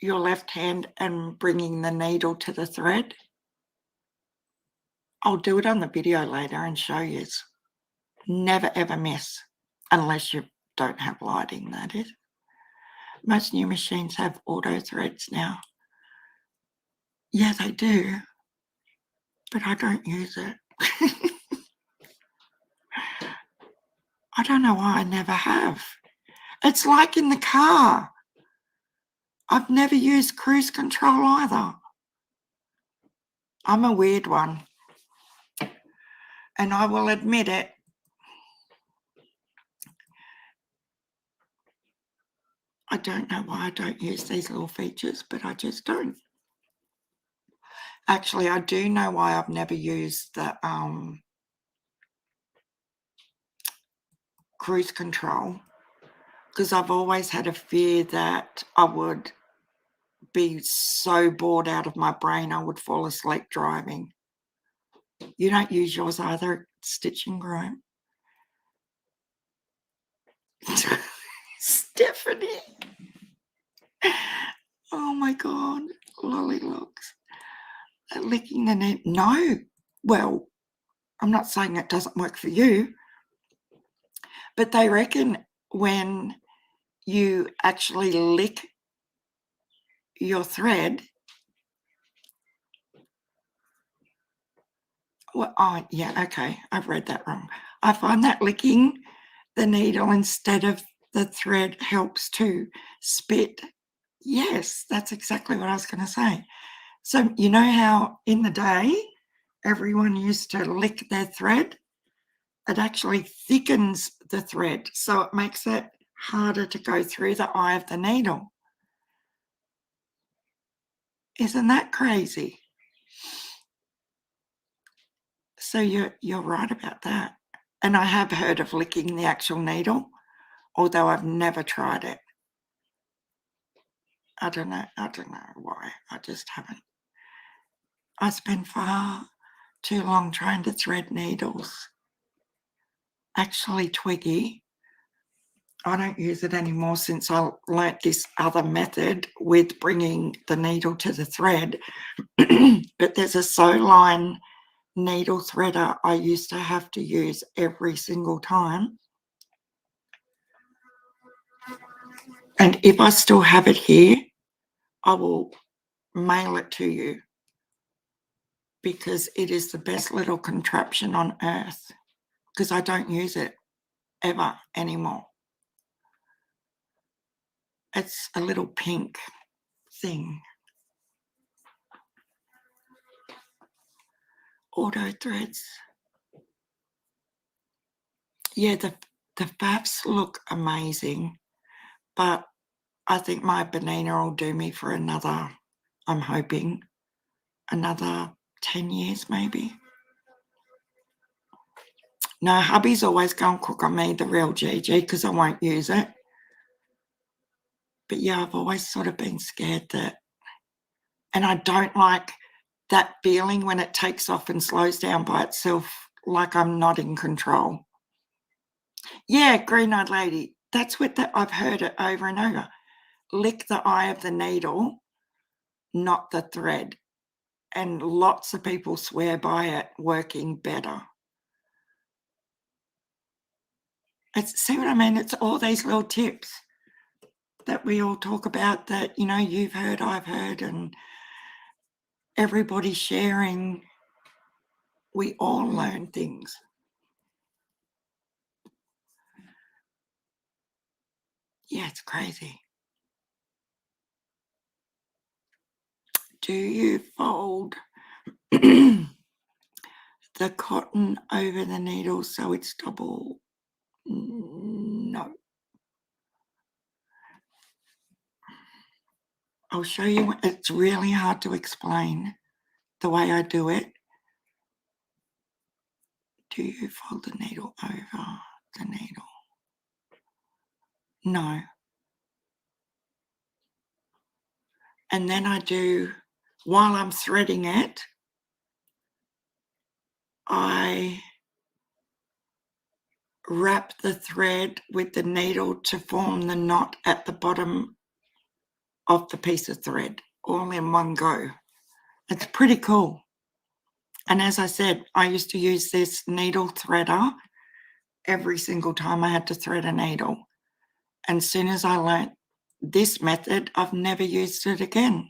your left hand and bringing the needle to the thread? I'll do it on the video later and show you. Never ever miss, unless you don't have lighting, that is. Most new machines have auto threads now. Yeah, they do, but I don't use it. I don't know why I never have. It's like in the car. I've never used cruise control either. I'm a weird one, and I will admit it. I don't know why I don't use these little features, but I just don't. Actually, I do know why I've never used the cruise control, because I've always had a fear that I would be so bored out of my brain I would fall asleep driving. You don't use yours either, Stitching Groom? Stephanie. Oh my God, Lolly looks. Licking the net. No. Well, I'm not saying it doesn't work for you, but they reckon when you actually lick your thread, well, oh yeah, okay, I've read that wrong. I find that licking the needle instead of the thread helps to spit. Yes, that's exactly what I was going to say. So you know how in the day everyone used to lick their thread? It actually thickens the thread, so it makes it harder to go through the eye of the needle. Isn't that crazy? So you're right about that. And I have heard of licking the actual needle, although I've never tried it. I don't know why. I just haven't. I spend far too long trying to thread needles. Actually, Twiggy, I don't use it anymore since I learnt this other method with bringing the needle to the thread. But there's a sew line needle threader I used to have to use every single time. And if I still have it here, I will mail it to you, because it is the best little contraption on earth, because I don't use it ever anymore. It's a little pink thing. Auto threads. Yeah, the faffs look amazing, but I think my Benina will do me for another, I'm hoping, another 10 years maybe. No, hubby's always going to cook on me the real GG because I won't use it. But yeah, I've always sort of been scared that, and I don't like that feeling when it takes off and slows down by itself, like I'm not in control. Yeah, green-eyed lady, that's what I've heard it over and over. Lick the eye of the needle, not the thread. And lots of people swear by it working better. See what I mean? It's all these little tips that we all talk about that, you know, you've heard, I've heard, and everybody sharing. We all learn things. Yeah, it's crazy. Do you fold the cotton over the needle so it's double? No. I'll show you. It's really hard to explain the way I do it. Do you fold the needle over the needle? No. And then I do, while I'm threading it, I wrap the thread with the needle to form the knot at the bottom of the piece of thread, all in one go. It's pretty cool. And as I said, I used to use this needle threader every single time I had to thread a needle. And as soon as I learnt this method, I've never used it again.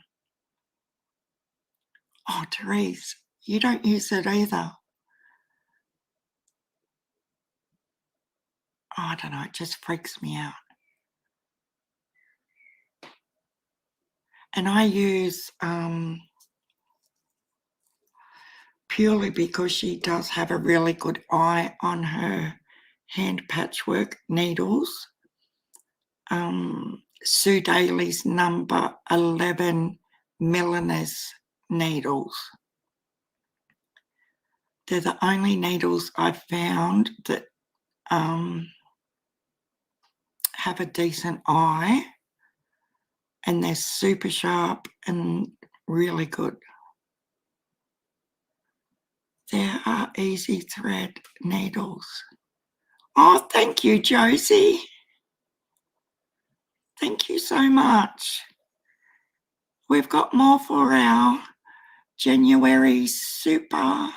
Oh, Therese, you don't use it either. Oh, I don't know, it just freaks me out. And I use, purely because she does have a really good eye on her hand patchwork needles, Sue Daly's number 11 Milliners needles. They're the only needles I've found that have a decent eye, and they're super sharp and really good. There are easy thread needles. Oh, thank you, Josie. Thank you so much. We've got more for our January super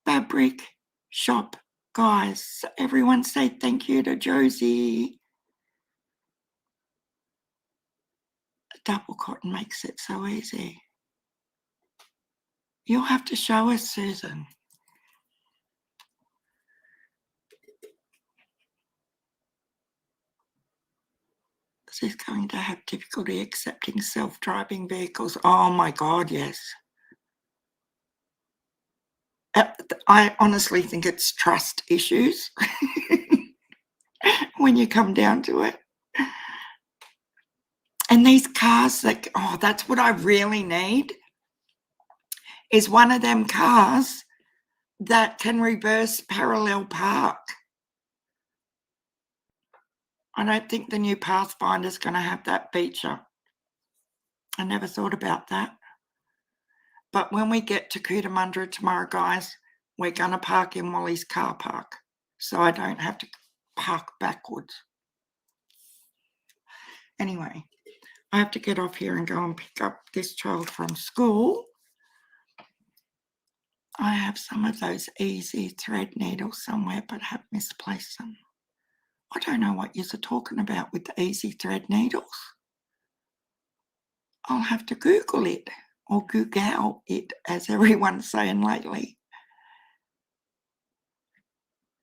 fabric shop, guys. Everyone say thank you to Josie. Double cotton makes it so easy. You'll have to show us, Susan. She's going to have difficulty accepting self-driving vehicles. Oh my God, yes. I honestly think it's trust issues when you come down to it. And these cars, like, oh, that's what I really need, is one of them cars that can reverse parallel park. I don't think the new Pathfinder's going to have that feature. I never thought about that. But when we get to Cootamundra tomorrow, guys, we're going to park in Wally's car park, so I don't have to park backwards. Anyway, I have to get off here and go and pick up this child from school. I have some of those easy thread needles somewhere, but have misplaced them. I don't know what you're talking about with the easy thread needles. I'll have to Google it, or Google it, as everyone's saying lately.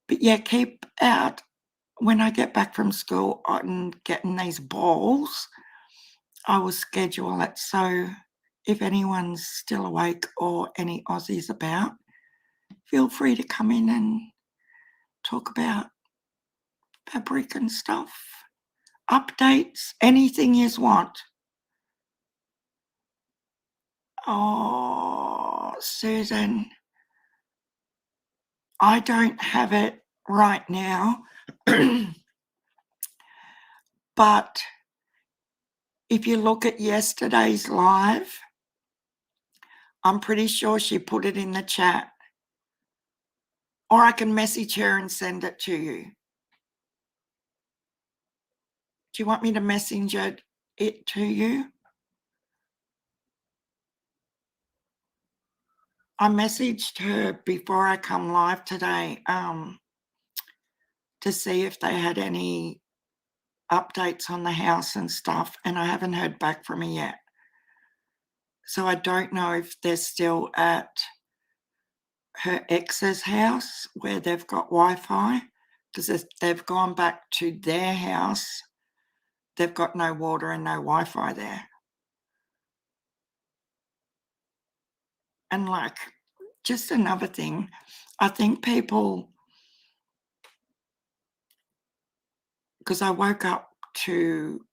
But yeah, keep out when I get back from school on getting these balls. I will schedule it, so if anyone's still awake or any Aussies about, feel free to come in and talk about fabric and stuff, updates, anything you want. Oh, Susan, I don't have it right now, but if you look at yesterday's live, I'm pretty sure she put it in the chat, or I can message her and send it to you. Do you want me to message it to you? I messaged her before I come live today to see if they had any updates on the house and stuff, and I haven't heard back from her yet. So I don't know if they're still at her ex's house where they've got Wi-Fi, because if they've gone back to their house, they've got no water and no Wi-Fi there. And like, just another thing, I think people, because I woke up to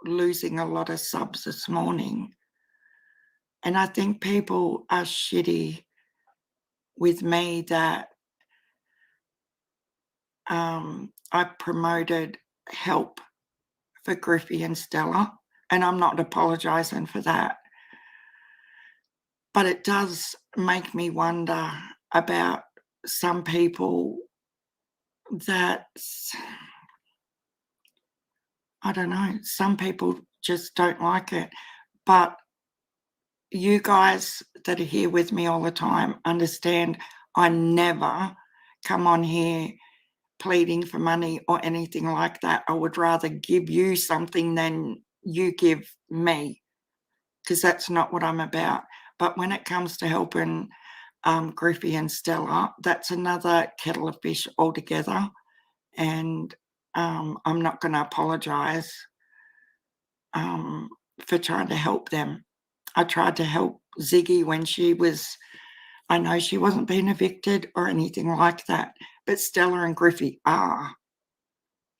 losing a lot of subs this morning, and I think people are shitty with me that I promoted help for Griffey and Stella, and I'm not apologising for that. But it does make me wonder about some people that's, I don't know, some people just don't like it. But you guys that are here with me all the time understand I never come on here pleading for money or anything like that. I would rather give you something than you give me, because that's not what I'm about. But when it comes to helping Griffey and Stella, that's another kettle of fish altogether. And I'm not going to apologize for trying to help them. I tried to help Ziggy when she was, I know she wasn't being evicted or anything like that, but Stella and Griffey are,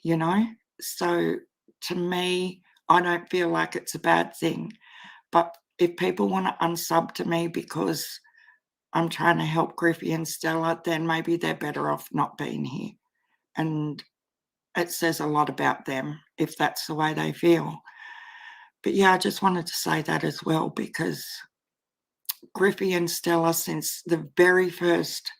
you know? So to me, I don't feel like it's a bad thing. But if people want to unsub to me because I'm trying to help Griffey and Stella, then maybe they're better off not being here. And it says a lot about them if that's the way they feel. But yeah, I just wanted to say that as well, because Griffey and Stella, since the very first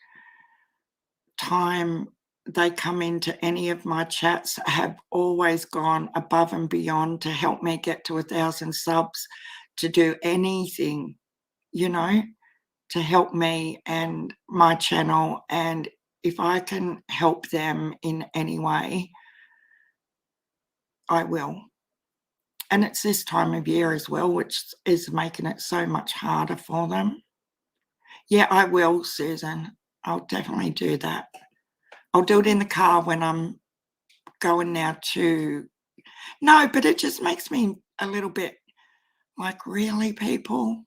time they come into any of my chats, have always gone above and beyond to help me get to 1,000 subs, to do anything, you know, to help me and my channel. And if I can help them in any way, I will. And it's this time of year as well, which is making it so much harder for them. Yeah, I will, Susan. I'll definitely do that. I'll do it in the car when I'm going now to... No, but it just makes me a little bit like, really, people?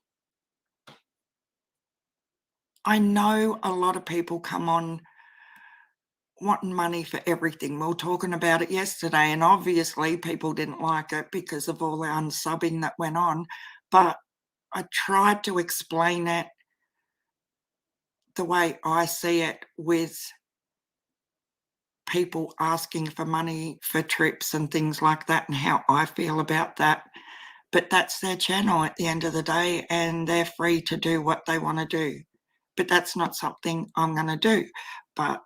I know a lot of people come on wanting money for everything. We were talking about it yesterday, and obviously people didn't like it because of all the unsubbing that went on. But I tried to explain it the way I see it, with people asking for money for trips and things like that, and how I feel about that. But that's their channel at the end of the day, and they're free to do what they want to do. But that's not something I'm going to do. But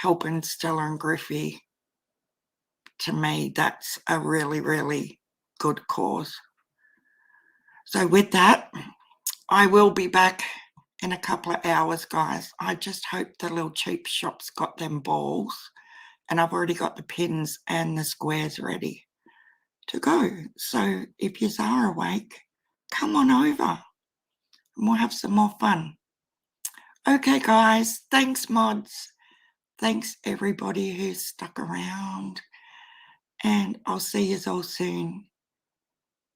helping Stella and Griffey, to me, that's a really, really good cause. So with that, I will be back in a couple of hours, guys. I just hope the little cheap shop's got them balls, and I've already got the pins and the squares ready to go. So if you are awake, come on over and we'll have some more fun. Okay, guys, thanks, mods. Thanks, everybody who's stuck around. And I'll see you all soon.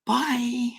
Bye.